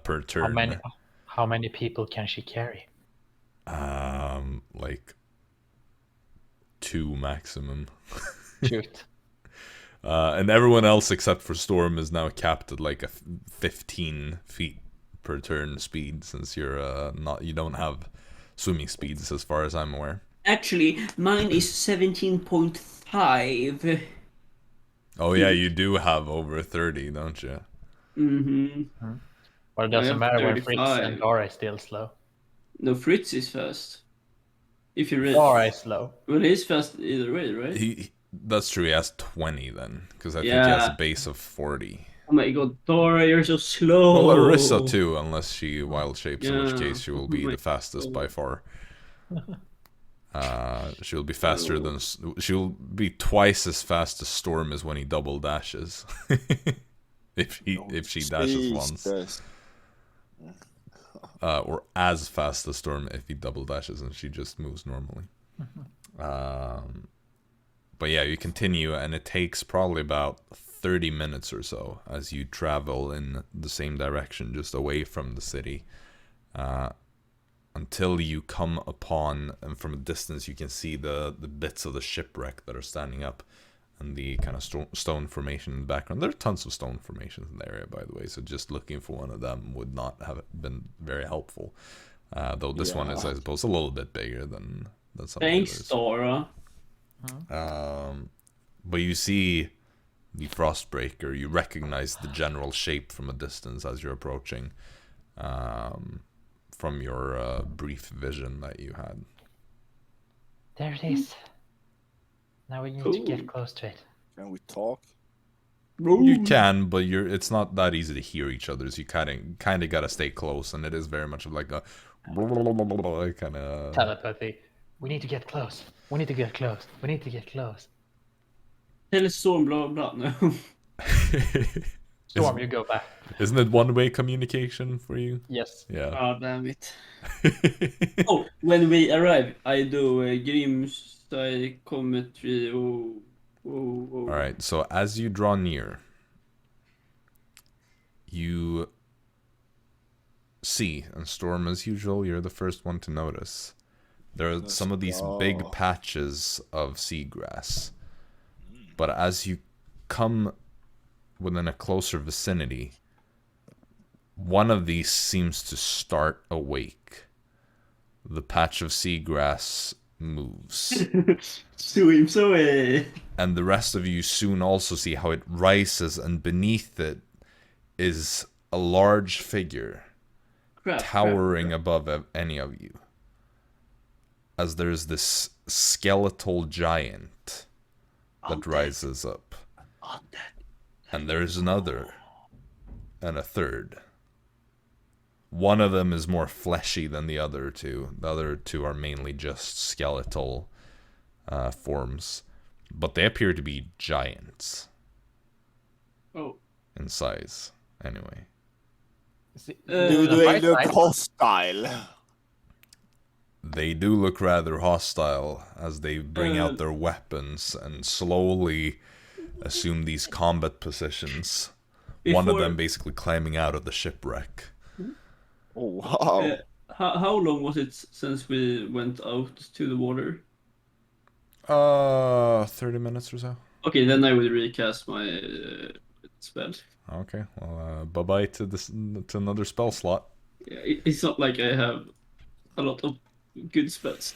per turn. How many people can she carry? Like 2 maximum. Shoot. And everyone else except for Storm is now capped at like a 15 feet per turn speed, since you're you don't have swimming speeds as far as I'm aware. Actually, mine is 17.5. Oh yeah, you do have over 30, don't you? Mm-hmm. Well, it I doesn't have matter when 35. Fritz and Dara is still slow. No, Fritz is fast. If you read. Dara is slow. Well, he's fast either way, right? That's true. He has 20 then, because I think he has a base of 40. Oh my god, Dara, you're so slow. Well, Arisa too, unless she wild shapes, in which case she will be the fastest by far. She'll be faster than. She'll be twice as fast as Storm is when he double dashes. if she dashes once. Or as fast as Storm if he double dashes and she just moves normally. But yeah, you continue, and it takes probably about 30 minutes or so as you travel in the same direction, just away from the city, until you come upon, and from a distance you can see the bits of the shipwreck that are standing up, and the kind of stone formation in the background. There are tons of stone formations in the area, by the way, so just looking for one of them would not have been very helpful. Though this one is, I suppose, a little bit bigger than some Thanks, others. Dara. But you see the Frostbreaker. You recognize the general shape from a distance as you're approaching, from your brief vision that you had. There it is. Now we need to get close to it. Can we talk? You can, but it's not that easy to hear each other. So you kind of gotta stay close, and it is very much of like a kind of Telepathy. We need to get close. We need to get close. We need to get close. Tell Storm blah blah. No. Storm, you go back. Isn't it one-way communication for you? Yes. Yeah. Ah, damn it. Oh, when we arrive, I do Grim psychometry. Oh. All right. So as you draw near, you see, and Storm, as usual, you're the first one to notice. There are some of these big patches of seagrass. But as you come within a closer vicinity, one of these seems to start awake. The patch of seagrass moves. Swims away. And the rest of you soon also see how it rises, and beneath it is a large figure towering above any of you. As there's this skeletal giant that rises up. And there's another. And a third. One of them is more fleshy than the other two. The other two are mainly just skeletal forms. But they appear to be giants. Oh. In size, anyway. Do they look hostile? they do look rather hostile as they bring out their weapons and slowly assume these combat positions. One of them basically climbing out of the shipwreck. Oh wow! How long was it since we went out to the water? 30 minutes or so. Okay, then I will recast my spell. Okay, well, bye-bye to another spell slot. Yeah, it's not like I have a lot of good spells.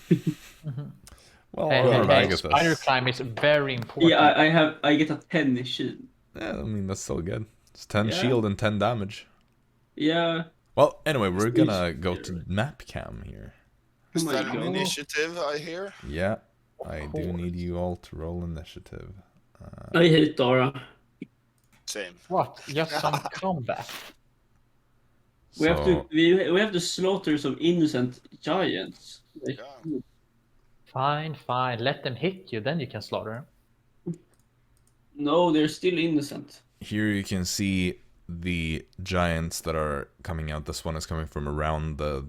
Well, Hey, spider climb is very important. Yeah, I get a 10 shield. Yeah, I mean, that's still good. It's 10 Yeah. shield and 10 damage. Yeah. Well, anyway, we're gonna go to map cam here. Is my that an God. initiative I hear? Yeah, I do need you all to roll initiative. I hate Dara. Same. What? Just some combat. We have to slaughter some innocent giants. Like, Yeah. Fine. Let them hit you, then you can slaughter them. no, they're still innocent. Here you can see the giants that are coming out. This one is coming from around the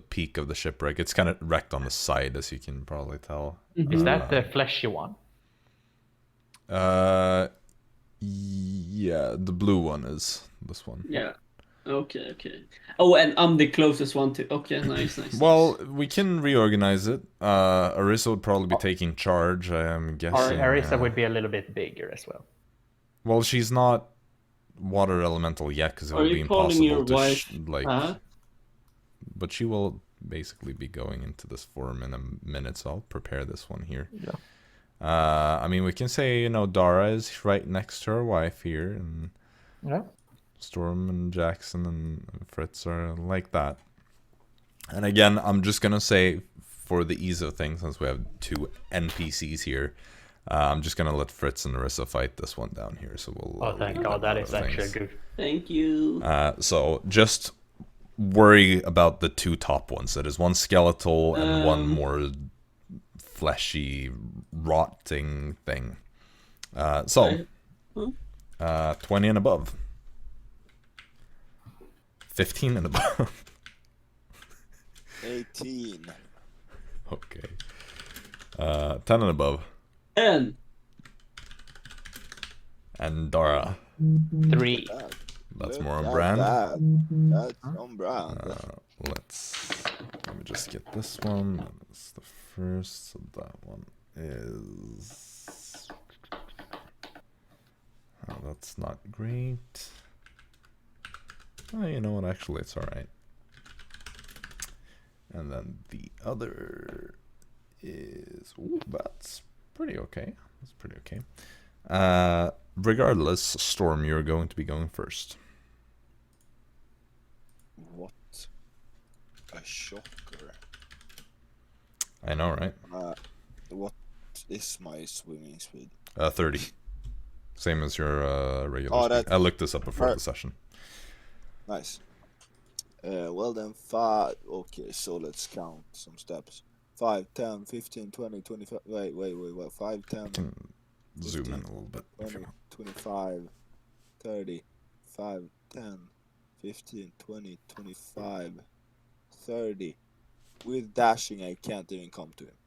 peak of the shipwreck. It's kind of wrecked on the side, as you can probably tell. Is that the fleshy one? Yeah, the blue one is this one. Yeah. Okay. Oh, and I'm the closest one to. Okay, nice. Well, we can reorganize it. Arisa would probably be taking charge, I'm guessing. Or Arisa would be a little bit bigger as well. Well, she's not water elemental yet, because it Are would be you calling your impossible to wife? Huh? But she will basically be going into this form in a minute, so I'll prepare this one here. Yeah. I mean, we can say, Dara is right next to her wife here, and Yeah. Storm and Jaxson and Fritz are like that. And again, I'm just gonna say, for the ease of things, since we have two NPCs here, I'm just gonna let Fritz and Arisa fight this one down here. So we'll. Oh, thank God, that is actually good. Thank you. So just worry about the two top ones. That is one skeletal and one more fleshy, rotting thing. 20 and above. 15 and above. 18. Okay. 10 and above. 10. And Dara. 3. That's Look more on at brand. That's on brand. Let me just get this one. That's the first. So that one is. Oh, that's not great. Oh, you know what? Actually, it's alright. And then the other is. Ooh, that's pretty okay. That's pretty okay. Regardless, Storm, you're going to be going first. What a shocker. I know, right? What is my swimming speed? 30. Same as your regular speed. I looked this up before the session. Nice. Well then, 5. Okay, so let's count some steps. 5, 10, 15, 20, 25. Wait. 5, 10. I can zoom in a little bit. 20, 25, 30, 5, 10, 15, 20, 25, 30. With dashing, I can't even come to him.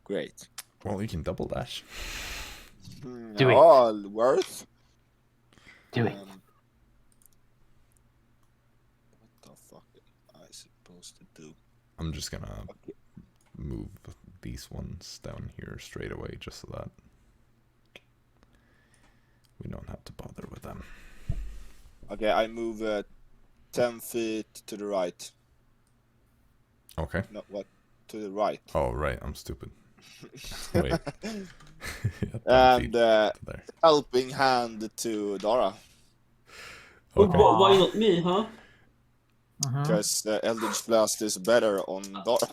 Great. Well, you can double dash. Do it. Oh, worth? Do it. What the fuck am I supposed to do? I'm just gonna move these ones down here straight away, just so that we don't have to bother with them. Okay, I move 10 feet to the right. Okay. No, what? To the right. Oh, right. I'm stupid. Wait. And helping hand to Dara. Okay. Why not me, huh? Because Eldritch Blast is better on Dara.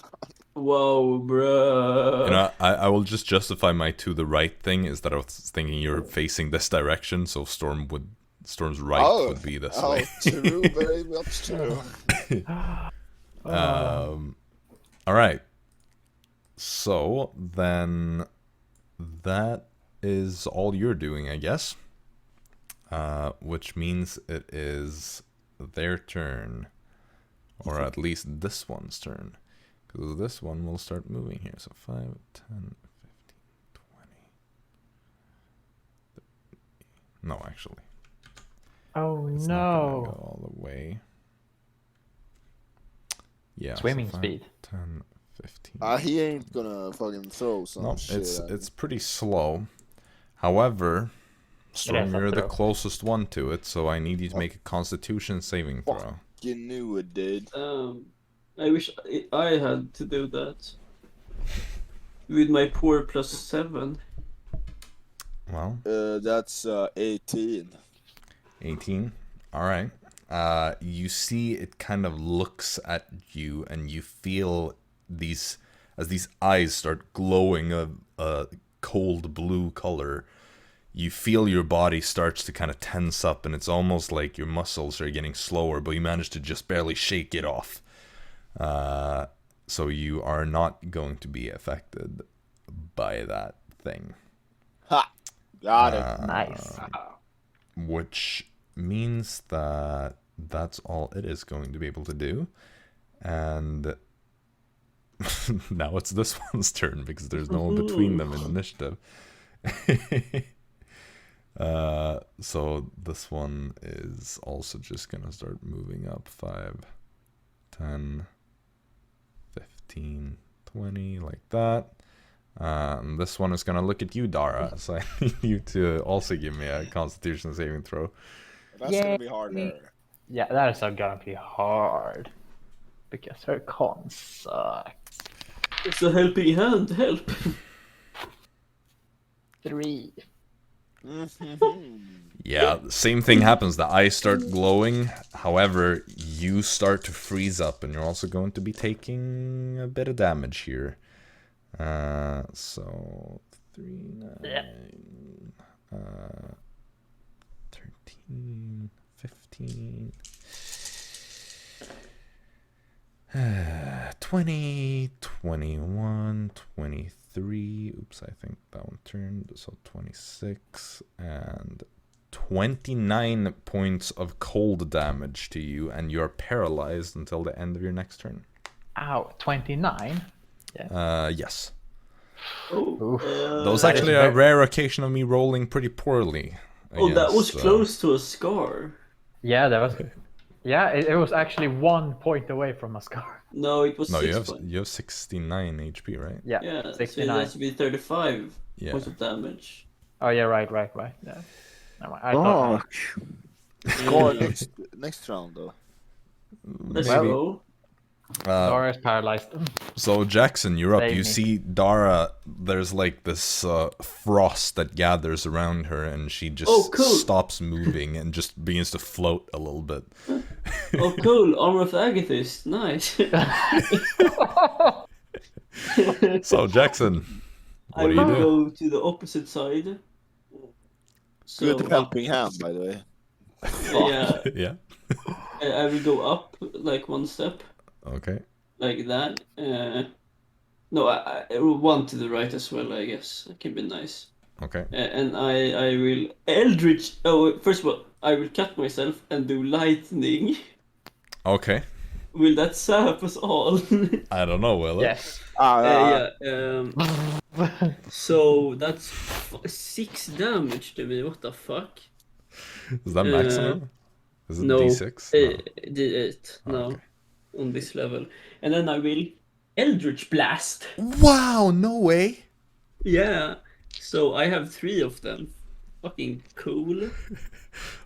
Whoa, bro. I will just justify my to the right thing is that I was thinking you're facing this direction, so Storm's right would be this way. True, very much true. All right. So then that is all you're doing, I guess. Which means it is their turn, or at least this one's turn. Because this one will start moving here. So 5, 10, 15, 20. No, actually. Oh It's not gonna go no! all the way. Yeah. so Swimming 5, speed. 10, 15. He ain't gonna fucking throw some No, shit. it's pretty slow. However, Storm, a you're the throw. closest one to it, so I need you to make a Constitution saving throw. Fuck. You knew it did. I wish I had to do that. With my poor +7. Well, That's 18. 18. All right. You see it kind of looks at you, and you feel these eyes start glowing a cold blue color. You feel your body starts to kind of tense up, and it's almost like your muscles are getting slower, but you manage to just barely shake it off. So you are not going to be affected by that thing. Ha! Got it. Nice. Which means that that's all it is going to be able to do. And now it's this one's turn because there's no one between them in initiative. So this one is also just gonna start moving up 5, 10, 15, 20, like that. And this one is gonna look at you, Dara. So I need you to also give me a Constitution saving throw. That's gonna be harder. Yeah, that is gonna be hard. Because her con sucks. It's a helping hand, help. 3. Yeah, same thing happens. The eyes start glowing. However, you start to freeze up, and you're also going to be taking a bit of damage here. So 3, 9, 13, 15, 20, 21, 23. Oops, I think that one turned. So 26 and 29 points of cold damage to you, and you're paralyzed until the end of your next turn. Ow, 29? Yes. Oh, That was That actually is a very- rare occasion of me rolling pretty poorly. that was against, close to a scar. Yeah, that was. Yeah, it was actually 1 point away from a scar. No, it was No, 6 you points. have 69 HP, right? Yeah, Yeah, so it 69. has to be 35 Yeah. points of damage. Oh yeah, right. Yeah. Never mind. I thought. Score next round though. Let's Maybe. go. Dara is paralyzed. So Jaxson, you're up. Save You me. see Dara. There's like this frost that gathers around her, and she just cool. stops moving and just begins to float a little bit. Oh, cool. Armor of the Amethyst. Nice. So Jaxson, I what do you will do? go to the opposite side. So, Good helping hand, by the way. yeah, Yeah. I will go up like 1 step, Okay. like that. No, I one to the right as well, I guess. It can be nice. Okay. And I will Eldritch. Oh, first of all, I will cut myself and do lightning. Okay. Will that sap us all? I don't know, will it? Yes. Yeah. So that's 6 damage to me. What the fuck? Is that maximum? Is it No. D6? D8. No. Okay. On this level, and then I will Eldritch Blast. Wow! No way. Yeah. So I have 3 of them. Fucking cool.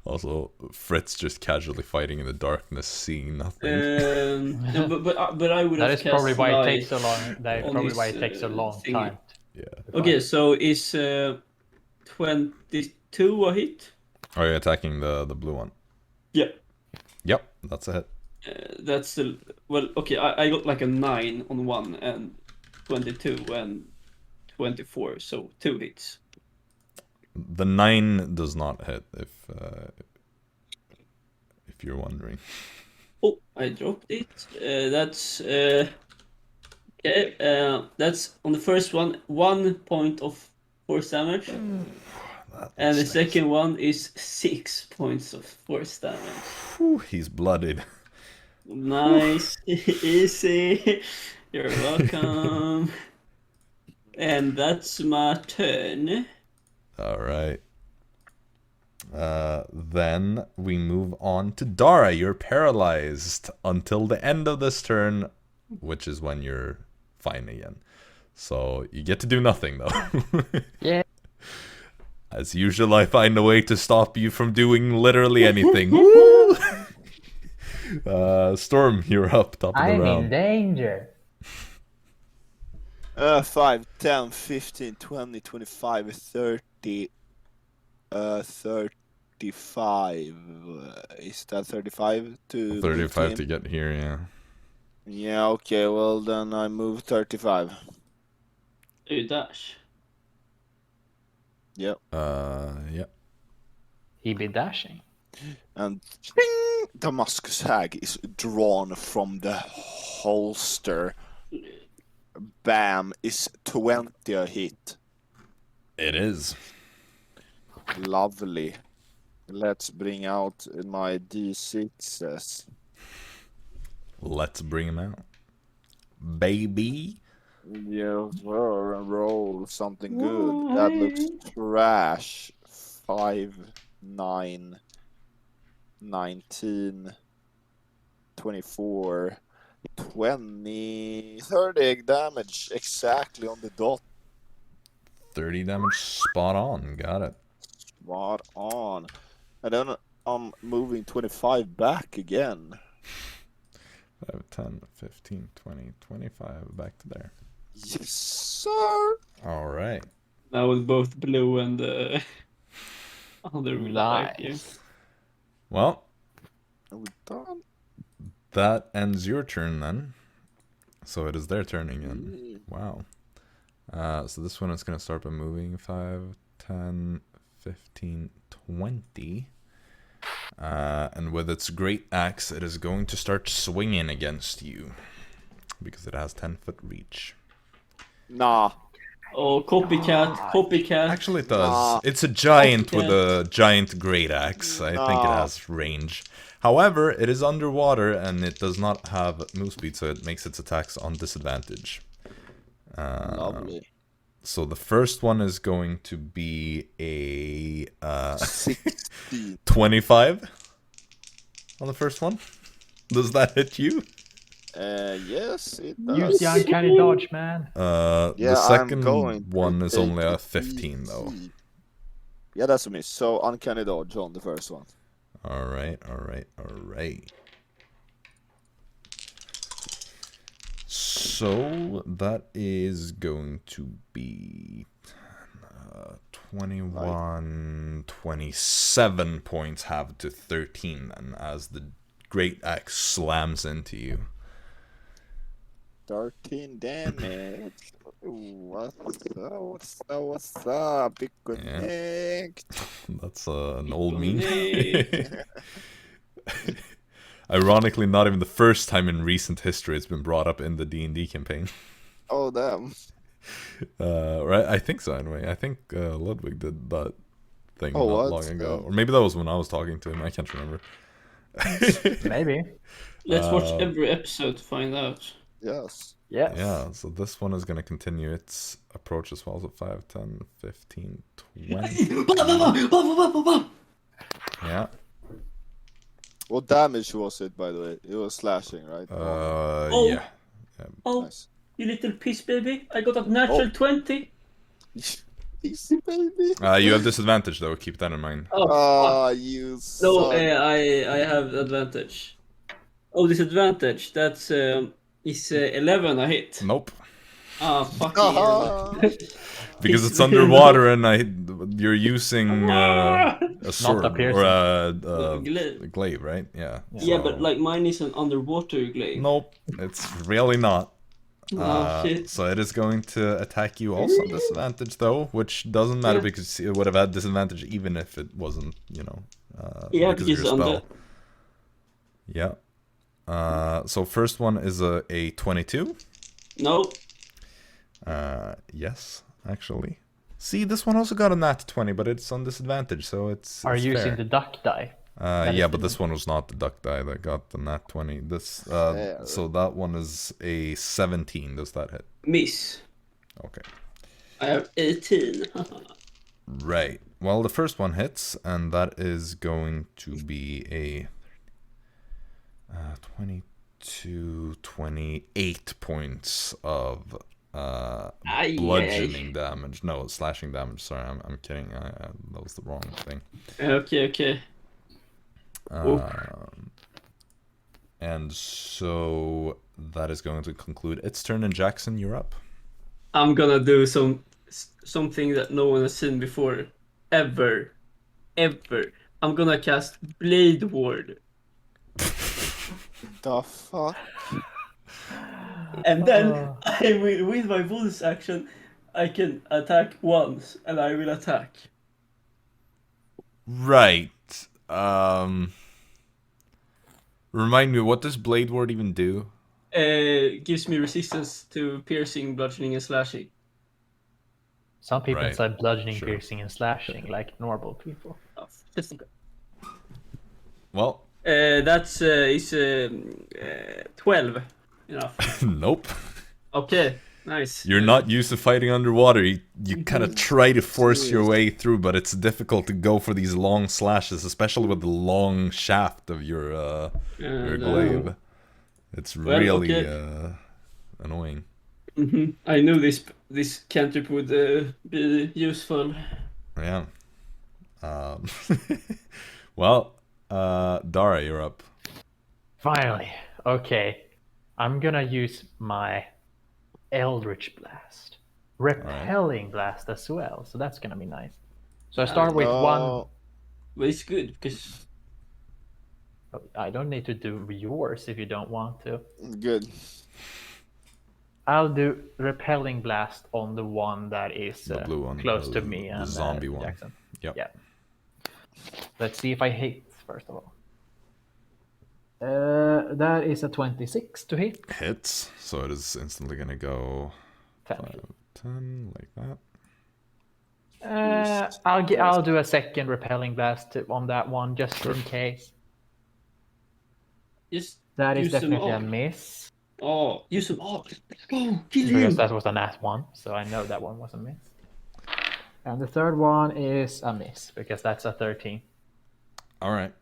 Also, Fritz just casually fighting in the darkness, seeing nothing. No, but I would That have is probably cast why it light takes so long. That is on probably this, why it takes a long thingy. time. Yeah. Okay, so is 22 a hit? Are you attacking the blue one? Yeah. Yep, that's a hit. That's still well. Okay, I got like a 9 on 1 and 22 and 24, so 2 hits. The 9 does not hit, if you're wondering. Oh, I dropped it. That's okay. That's on the first one, 1 point of force damage, and the second one is 6 points of force damage. Whew, he's bloodied. Nice, easy. You're welcome. And that's my turn. All right. Then we move on to Dara. You're paralyzed until the end of this turn, which is when you're fine again. So you get to do nothing, though. Yeah. As usual, I find a way to stop you from doing literally anything. Storm, you're up, top of the I'm in round. danger. 5, 10, 15, 20, 25, 30, 35. Is that 35 to 35 move to team? get here, yeah. Yeah, okay, well then I move 35. You dash. Yep. Yeah. He be dashing. And ching, Damascus Hag is drawn from the holster. Bam, is 20 a hit. It is. Lovely. Let's bring out my D6s. Let's bring him out. Baby. Yeah, well, roll something good. That looks trash. 5, 9, 19, 24, 20, 30 damage exactly on the dot. 30 damage, spot on. Got it. Spot on. And then I'm moving 25 back again. 5, 10, 15, 20, 25. Back to there. Yes, sir. All right. That was both blue and other Nice. Well, Are we done? that ends your turn then. So it is their turn again. Wow. So this one is going to start by moving 5, 10, 15, 20. And with its great axe, it is going to start swinging against you. Because it has 10-foot reach. Nah. Oh, copycat. Actually, it does. Nah. It's a giant with Okay. a giant great axe. I think it Nah. has range. However, it is underwater and it does not have move speed, so it makes its attacks on disadvantage. Lovely. So the first one is going to be a 16. 25 on the first one. Does that hit you? Yes, it Use the does. uncanny dodge, man. The Yeah, second I'm going to one is take only a it 15 though. easy. Yeah, that's a miss. So uncanny dodge on the first one. Alright. So that is going to be 21, 27 points halved to 13 then, as the great axe slams into you. 13 damage. What's up? Big connect. That's an old meme. Connect. Ironically, not even the first time in recent history it's been brought up in the D&D campaign. Oh, damn. Right? I think so, anyway. I think Ludvig did that thing Oh, not what? long ago. Or maybe that was when I was talking to him. I can't remember. Maybe. Let's watch every episode to find out. Yes. Yes. Yeah, so this one is going to continue its approach as well. So 5, 10, 15, 20. Yeah. What damage was it, by the way? It was slashing, right? Yeah. Oh, Nice. you little piece baby. I got a natural 20. Easy, baby. You have disadvantage, though. Keep that in mind. Oh, Ah, fuck. you No, son. I have advantage. Oh, disadvantage. That's is 11 a hit. Nope. Ah, fuck Ah. Because it's underwater and you're using a sword a piercing. or a Glaive. glaive, right? Yeah. Yeah, so- but like mine is an underwater glaive. Nope, it's really not. Oh, shit. So it is going to attack you also on disadvantage, though, which doesn't matter Yeah. because it would have had disadvantage even if it wasn't, Yeah, because of your because on spell. Yeah. So first one is a 22. No. Yes, actually. See, this one also got a nat 20, but it's on disadvantage, so it's Are it's you fair. using the duck die? Yeah, but this one was not the duck die that got the nat 20. This, so that one is a 17. Does that hit? Miss. Okay. I have 18. Right. Well, the first one hits, and that is going to be a 22, 28 points of bludgeoning damage. No, slashing damage. Sorry, I'm kidding. That was the wrong thing. Okay. And so that is going to conclude its turn. And Jaxson, you're up. I'm gonna do something that no one has seen before. Ever. I'm gonna cast Blade Ward. The fuck? And then I will, with my bonus action, I can attack once, and I will attack. Right. Remind me, what does Blade Ward even do? Gives me resistance to piercing, bludgeoning, and slashing. Some people Right. say bludgeoning, Sure. piercing, and slashing like normal people. Oh, Well, that's 12 enough. nope. Okay, nice. You're not used to fighting underwater. You kind of try to force your way through, but it's difficult to go for these long slashes, especially with the long shaft of your glaive. It's really annoying. I knew this cantrip would be useful. Yeah. Well, Dara, you're up. Finally. Okay. I'm gonna use my Eldritch Blast. Repelling Blast as well, so that's gonna be nice. So I start with one. But it's good because I don't need to do yours if you don't want to. Good. I'll do Repelling Blast on the one that is The blue one, close the- to me the and zombie one. Jaxson. Yep. Yeah. Let's see if I hit first of all. That is a 26 to hit. Hits, so it is instantly gonna go 10. 5, 10, like that. I'll do a second Repelling Blast on that one just in case. just That is use them definitely a all. miss. Oh, use them all. Let's go. Kill Because him. that was a nat one, so I know that one was a miss. And the third one is a miss because that's a 13. All right.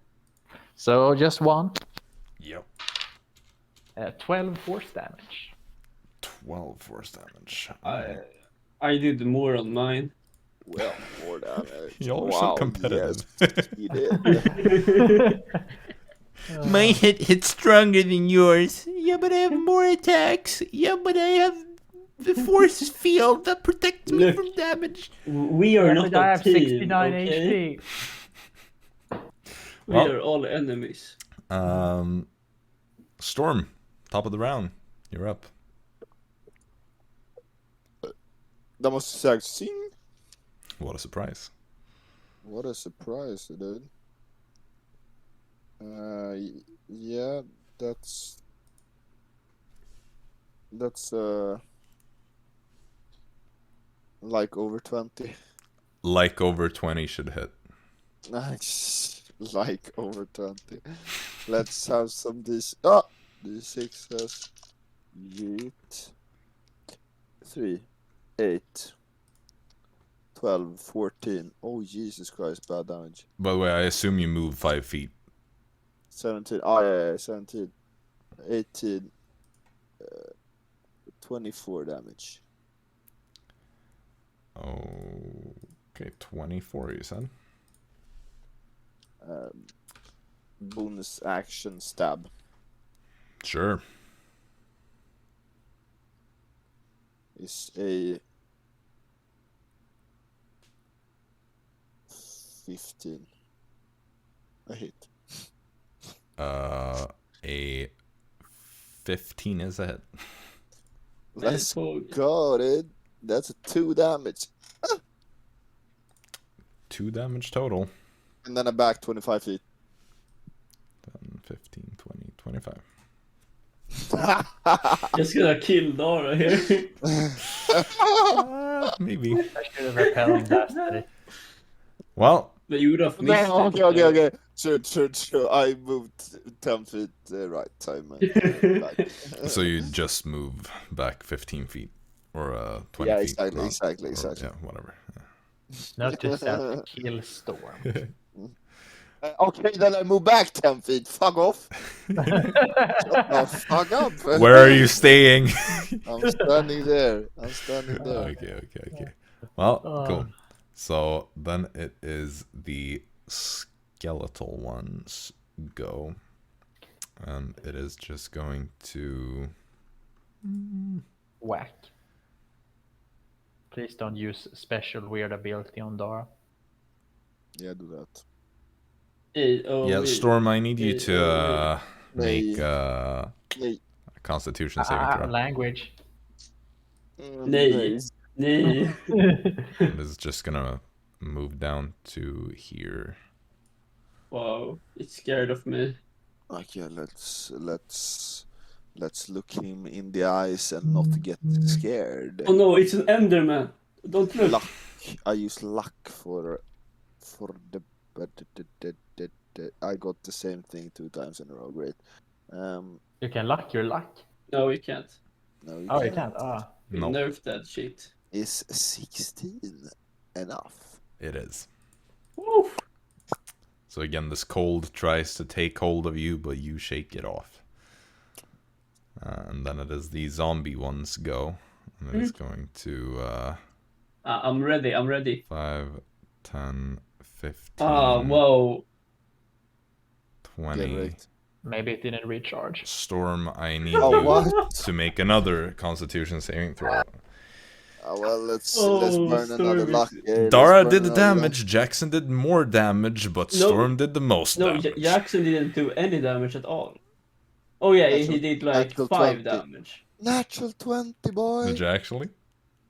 So just one. Yep. 12 force damage. 12 force damage. I did more on mine. Well, more damage. Y'all are so competitive. Yes, he did. My hit stronger than yours. Yeah, but I have more attacks. Yeah, but I have the force field that protects me Look. from damage. We are not But I a have team. 69 okay? HP. We Well. are all enemies. Storm, top of the round. You're up. That was sexing. What a surprise. What a surprise, dude. Yeah, that's like over 20. Like over 20 should hit. Nice. Like over 20. Let's have some D6 has yeet. 3, 8, 12, 14. Oh, Jesus Christ, bad damage. By the way, I assume you move 5 feet. 17. Oh, yeah, 17. 18. 24 damage. Okay, 24 you said. Bonus action stab. Sure. Is a 15. A hit. A 15 is a hit. Let's Lizardfolk. go, dude. That's a 2 damage. 2 damage total. And then a back 25 feet. 10, 15, 20, 25. Just gonna kill Dara here. Maybe. I should have Repelling Blasted it. Well, But you would have missed Okay. Sure. I moved 10 feet right time. Back. So you just move back 15 feet or 20 Yeah, feet. exactly, not- exactly, or- exactly. Yeah, whatever. Yeah. Notice that Gillstar. Okay, then I move back 10 feet. Fuck off. Shut the fuck up. Where are you staying? I'm standing there. Okay. Well, cool. So then it is the skeletal ones go. And it is just going to... Whack. Please don't use special weird ability on Dara. Yeah, do that. Yeah, Storm, I need you to make Nej. a Constitution saving throw. Language. Nej. Nej. It is just gonna move down to here. Wow, it's scared of me. Okay, let's look him in the eyes and not get scared. Oh no, it's an Enderman. Don't look. Luck. I use luck for the I got the same thing 2 times in a row. Great. You can luck your luck. No, you can't. No, You can't. We No. nerfed that shit. Is 16 enough? It is. Woo. So again, this cold tries to take hold of you, but you shake it off. And then it is the zombie ones go. And it is going to... I'm ready. 5, 10, 15, Whoa. 20. Yeah, right. Maybe it didn't recharge. Storm, I need Oh, you what? to make another Constitution saving throw. Well, let's Oh, burn Storm another is- luck here. Let's Dara burn did the another damage, Jaxson did more damage, but No. Storm did the most No, damage. Jaxson didn't do any damage at all. Oh yeah, he Natural- did like natural 5 20. damage. Natural 20, boy. Did you actually?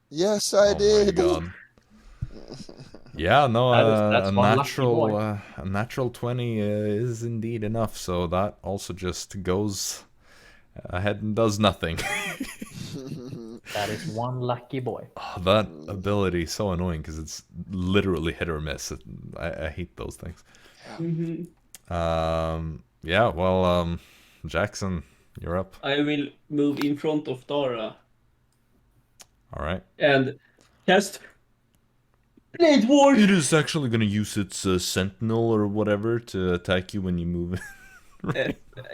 Yes, I Oh did. my god. Yeah, no, That's a one lucky boy. natural 20 is indeed enough, so that also just goes ahead and does nothing. That is one lucky boy. Oh, that ability is so annoying because it's literally hit or miss. I hate those things. Mm-hmm. Yeah, well, Jaxson, you're up. I will move in front of Dara All right. and cast Blade Ward. It is actually going to use its sentinel or whatever to attack you when you move.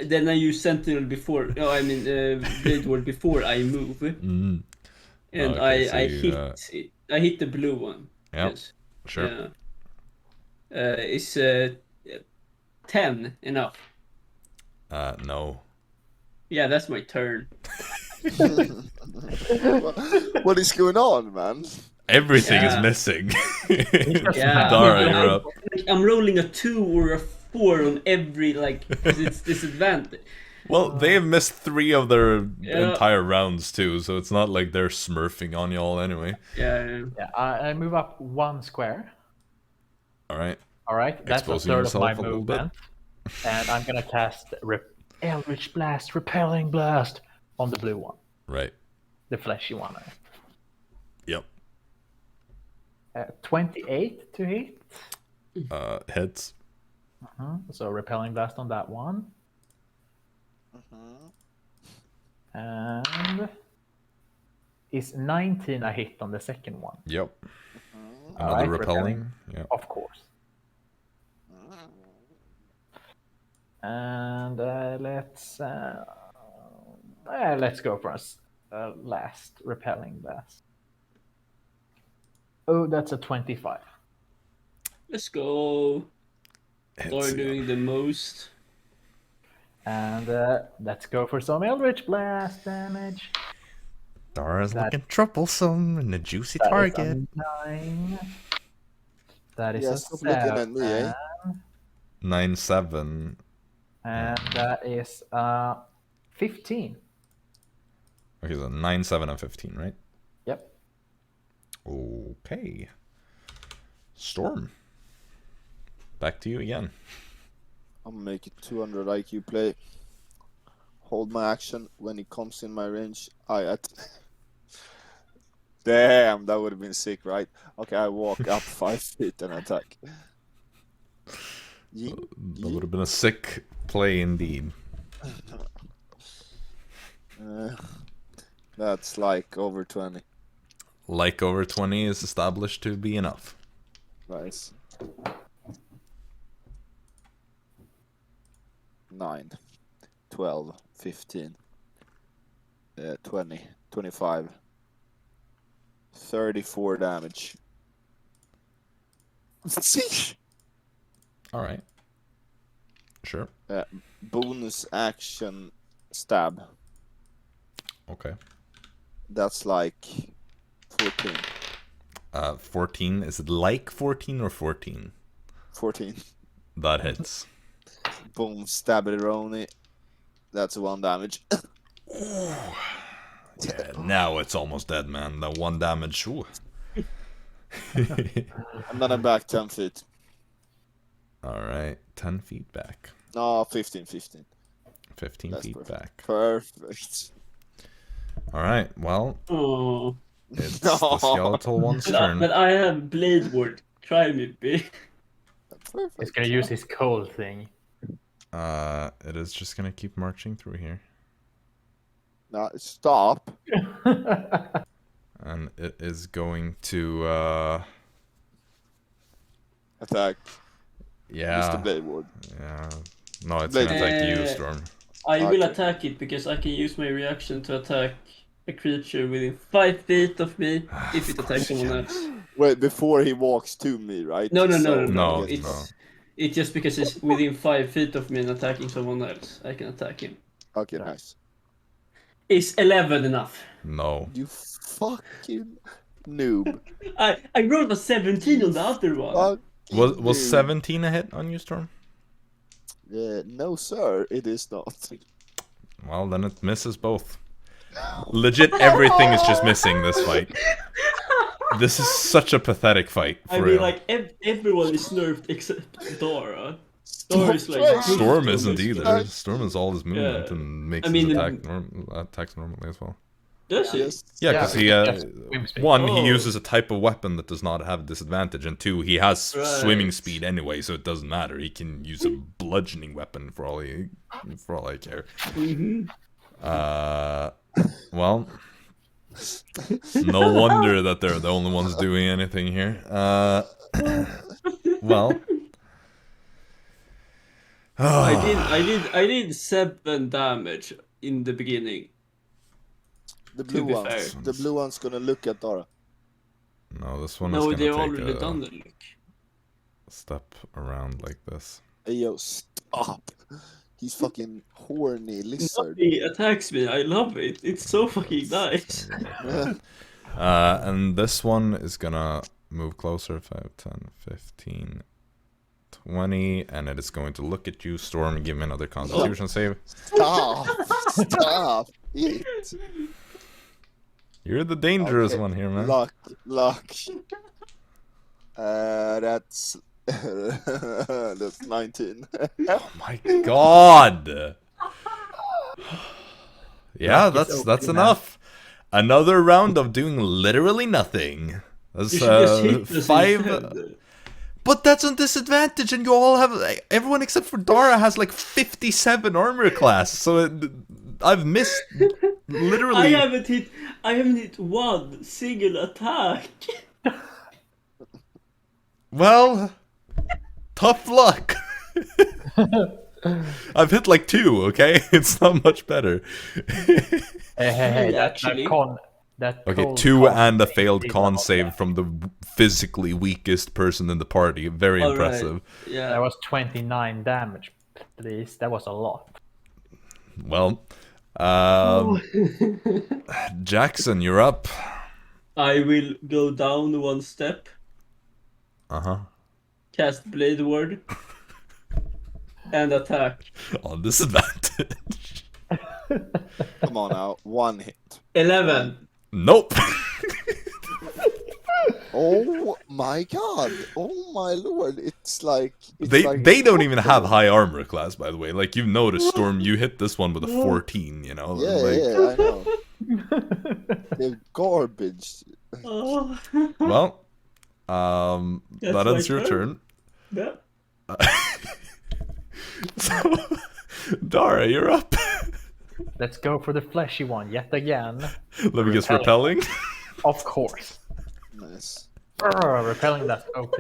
Then I use Sentinel before. No, I mean Blade Ward before I move, Mm. and Okay, so I you, I hit the blue one. Yeah, Yes. sure. Is 10 enough? No. Yeah, that's my turn. What is going on, man? Everything is Yeah. missing. Yeah, Dara, you're up. I'm rolling a 2 or a 4 on every because it's disadvantage. Well, they have missed 3 of their Yeah. entire rounds too, so it's not like they're smurfing on y'all anyway. Yeah. Yeah, I move up 1 square. All right. All right, that's Exposing a third of my yourself a little bit. movement, and I'm gonna cast Eldritch Blast, Repelling Blast on the blue one, Right. the fleshy one. Yep. 28 to hit. Hits. So Repelling Blast on that one. And is 19 a hit on the second one? Yep. All Another right, repelling. Yeah. Of course. And let's go for a last Repelling Blast. Oh, that's a 25. Let's go. Hits, Dara yeah. doing the most. And let's go for some Eldritch Blast damage. Dara's That- looking troublesome and a juicy That is target. a 9. That is Yeah, a stop looking at me, eh? 9-7. And that is 15. Okay, so 9, 7, and 15, right? Yep. Okay. Storm. Back to you again. I'll make it 200 IQ play. Hold my action when it comes in my range. Damn, that would have been sick, right? Okay, I walk up 5 feet and attack. That would have been a sick play indeed. That's like over 20. Like over 20 is established to be enough. Nice. 9, 12, 15, 20, 25, 34 damage. Alright. Sure. Bonus action stab. Okay. That's like 14. 14. Is it like 14 or 14? 14. That hits. Boom, stab it, Roni. That's 1 damage. Yeah, now it's almost dead, man. That 1 damage. Ooh. And then I'm back 10 feet. Alright, 10 feet back. No, 15. 15 That's feet perfect. back. Perfect. Alright, well, Oh. it's the skeletal one's turn. But I have blade ward. Try me, B. Perfect. He's gonna use his cold thing. It is just gonna keep marching through here. No, stop. And it is going to, Attack. yeah. Mr. Blade Ward. Yeah. No, it's Blade gonna attack you, Ward. Storm. I will Okay. attack it because I can use my reaction to attack a creature within 5 feet of me if it attacks someone else. Wait, before he walks to me, right? No. No, It's no. it's just because it's within 5 feet of me and attacking someone else. I can attack him. Okay, nice. Is 11 enough? No. You fucking noob. I rolled a 17 on the other one. Fucking Was noob. 17 a hit on you, Storm? No, sir, it is not. Well, then it misses both. Legit, everything is just missing this fight. This is such a pathetic fight, for I mean, real. like, everyone is nerfed except Dara. Dara is like... Storm isn't either. Storm is all his movement Yeah. and makes I mean, his attacks normally as well. Does he? Yes. Yeah, Yeah, because he, just swim speed. one, he Oh. uses a type of weapon that does not have disadvantage, and two, he has Right. swimming speed anyway, so it doesn't matter. He can use a bludgeoning weapon for all I care. Mhm. Well, no wonder that they're the only ones doing anything here. Well, I did 7 damage in the beginning. The blue be one. fair. The blue one's gonna look at Dara. no, this one is No, gonna they've take already a done the look. step around like this. Hey, yo, stop. He's fucking horny lizard. He attacks me. I love it. It's so fucking nice. And this one is gonna move closer, 5, 10, 15, 20, and it is going to look at you, Storm, give me another constitution save. Stop. Stop. It. You're the dangerous Okay. one here, man. Luck. That's that's 19. Oh my god! Yeah, Luck is that's okay enough. Another round of doing literally nothing. That's You should just hit us 5. instead. But that's on disadvantage, and you all have, everyone except for Dara has like 57 armor class. So I've missed literally. I haven't hit one single attack. Well, tough luck. I've hit like 2. Okay, it's not much better. Hey, Actually. Okay, cold 2 con and a thing failed is con not save bad. from the physically weakest person in the party. Very All right. impressive. Yeah. That was 29 damage, please. That was a lot. Well, Jaxson, you're up. I will go down 1 step, Uh-huh. cast Blade Ward, and attack. On disadvantage. Come on now. 1 hit. 11. Nope. Oh my god. Oh my lord. It's like They don't even have high armor class, by the way. Like, you've noticed, Storm, you hit this one with a 14, you know? Yeah, Like, yeah, I know. They're garbage. Oh. Well, That's that ends my your turn. Yeah. So, Dara, you're up. Let's go for the fleshy one yet again. Let me guess, repelling? Of course. Nice. Repelling, that's OP.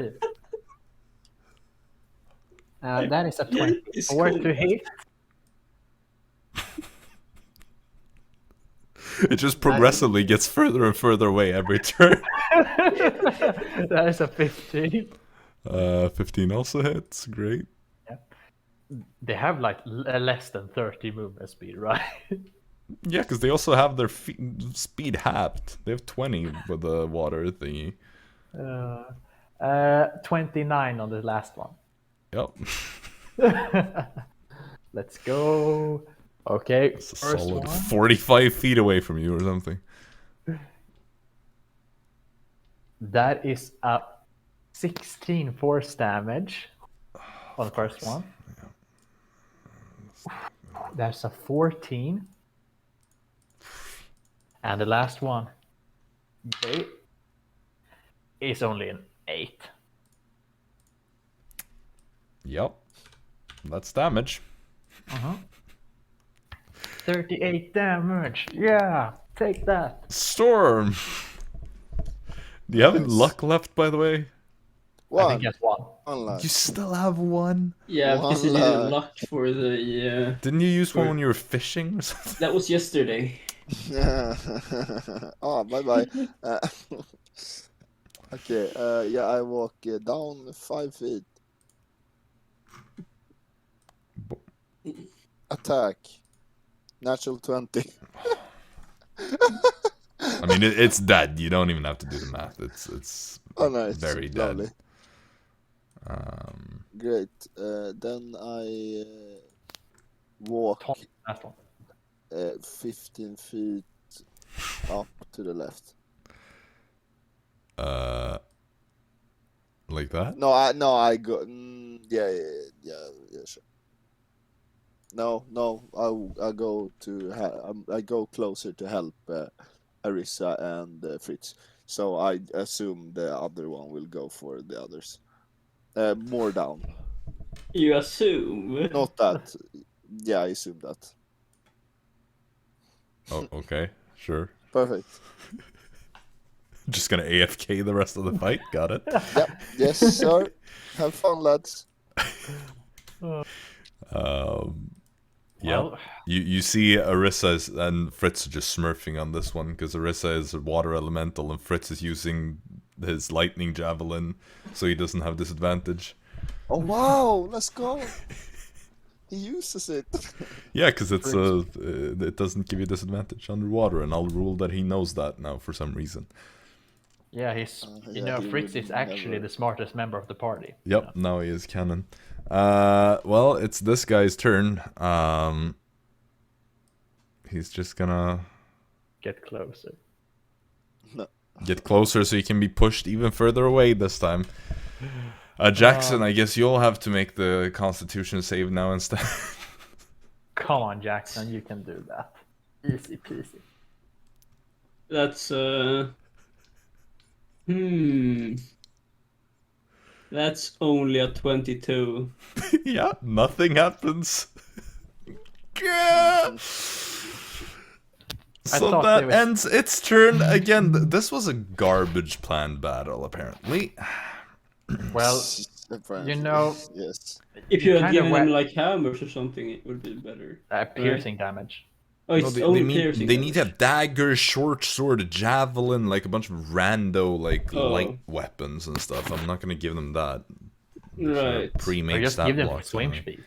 That is a 24 to hit. It just progressively gets further and further away every turn. That is a 15. 15 also hits. Great. They have like less than 30 movement speed, right? Yeah, because they also have their speed halved. They have 20 with the water thingy. 29 on the last one. Yep. Let's go. Okay, It's a first solid one. 45 feet away from you or something. That is a 16 force damage on the first one. That's a 14. And the last one is only an 8. Yep. That's damage. 38 damage. Yeah, take that. Storm! Do you have any luck left, by the way? I think that's one. Unluck. You still have one? Yeah, because you needed luck for the. Didn't you use one when you were fishing or something? That was yesterday. Oh, bye. Okay, yeah, I walk down 5 feet. Attack. Natural 20. I mean, it's dead. You don't even have to do the math. It's Oh, nice. very Lovely. dead. Great. Then I walk Last one. 15 feet up to the left. Like that? No, I go. Yeah, sure. No, I go to. I go closer to help Arisa and Fritz. So I assume the other one will go for the others. More down. You assume? Not that. Yeah, I assume that. Oh, okay. Sure. Perfect. Just gonna AFK the rest of the fight. Got it. Yep. Yes, sir. Have fun, lads. Yeah. Well, You see Arisa and Fritz are just smurfing on this one because Arisa is a water elemental and Fritz is using his lightning javelin, so he doesn't have disadvantage. Oh wow! Let's go. He uses it. Yeah, because it doesn't give you disadvantage underwater, and I'll rule that he knows that now for some reason. yeah, Yeah, he Fritz would is actually never- the smartest member of the party. Yep, now he is canon. Well, it's this guy's turn. He's just gonna Get closer. get closer so he can be pushed even further away this time. Jaxson, I guess you'll have to make the Constitution save now instead. Come on, Jaxson, you can do that. Easy peasy. That's That's only a 22. Yeah, nothing happens. Yeah. So thought that there was- ends its turn again. This was a garbage planned battle, apparently. Well, Apparently, you know, Yes. If you had kinda given them went- like hammers or something, it would be better. piercing damage. Oh, it's No, only piercing. they need to damage. have dagger, short sword, javelin, like a bunch of rando light weapons and stuff. I'm not gonna give them that. Right. Or Pre-made just stat give them blocks. swim anyway. speed.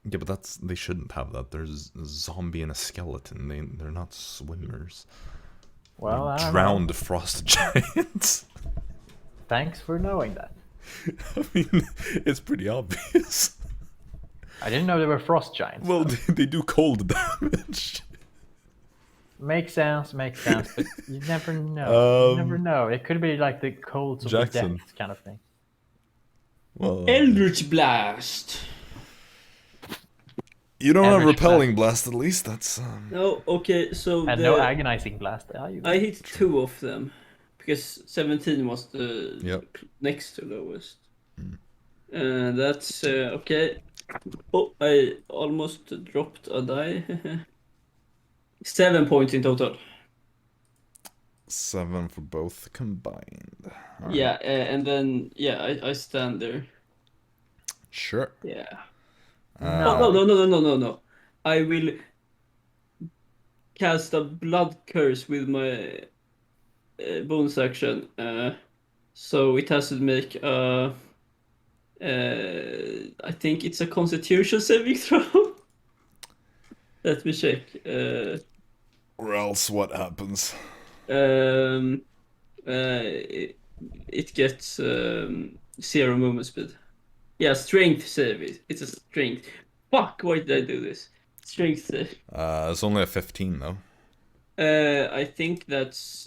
Yeah, but they shouldn't have that. There's a zombie and a skeleton. They're not swimmers. Well, I don't know. Drowned frost giants. Thanks for knowing that. I mean, it's pretty obvious. I didn't know they were frost giants. Well, they do cold damage. Makes sense, but you never know. You never know. It could be like the colds of Jaxson. the death kind of thing. Well, Eldritch Blast. you don't have Average repelling blast at least. That's No, okay, so And no agonizing blast. I hit 2 of them because 17 was the Yep. next to lowest. That's okay. Oh, I almost dropped a die. 7 points in total. 7 for both combined. All Yeah, right. and then I stand there. Sure. Yeah. No. No. I will cast a blood curse with my bonus action. So it has to make I think it's a Constitution saving throw. Let me check. Or else what happens? Um, it gets 0 movement speed. Yeah, strength save. It's a strength. Fuck! Why did I do this? Strength save. It's only a 15 though. I think that's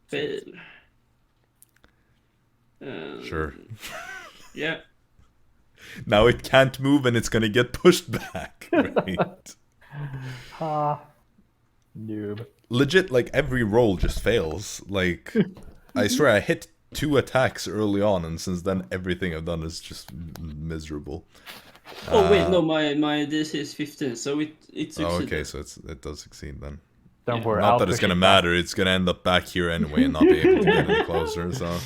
fail. Sure. Yeah. Now it can't move and it's gonna get pushed back. Right. Ha. Noob. Legit, like every roll just fails. Like, I swear I hit 2 attacks early on, and since then everything I've done is just miserable. Oh wait, no, my DC is 15, so it succeeded. Oh, okay, so it does succeed then. Don't Yeah. worry. Not I'll that it's push gonna it matter. It's gonna end up back here anyway, and not be able to get any closer. So,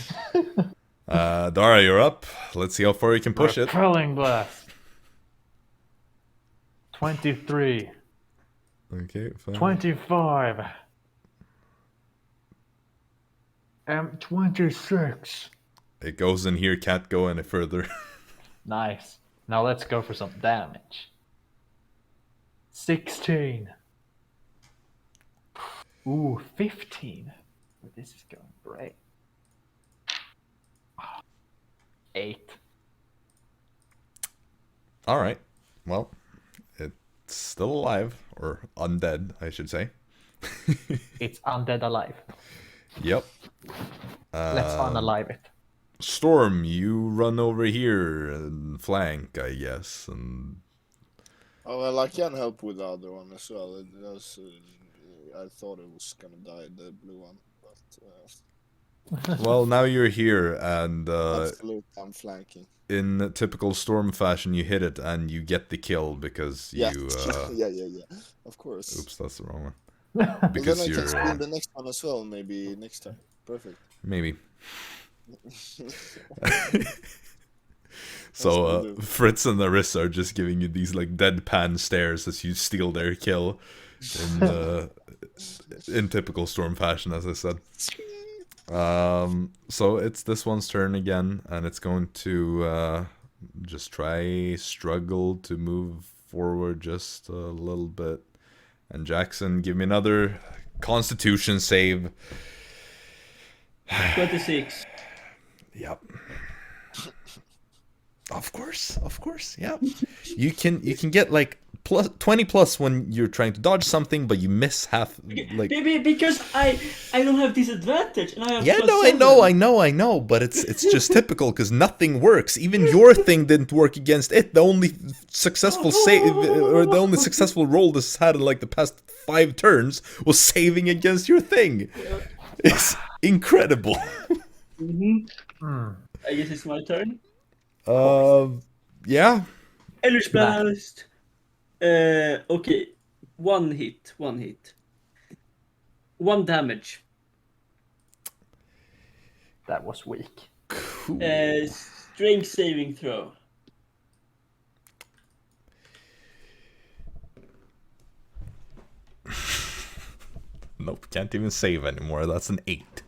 Dara, you're up. Let's see how far you can back. push it. Repelling blast. 23. Okay, fine. 25. 26. It goes in here. Can't go any further. Nice. Now let's go for some damage. 16. Ooh, 15. This is going great. 8. All right. Well, it's still alive, or undead, I should say. It's undead alive. Yep. Let's unalive it. Storm, you run over here and flank, I guess, and Oh well, I can help with the other one as well. It was, I thought it was gonna die, the blue one, but well, now you're here, and absolutely, I'm flanking. in typical Storm fashion, you hit it and you get the kill because Yeah, you. yeah. Of course. Oops, that's the wrong one. Well, Because then I you're can spin the next one as well. Maybe next time. Perfect. maybe. That's what So we'll do. Fritz and Arisa are just giving you these like deadpan stares as you steal their kill, in typical Storm fashion, as I said. So it's this one's turn again, and it's going to just struggle to move forward just a little bit. And Jaxson, give me another Constitution save. 26. Yep. Of course, yeah. You can get like plus 20 plus when you're trying to dodge something, but you miss half. Like, Because I don't have disadvantage, and I have yeah, plus no, 7. I know, but it's just typical because nothing works. Even your thing didn't work against it. The only successful save, or the only successful roll this had in like the past 5 turns was saving against your thing. It's incredible. I guess it's my turn. Yeah. Eldritch Blast. Okay. One hit. 1 damage. That was weak. Cool. Strength saving throw. Nope, can't even save anymore. That's an 8.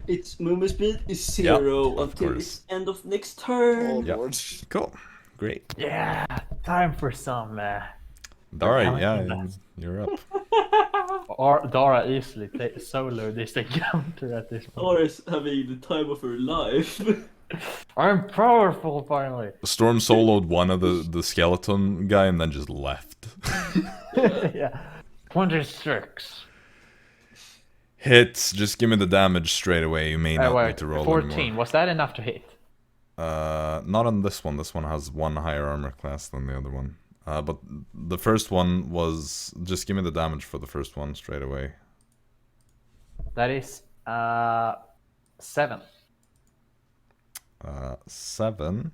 Its movement speed is 0 of until course. its end of next turn. Oh Yep. lord. Cool. Great. Yeah, time for some. Dara, yeah, Blast. you're up. Or Dara easily solo this encounter at this point. Dora's having the time of her life. I'm powerful finally. Storm soloed one of the skeleton guy and then just left. Yeah. 26. Hits, just give me the damage straight away. You may not Wait, need to roll 14. anymore. Was that enough to hit? Not on this one. This one has 1 higher armor class than the other one. But the first one was... Just give me the damage for the first one straight away. That is 7. 7.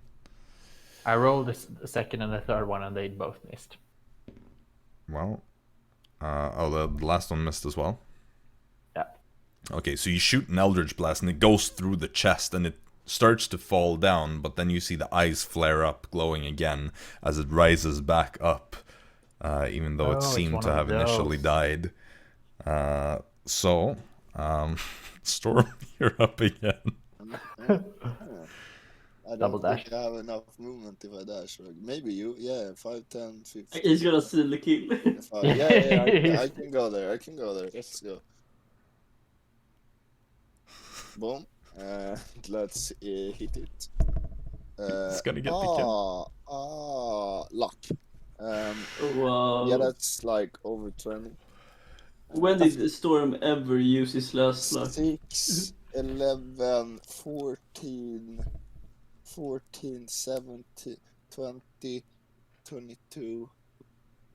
I rolled the second and the third one, and they both missed. Well, the last one missed as well. Yeah. Okay, so you shoot an Eldritch Blast, and it goes through the chest, and it starts to fall down, but then you see the eyes flare up, glowing again, as it rises back up, even though it seemed to have initially died. Storm, you're up again. I Double don't dash. think I have enough movement if I dash. Maybe you, 5, 10, 15. He's gonna steal the kill. I can go there. Let's go. Boom. Let's hit it. It's gonna get the kill. Luck. Wow. Yeah, that's like over 20. When did the Storm ever use his last luck? 6, 11, 14, 17, 20, 22,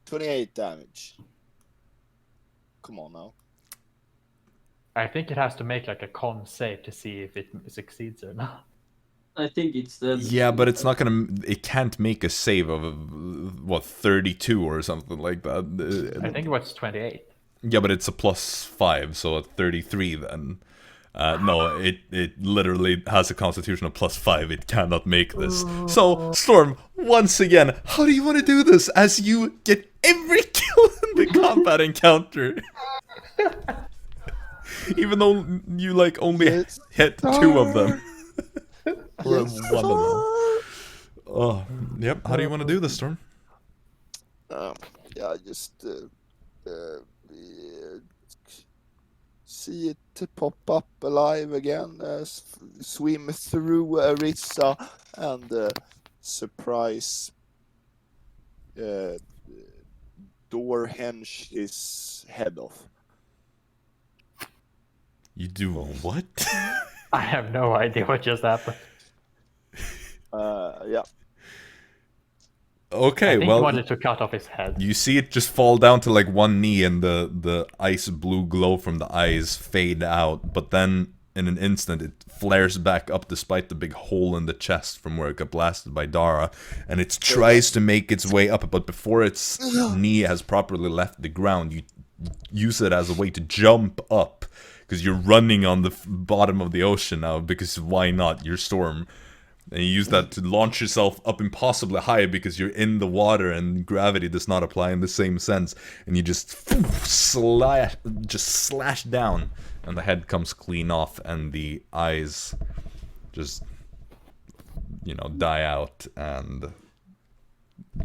28 damage. Come on now. I think it has to make like a con save to see if it succeeds or not. I think it's dead. Yeah, but it's not gonna. It can't make a save of 32 or something like that. I think it was 28. Yeah, but it's a +5, so at 33 then. No, it literally has a constitution of +5. It cannot make this. So, Storm, once again, how do you want to do this as you get every kill in the combat encounter? Even though you like only hit 2 of them. Or 1 of them. Oh, yep. How do you want to do this, Storm? Just see it pop up alive again, swim through Arisa, and surprise door hinge his head off. You do what? I have no idea what just happened. Yeah. Okay, I think well, he wanted to cut off his head. you see it just fall down to like one knee, and the ice blue glow from the eyes fade out, but then in an instant it flares back up despite the big hole in the chest from where it got blasted by Dara, and it tries to make its way up, but before its knee has properly left the ground, you use it as a way to jump up, because you're running on the bottom of the ocean now, because why not? You're Storm. And you use that to launch yourself up impossibly high because you're in the water and gravity does not apply in the same sense. And you just slash down, and the head comes clean off, and the eyes just, die out, and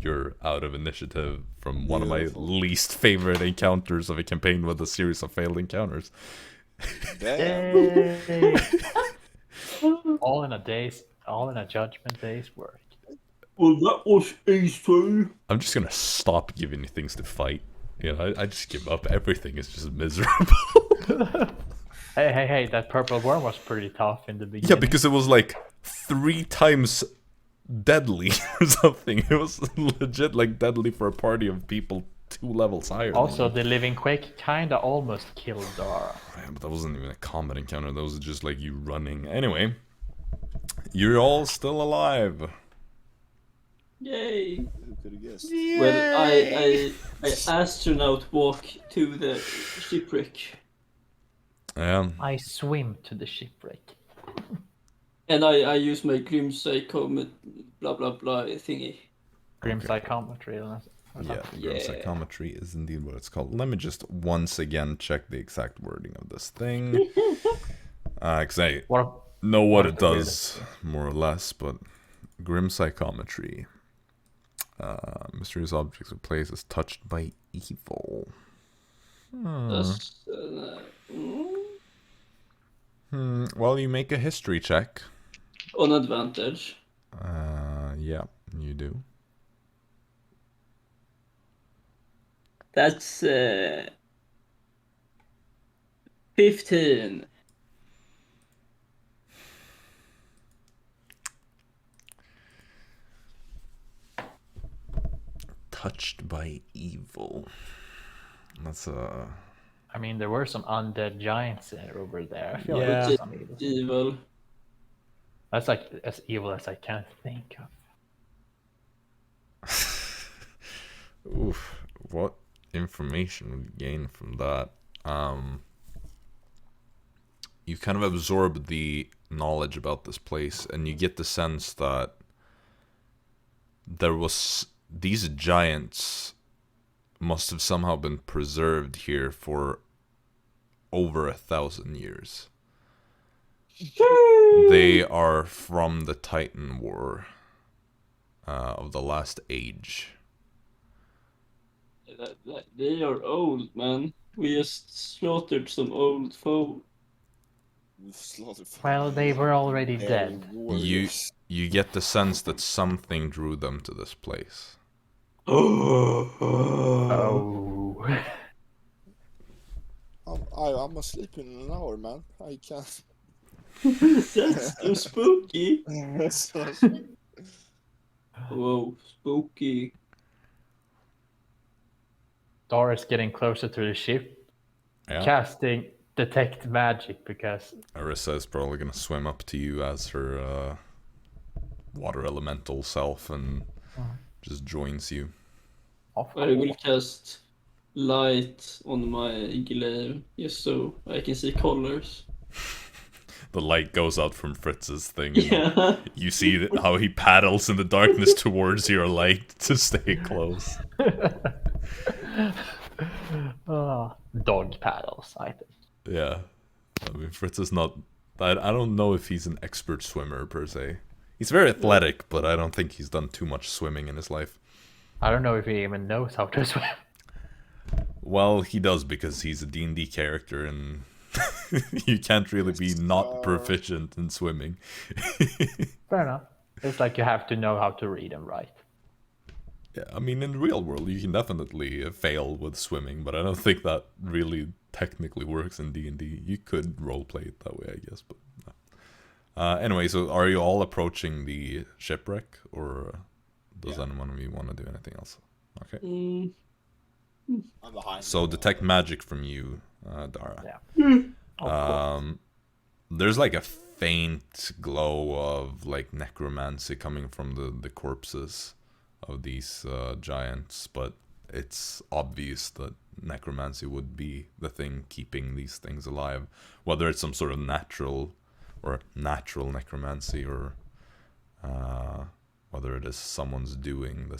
you're out of initiative from one of my least favorite encounters of a campaign with a series of failed encounters. Yay! All in a judgment day's work. Well, that was easy. I'm just gonna stop giving you things to fight. I just give up. Everything is just miserable. Hey, that purple worm was pretty tough in the beginning. Yeah, because it was like 3 times deadly or something. It was legit like deadly for a party of people 2 levels higher. Also, the living quake kinda almost killed Dara. Yeah, but that wasn't even a combat encounter. That was just like you running. Anyway, you're all still alive. Yay! Who could have guessed? Well, I astronaut walk to the shipwreck. I swim to the shipwreck. And I use my grim psychomet blah blah blah thingy. Grim psychometry. Yeah, grim psychometry is indeed what it's called. Let me just once again check the exact wording of this thing. Because I know what it does, more or less, but grim psychometry. Mysterious objects or places touched by evil. Well, you make a history check. On advantage. Yeah, you do. That's 15. Touched by evil. That's I mean, there were some undead giants over there. I feel Yeah. like Which some is evil. that's like as evil as I can think of. Oof, what information would you gain from that? You kind of absorb the knowledge about this place, and you get the sense that these giants must have somehow been preserved here for over 1,000 years. They are from the Titan War of the last age. They are old, man. We just slaughtered some old foe. Well, they were already dead. You get the sense that something drew them to this place. Oh. I'm asleep in an hour, man. I can't. That's so spooky. Whoa, spooky. Dara's getting closer to the ship, casting detect magic because Arisa is probably gonna swim up to you as her water elemental self and just joins you. I will cast light on my glare just so I can see colors. The light goes out from Fritz's thing. Yeah. You see how he paddles in the darkness towards your light to stay close. Dog paddles, I think. Yeah. I mean, Fritz is not... I don't know if he's an expert swimmer, per se. He's very athletic, but I don't think he's done too much swimming in his life. I don't know if he even knows how to swim. Well, he does because he's a D&D character, and you can't really be not proficient in swimming. Fair enough. It's like you have to know how to read and write. Yeah, I mean, in the real world, you can definitely fail with swimming, but I don't think that really technically works in D&D. You could roleplay it that way, I guess, but no. Anyway, so are you all approaching the shipwreck, or does anyone of you want to do anything else? Okay. I'm behind. So detect magic from you, Dara. Yeah. There's like a faint glow of like necromancy coming from the corpses of these giants, but it's obvious that necromancy would be the thing keeping these things alive, whether it's some sort of natural necromancy or whether it is someone's doing.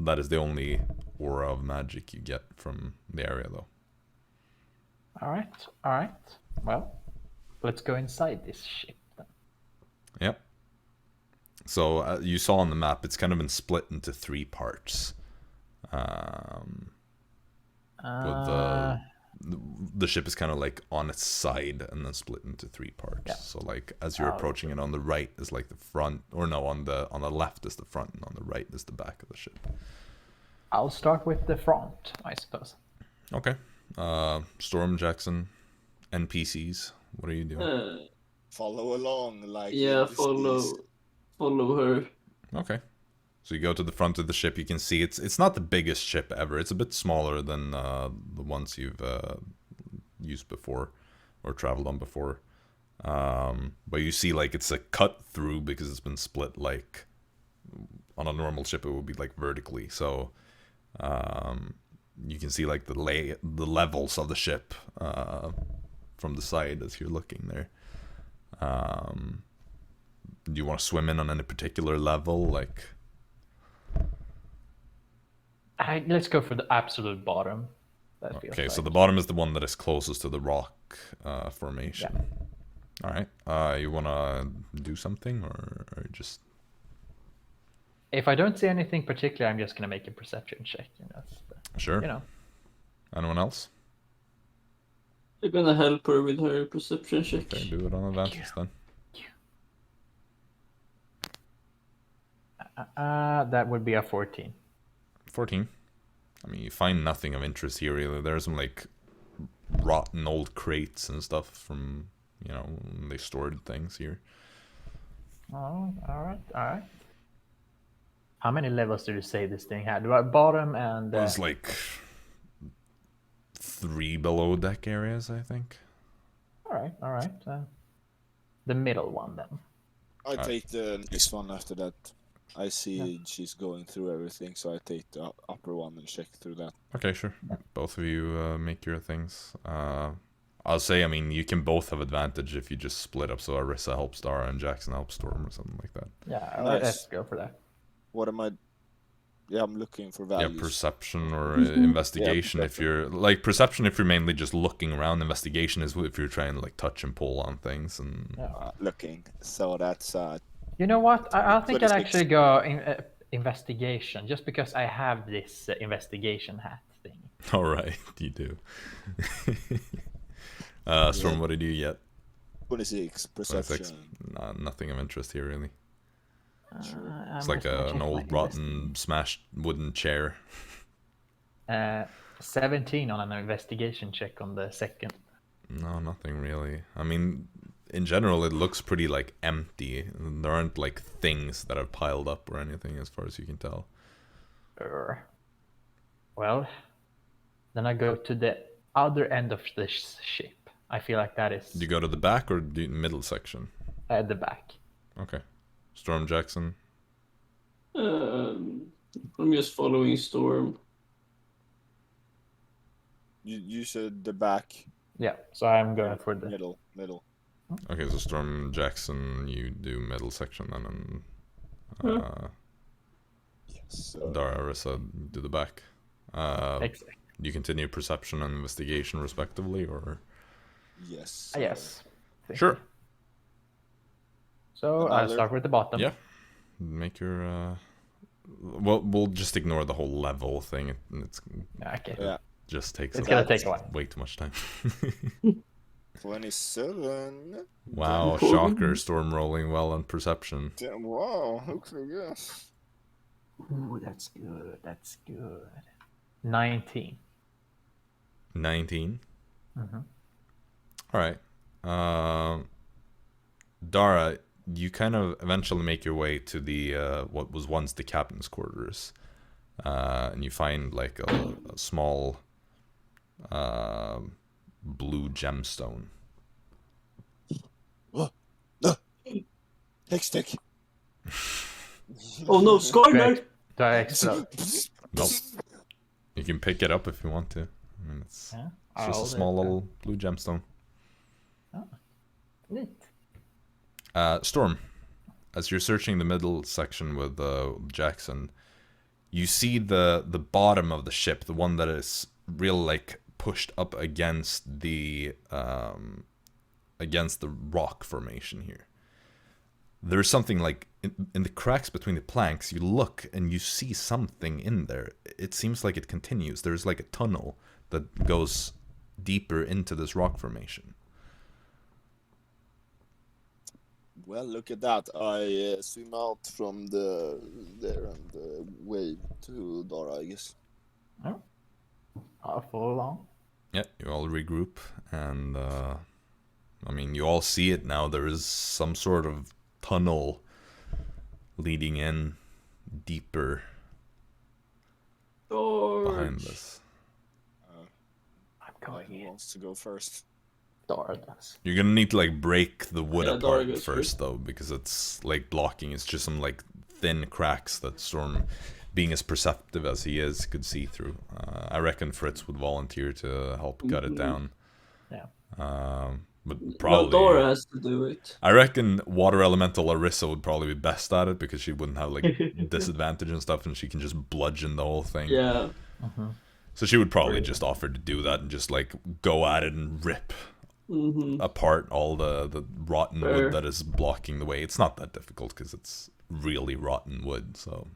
That is the only aura of magic you get from the area, though. All right. Well, let's go inside this ship then. Yep. So you saw on the map, it's kind of been split into 3 parts. The ship is kind of like on its side and then split into 3 parts. Yeah. So like as you're approaching it, on the right is like the front, or no, on the left is the front, and on the right is the back of the ship. I'll start with the front, I suppose. Okay. Storm, Jaxson, NPCs. What are you doing? Follow along, like follow her. Okay. So you go to the front of the ship. You can see it's not the biggest ship ever. It's a bit smaller than the ones you've used before or traveled on before. But you see like it's a cut through because it's been split. Like on a normal ship, it would be like vertically. So you can see like the levels of the ship from the side as you're looking there. Do you want to swim in on any particular level? Like, let's go for the absolute bottom. Okay, so the bottom is the one that is closest to the rock formation. Yeah. All right. You want to do something or just... If I don't see anything particular, I'm just going to make a perception check. Sure. You know. Anyone else? You're gonna help her with her perception check. Okay, do it on advantage then. That would be a 14. 14. I mean, you find nothing of interest here really. There's some like rotten old crates and stuff from, when they stored things here. Oh, all right. How many levels did you say this thing had? Bottom and... It was like 3 below deck areas, I think. All right. The middle one then. I take the next one after that. I see she's going through everything, so I take the upper one and check through that. Okay, sure. Both of you make your things. I'll say, I mean, you can both have advantage if you just split up, so Arisa helps Dara and Jaxson helps Storm or something like that. Yeah, Nice. let's go for that. What am I? Yeah, I'm looking for values. Yeah, perception or investigation. Yeah, if you're like perception, if you're mainly just looking around. Investigation is if you're trying to like touch and pull on things. And Looking. So that's You know what? I think I'd 26. actually go investigation, just because I have this investigation hat thing. all right, you do. Storm, what did you get? 26 perception. 26. Nah, nothing of interest here really. It's I'm like just gonna an check old my rotten smashed wooden chair. 17 on an investigation check on the second. No, nothing really. I mean, in general, it looks pretty like empty. There aren't like things that are piled up or anything, as far as you can tell. Well, then I go to the other end of the ship. I feel like that is Do you go to the back or the middle section? at the back. Okay. Storm, Jaxson. I'm just following Storm. You said the back, Yeah, so I'm going for the middle. Okay, so Storm, Jaxson, you do middle section then, and Yes. Dara, Arisa do the back. exactly. You continue perception and investigation respectively, or? Yes. Yes. Sure. So I'll Another- start with the bottom. Yeah. Make your. Well, we'll just ignore the whole level thing. It's Okay. Yeah. just takes It's gonna take a while. way too much time. 27. Wow, shocker! Storm rolling well on perception. Damn, wow, okay, yes. Ooh, that's good. That's good. 19. 19. Mhm. All right. Dara, you kind of eventually make your way to the what was once the captain's quarters, and you find like a small blue gemstone. Stick. Oh no, Skyler! Do I explode? Nope. You can pick it up if you want to. I mean, it's Yeah, just a I'll small do it. little blue gemstone. Neat. Storm, as you're searching the middle section with Jaxson, you see the bottom of the ship, the one that is real like pushed up against the rock formation here. There's something like in the cracks between the planks. You look and you see something in there. It seems like it continues. There's like a tunnel that goes deeper into this rock formation. Well, look at that. I swim out from there and wave to Dara, I guess. I'll follow along. Yeah, you all regroup, and I mean, you all see it now. There is some sort of tunnel leading in deeper behind this. I'm going Who in. wants to go first? Dara does. You're gonna need to like break the wood Yeah, Dara apart goes first, though, because it's like blocking. It's just some like thin cracks that Storm, being as perceptive as he is, could see through. I reckon Fritz would volunteer to help gut it down. Yeah. But Well, probably Dara has to do it. I reckon Water Elemental Arisa would probably be best at it because she wouldn't have like disadvantage and stuff, and she can just bludgeon the whole thing. Yeah. So she would probably just offer to do that and just like go at it and rip apart all the rotten Fair. wood that is blocking the way. It's not that difficult because it's really rotten wood, so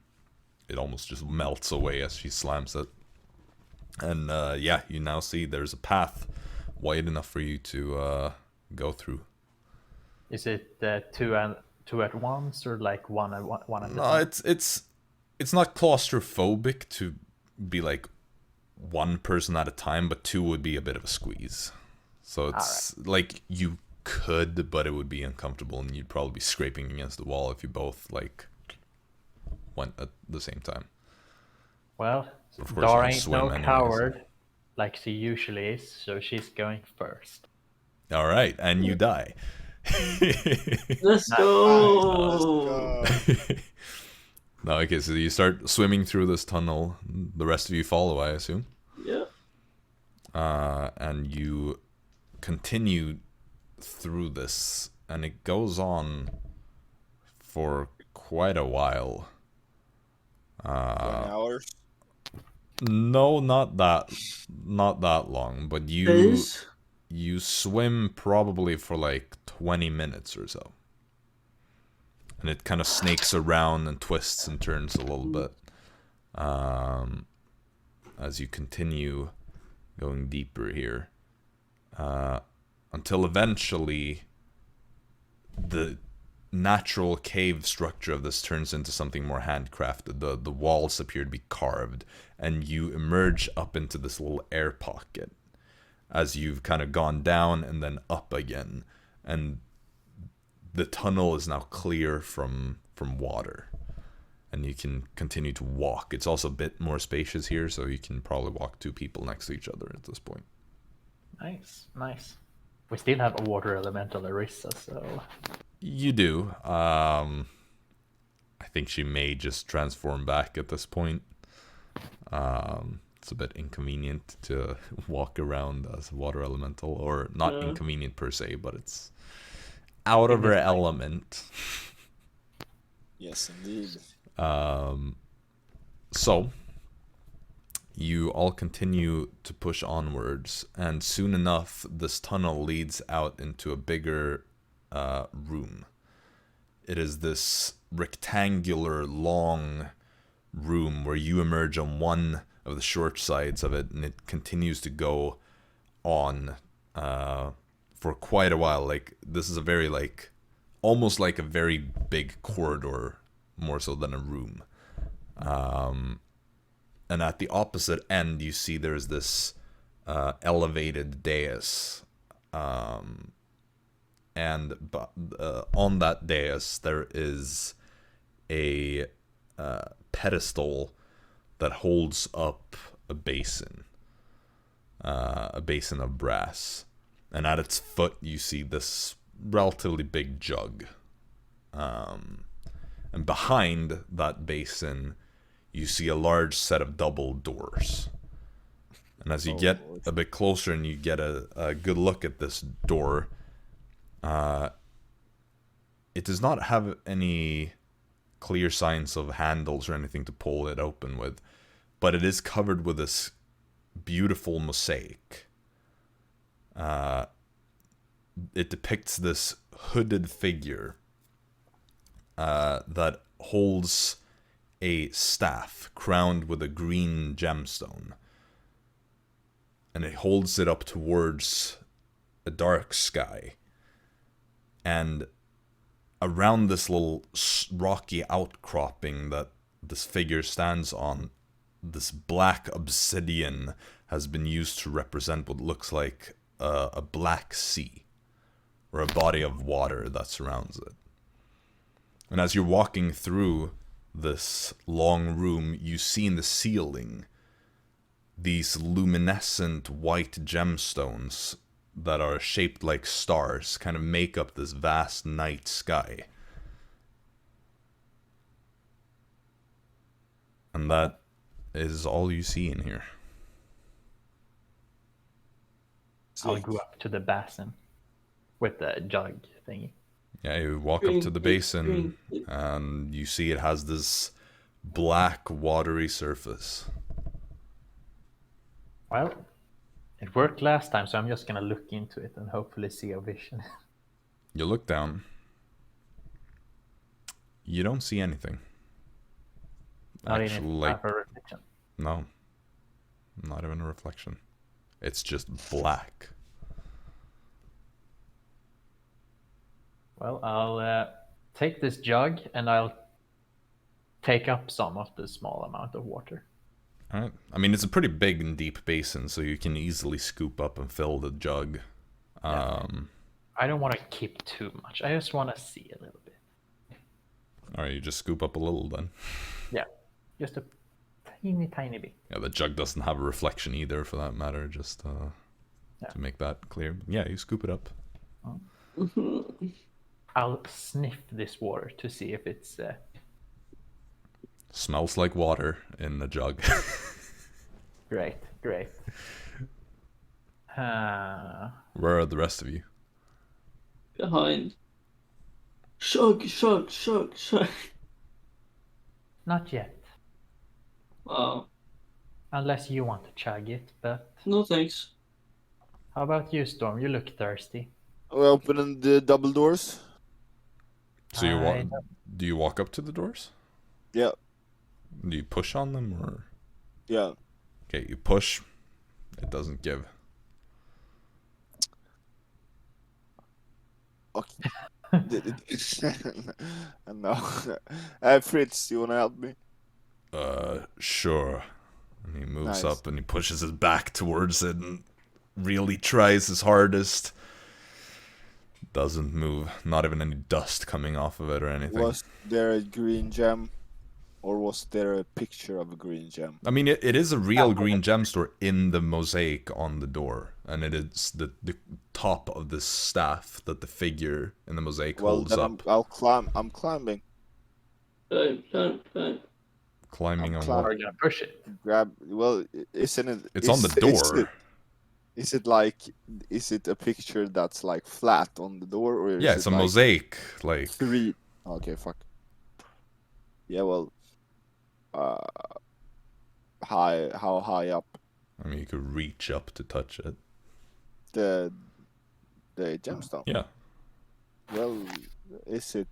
it almost just melts away as she slams it. And yeah, you now see there's a path wide enough for you to go through. Is it two at once, or like one at a No, time? it's not claustrophobic to be like one person at a time, but two would be a bit of a squeeze. So it's like you could, but it would be uncomfortable, and you'd probably be scraping against the wall if you both like went at the same time. Well, Of course, Dara you can ain't swim no anyways. coward like she usually is, so she's going first. All right, and you die. Let's go! No, okay, so you start swimming through this tunnel. The rest of you follow, I assume. Yeah. And you continue through this, and it goes on for quite a while. 20 hours. No, not that long, but Days? you swim probably for like 20 minutes or so. And it kind of snakes around and twists and turns a little bit as you continue going deeper here. Until eventually the natural cave structure of this turns into something more handcrafted. The walls appear to be carved, and you emerge up into this little air pocket as you've kind of gone down and then up again. And the tunnel is now clear from water, and you can continue to walk. It's also a bit more spacious here, so you can probably walk 2 people next to each other at this point. Nice. We still have a water elemental Arisa, so... You do. I think she may just transform back at this point. It's a bit inconvenient to walk around as a water elemental, or not inconvenient per se, but it's out of her element. Yes, indeed. So, you all continue to push onwards, and soon enough, this tunnel leads out into a bigger room. It is this rectangular, long room where you emerge on one of the short sides of it, and it continues to go on for quite a while. Like, this is a very, like, almost like a very big corridor, more so than a room. And at the opposite end, you see there's this elevated dais. And on that dais, there is a pedestal that holds up a basin of brass. And at its foot, you see this relatively big jug. And behind that basin, you see a large set of double doors. And as you get a bit closer and you get a good look at this door, it does not have any clear signs of handles or anything to pull it open with, but it is covered with this beautiful mosaic. It depicts this hooded figure that holds a staff crowned with a green gemstone, and it holds it up towards a dark sky. And around this little rocky outcropping that this figure stands on, this black obsidian has been used to represent what looks like a black sea, or a body of water that surrounds it. And as you're walking through this long room, you see in the ceiling these luminescent white gemstones that are shaped like stars kind of make up this vast night sky. And that is all you see in here. I'll go up to the basin with the jug thingy. Yeah, you walk up to the basin, and you see it has this black, watery surface. Well, it worked last time, so I'm just gonna look into it and hopefully see a vision. You look down. You don't see anything. Not even a reflection. No. Not even a reflection. It's just black. Well, I'll take this jug and I'll take up some of the small amount of water. Alright. I mean, it's a pretty big and deep basin, so you can easily scoop up and fill the jug. I don't want to keep too much. I just want to see a little bit. Alright, you just scoop up a little then. Yeah, just a tiny, tiny bit. Yeah, the jug doesn't have a reflection either, for that matter, just to make that clear. Yeah, you scoop it up. I'll sniff this water to see if it's Smells like water in the jug. Great. Where are the rest of you? Behind. Chug. Not yet. Wow. Unless you want to chug it, but No thanks. how about you, Storm? You look thirsty. We're opening the double doors. So you I walk? Do you walk up to the doors? Yeah. Do you push on them or? Yeah. Okay, you push. It doesn't give. Okay. No. Fritz, you wanna help me? Sure. And he moves Nice. up and he pushes his back towards it and really tries his hardest. Doesn't move. Not even any dust coming off of it or anything. Was there a green gem? Or was there a picture of a green gem? I mean, it is a real green gem store in the mosaic on the door. And it is the top of the staff that the figure in the mosaic Well, holds then up. I'm climbing. Climb. Climbing on I'm Or what? are you gonna push it? Grab. Well, isn't it? It's on the door. Is it a picture that's like flat on the door, or is Yeah, it it's a like mosaic. Like, three? Okay, fuck. Yeah, well, how high up? I mean, you could reach up to touch it. The gemstone. Yeah. Well, is it?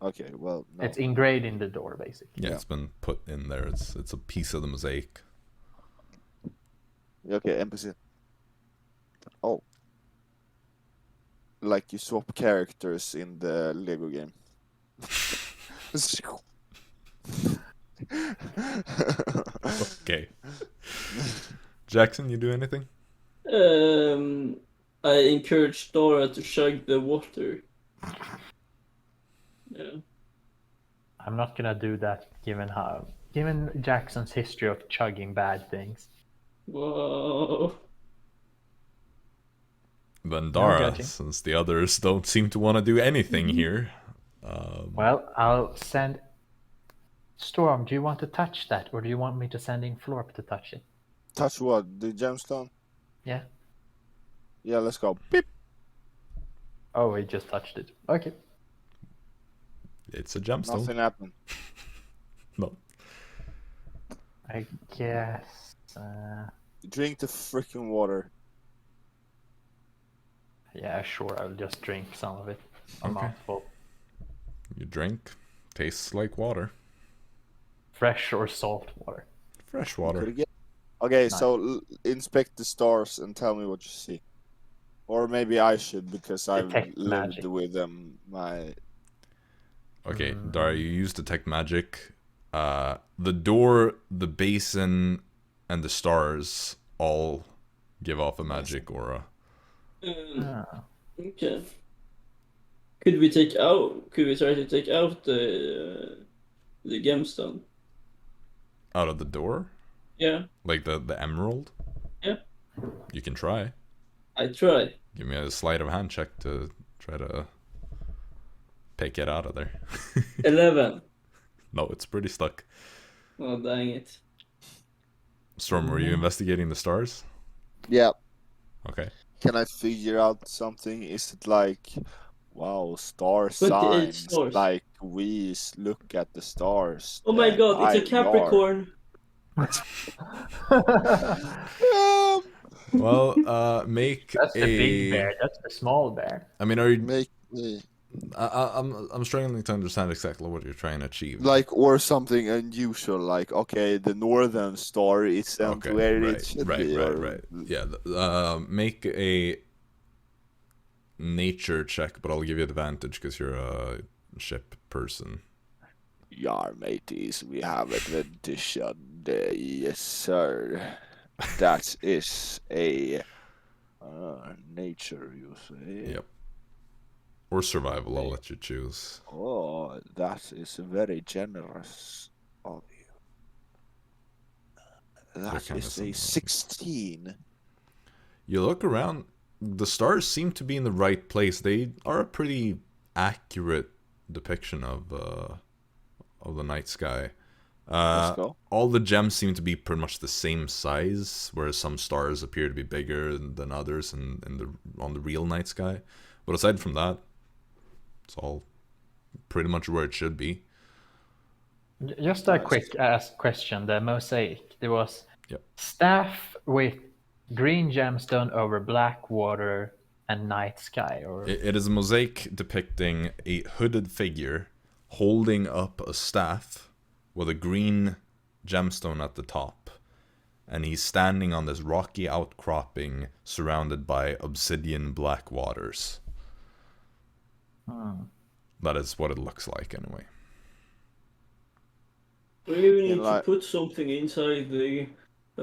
Okay, well, no. It's engraved in the door, basically. Yeah, it's been put in there. It's a piece of the mosaic. Okay, NPC. Oh. Like you swap characters in the Lego game. Okay. Jaxson, you do anything? I encourage Dara to chug the water. Yeah. I'm not gonna do that given Jackson's history of chugging bad things. Whoa. Then Dara, judging. since the others don't seem to want to do anything here. Well, I'll send Storm, do you want to touch that, or do you want me to send in Florp to touch it? Touch what? The gemstone? Yeah. Yeah, let's go. Beep. Oh, he just touched it. Okay. It's a gemstone. Nothing happened. No. I guess. Drink the freaking water. Yeah, sure. I'll just drink some of it. A Okay. mouthful. You drink. Tastes like water. Fresh or salt water. Fresh Could water. it get... Okay, Nice. so inspect the stars and tell me what you see. Or maybe I should, because I've Detect lived magic. with my... Okay, Dara, you use detect magic. The door, the basin, and the stars all give off a magic aura. Ah. Okay. Could we try to take out the gemstone? Out of the door? Yeah, Like the emerald? Yeah. You can try. I try. Give me a sleight of hand check to try to pick it out of there. 11. No, it's pretty stuck. Oh, dang it. Storm, were you investigating the stars? Yeah. Okay. Can I figure out something? Is it like, wow, star 28 signs? stars. Like we look at the stars. Oh my then god, it's a I are. Capricorn. Well, make That's the big a. bear. That's the small bear. I mean, are you? Make me I'm struggling to understand exactly what you're trying to achieve. like, or something unusual. Like, okay, the northern star isn't Okay, where right, it should right, be. right, or... right. Yeah. Make a nature check, but I'll give you advantage because you're a ship person. Yeah, mateys, we have advantage on the yes, sir. That is a nature, you say. Yep. Or survival, I'll let you choose. Oh, that is very generous of you. That kinda is a something. 16. You look around, the stars seem to be in the right place. They are a pretty accurate depiction of the night sky. Let's go. All the gems seem to be pretty much the same size, whereas some stars appear to be bigger than others on the real night sky. But aside from that, it's all pretty much where it should be. Just a quick question. The mosaic. There was Yep. staff with green gemstone over black water and night sky. Or It is a mosaic depicting a hooded figure holding up a staff with a green gemstone at the top. And he's standing on this rocky outcropping surrounded by obsidian black waters. That is what it looks like anyway. Maybe we need to like- put something inside the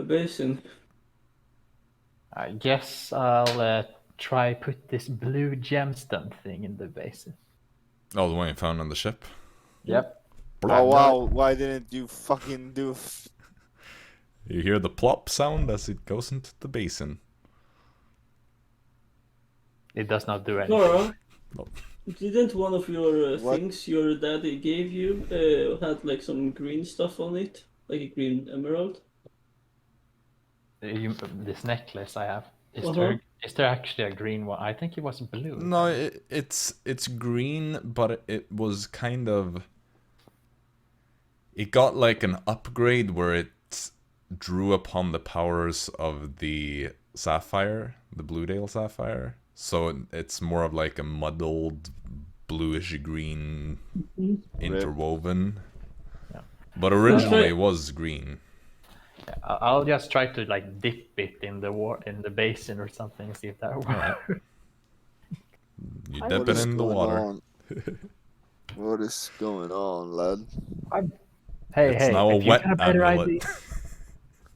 basin. I guess I'll try put this blue gemstone thing in the basin. Oh, the one you found on the ship? Yep. Oh wow, why didn't you fucking do... You hear the plop sound as it goes into the basin. It does not do anything. Dara, No. didn't one of your What? things your daddy gave you had like some green stuff on it? Like a green emerald? This necklace I have. Uh-huh. Is there actually a green one? I think it was blue. No, it's green, but it was kind of... It got like an upgrade where it drew upon the powers of the sapphire, the Bluedale sapphire. So it's more of like a muddled bluish green interwoven. Yeah. But originally it was green. I'll just try to like dip it in the basin or something and see if that works. You What dip What it is in the going water. on? What is going on, lad? Hey, It's now a if you wet got a better amulet. idea.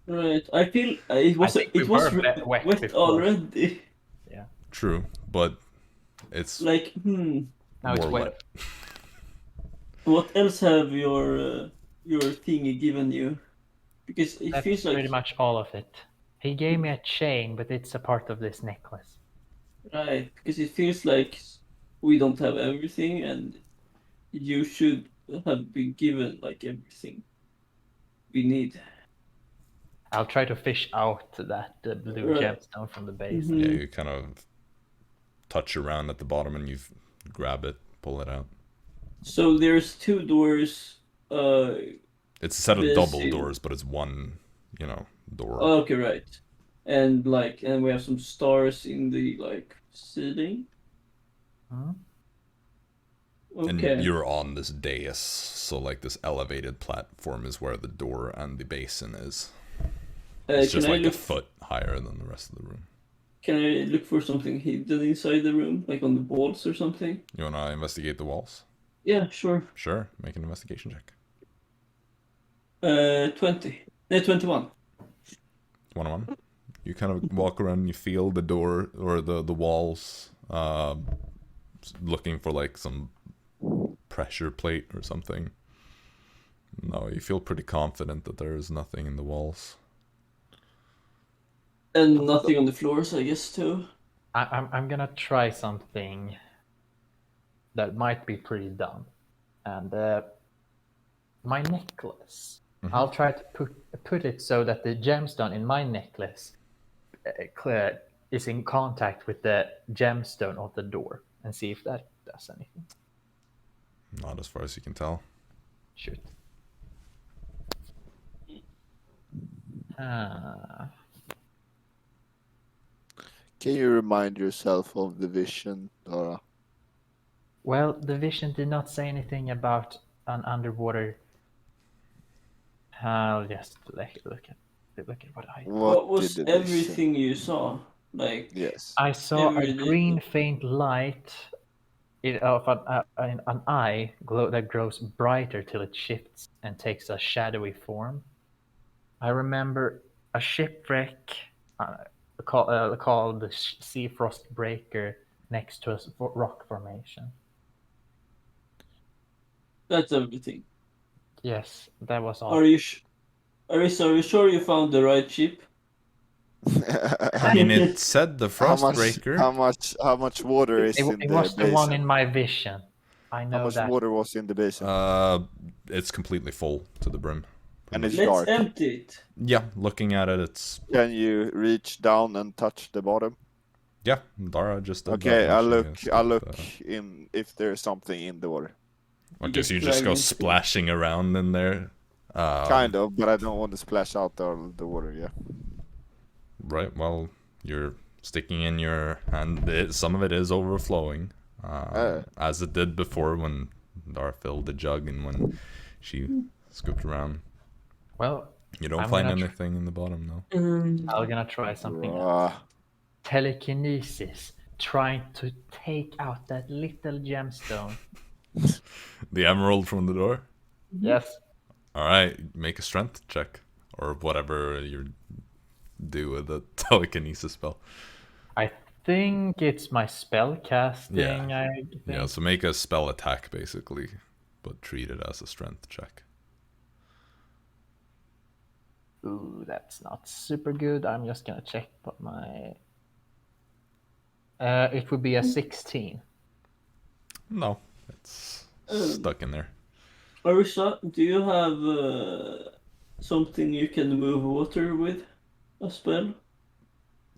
Right. I feel it was think we were wet wet before. already. True, but it's Like, Now it's more wet. wet. what else have your thingy given you? Because it That's feels like pretty much all of it. He gave me a chain, but it's a part of this necklace. right. Because it feels like we don't have everything, and you should have been given like everything we need. I'll try to fish out that blue Right. gemstone from the basin. Yeah, you kind of touch around at the bottom and you grab it, pull it out. So there's two doors. It's a set of This double is- doors, but it's one, door. Okay, right. And we have some stars in the ceiling. Hmm? And Okay. you're on this dais, so like this elevated platform is where the door and the basin is. It's just Can I like a look? foot higher than the rest of the room. Can I look for something hidden inside the room, like on the walls or something? You wanna investigate the walls? Yeah, sure. Sure, make an investigation check. 20. No, 21. 1-on-1. You kind of walk around and you feel the door or the walls, looking for like some pressure plate or something. No, you feel pretty confident that there is nothing in the walls. And nothing on the floors, I guess, too. I'm gonna try something that might be pretty dumb, and my necklace. I'll try to put it so that the gemstone in my necklace is in contact with the gemstone of the door, and see if that does anything. Not as far as you can tell. Shoot. Ah. Can you remind yourself of the vision, Dara? Well, the vision did not say anything about an underwater. I'll just look at what I. What was did the vision- everything you saw? Like, Yes. I saw a Every- green faint light of an eye that grows brighter till it shifts and takes a shadowy form. I remember a shipwreck called the Sea Frost Breaker next to a rock formation. that's everything. Yes, that was all. Are you sure you found the right ship? I mean, it said the How Frostbreaker. much water is in It the was the basin? one in my vision. I How know much that. water was in the basin? It's completely full to the brim. And it's Let's dark. empty it. Yeah, looking at it, it's Can you reach down and touch the bottom? yeah. Dara just did Okay, that. I'll look in if there's something in the water. Okay, so you just go splashing around in there. Kind of, but I don't want to splash out the water. Yeah. Right. Well, you're sticking in your hand. Some of it is overflowing, as it did before when Dara filled the jug and when she scooped around. Well, You don't I'm find gonna anything in the bottom, though. I'm gonna try something else. Telekinesis, trying to take out that little gemstone. The emerald from the door. Yes. All right, make a strength check or whatever you do with the telekinesis spell. I think it's my spell casting. Yeah. I think. Yeah, so make a spell attack basically, but treat it as a strength check. Ooh, that's not super good. I'm just gonna check what my. It would be a 16. No, it's stuck in there. Arisa, do you have something you can move water with? A spell?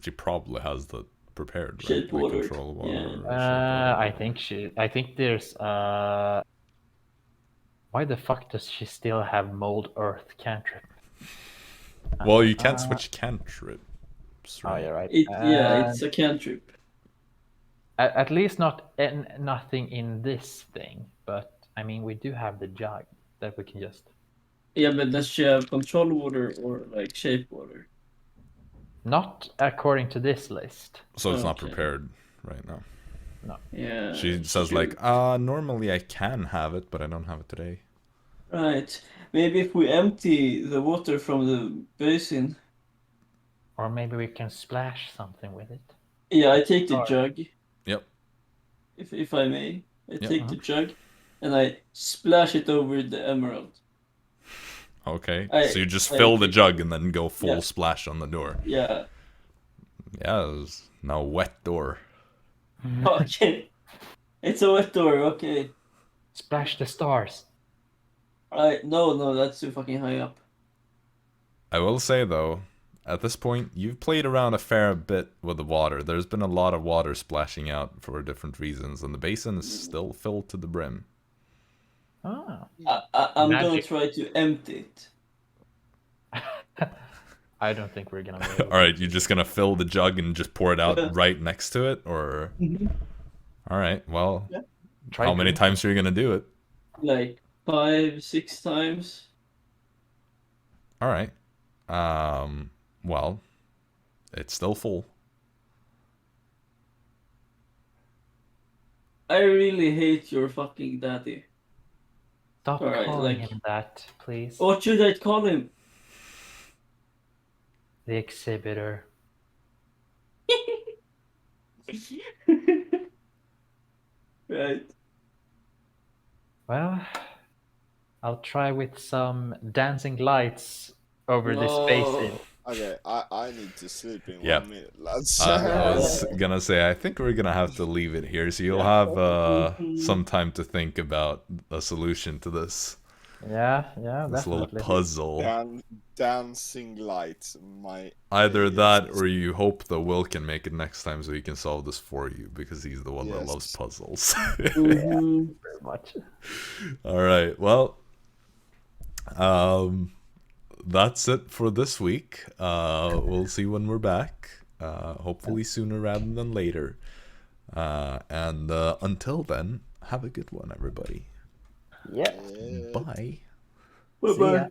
She probably has the prepared, right? Shape water, Control water. yeah. Or shape water. I think there's Why the fuck does she still have mold earth cantrip? Well, you can't switch cantrips. Oh, Right? you're right. It's a cantrip. At least nothing in this thing, but I mean we do have the jug that we can just. Yeah, but does she have control water or like shape water? Not according to this list. So it's not Okay. prepared right now. No. Yeah. She says shoot. like, normally I can have it, but I don't have it today. Right. Maybe if we empty the water from the basin. Or maybe we can splash something with it. Yeah, I take the Or- jug. Yep. If I may. I Yep. take the jug and I splash it over the emerald. Okay. I- So you just I fill the take- jug and then go full Yeah. splash on the door. Yeah. Yeah, it's now a wet door. Okay. It's a wet door, okay. Splash the stars. No, that's too fucking high up. I will say though, at this point, you've played around a fair bit with the water. There's been a lot of water splashing out for different reasons, and the basin is still filled to the brim. Oh. I'm gonna Magic. try to empty it. I don't think we're gonna be able to. All right, you're just gonna fill the jug and just pour it out right next to it, or? All right, well, Yeah. Try how many to- times are you gonna do it? Like 5-6 times. All right. Well, it's still full. I really hate your fucking daddy. Stop Alright, calling like- him that, please. What should I call him? The exhibitor. Right. Well, I'll try with some dancing lights over this basin. Okay, I need to sleep in Yep. 1 minute, lads. I was gonna say, I think we're gonna have to leave it here, so you'll have some time to think about a solution to this Yeah, this little definitely. puzzle. Dancing lights, my. Either that, or you hope that Will can make it next time, so he can solve this for you because he's the one that Yes. loves puzzles. Mhm. Very much. All right, well, that's it for this week. We'll see when we're back. Hopefully sooner rather than later. And until then, have a good one, everybody. Yeah. Yeah. Bye. See ya.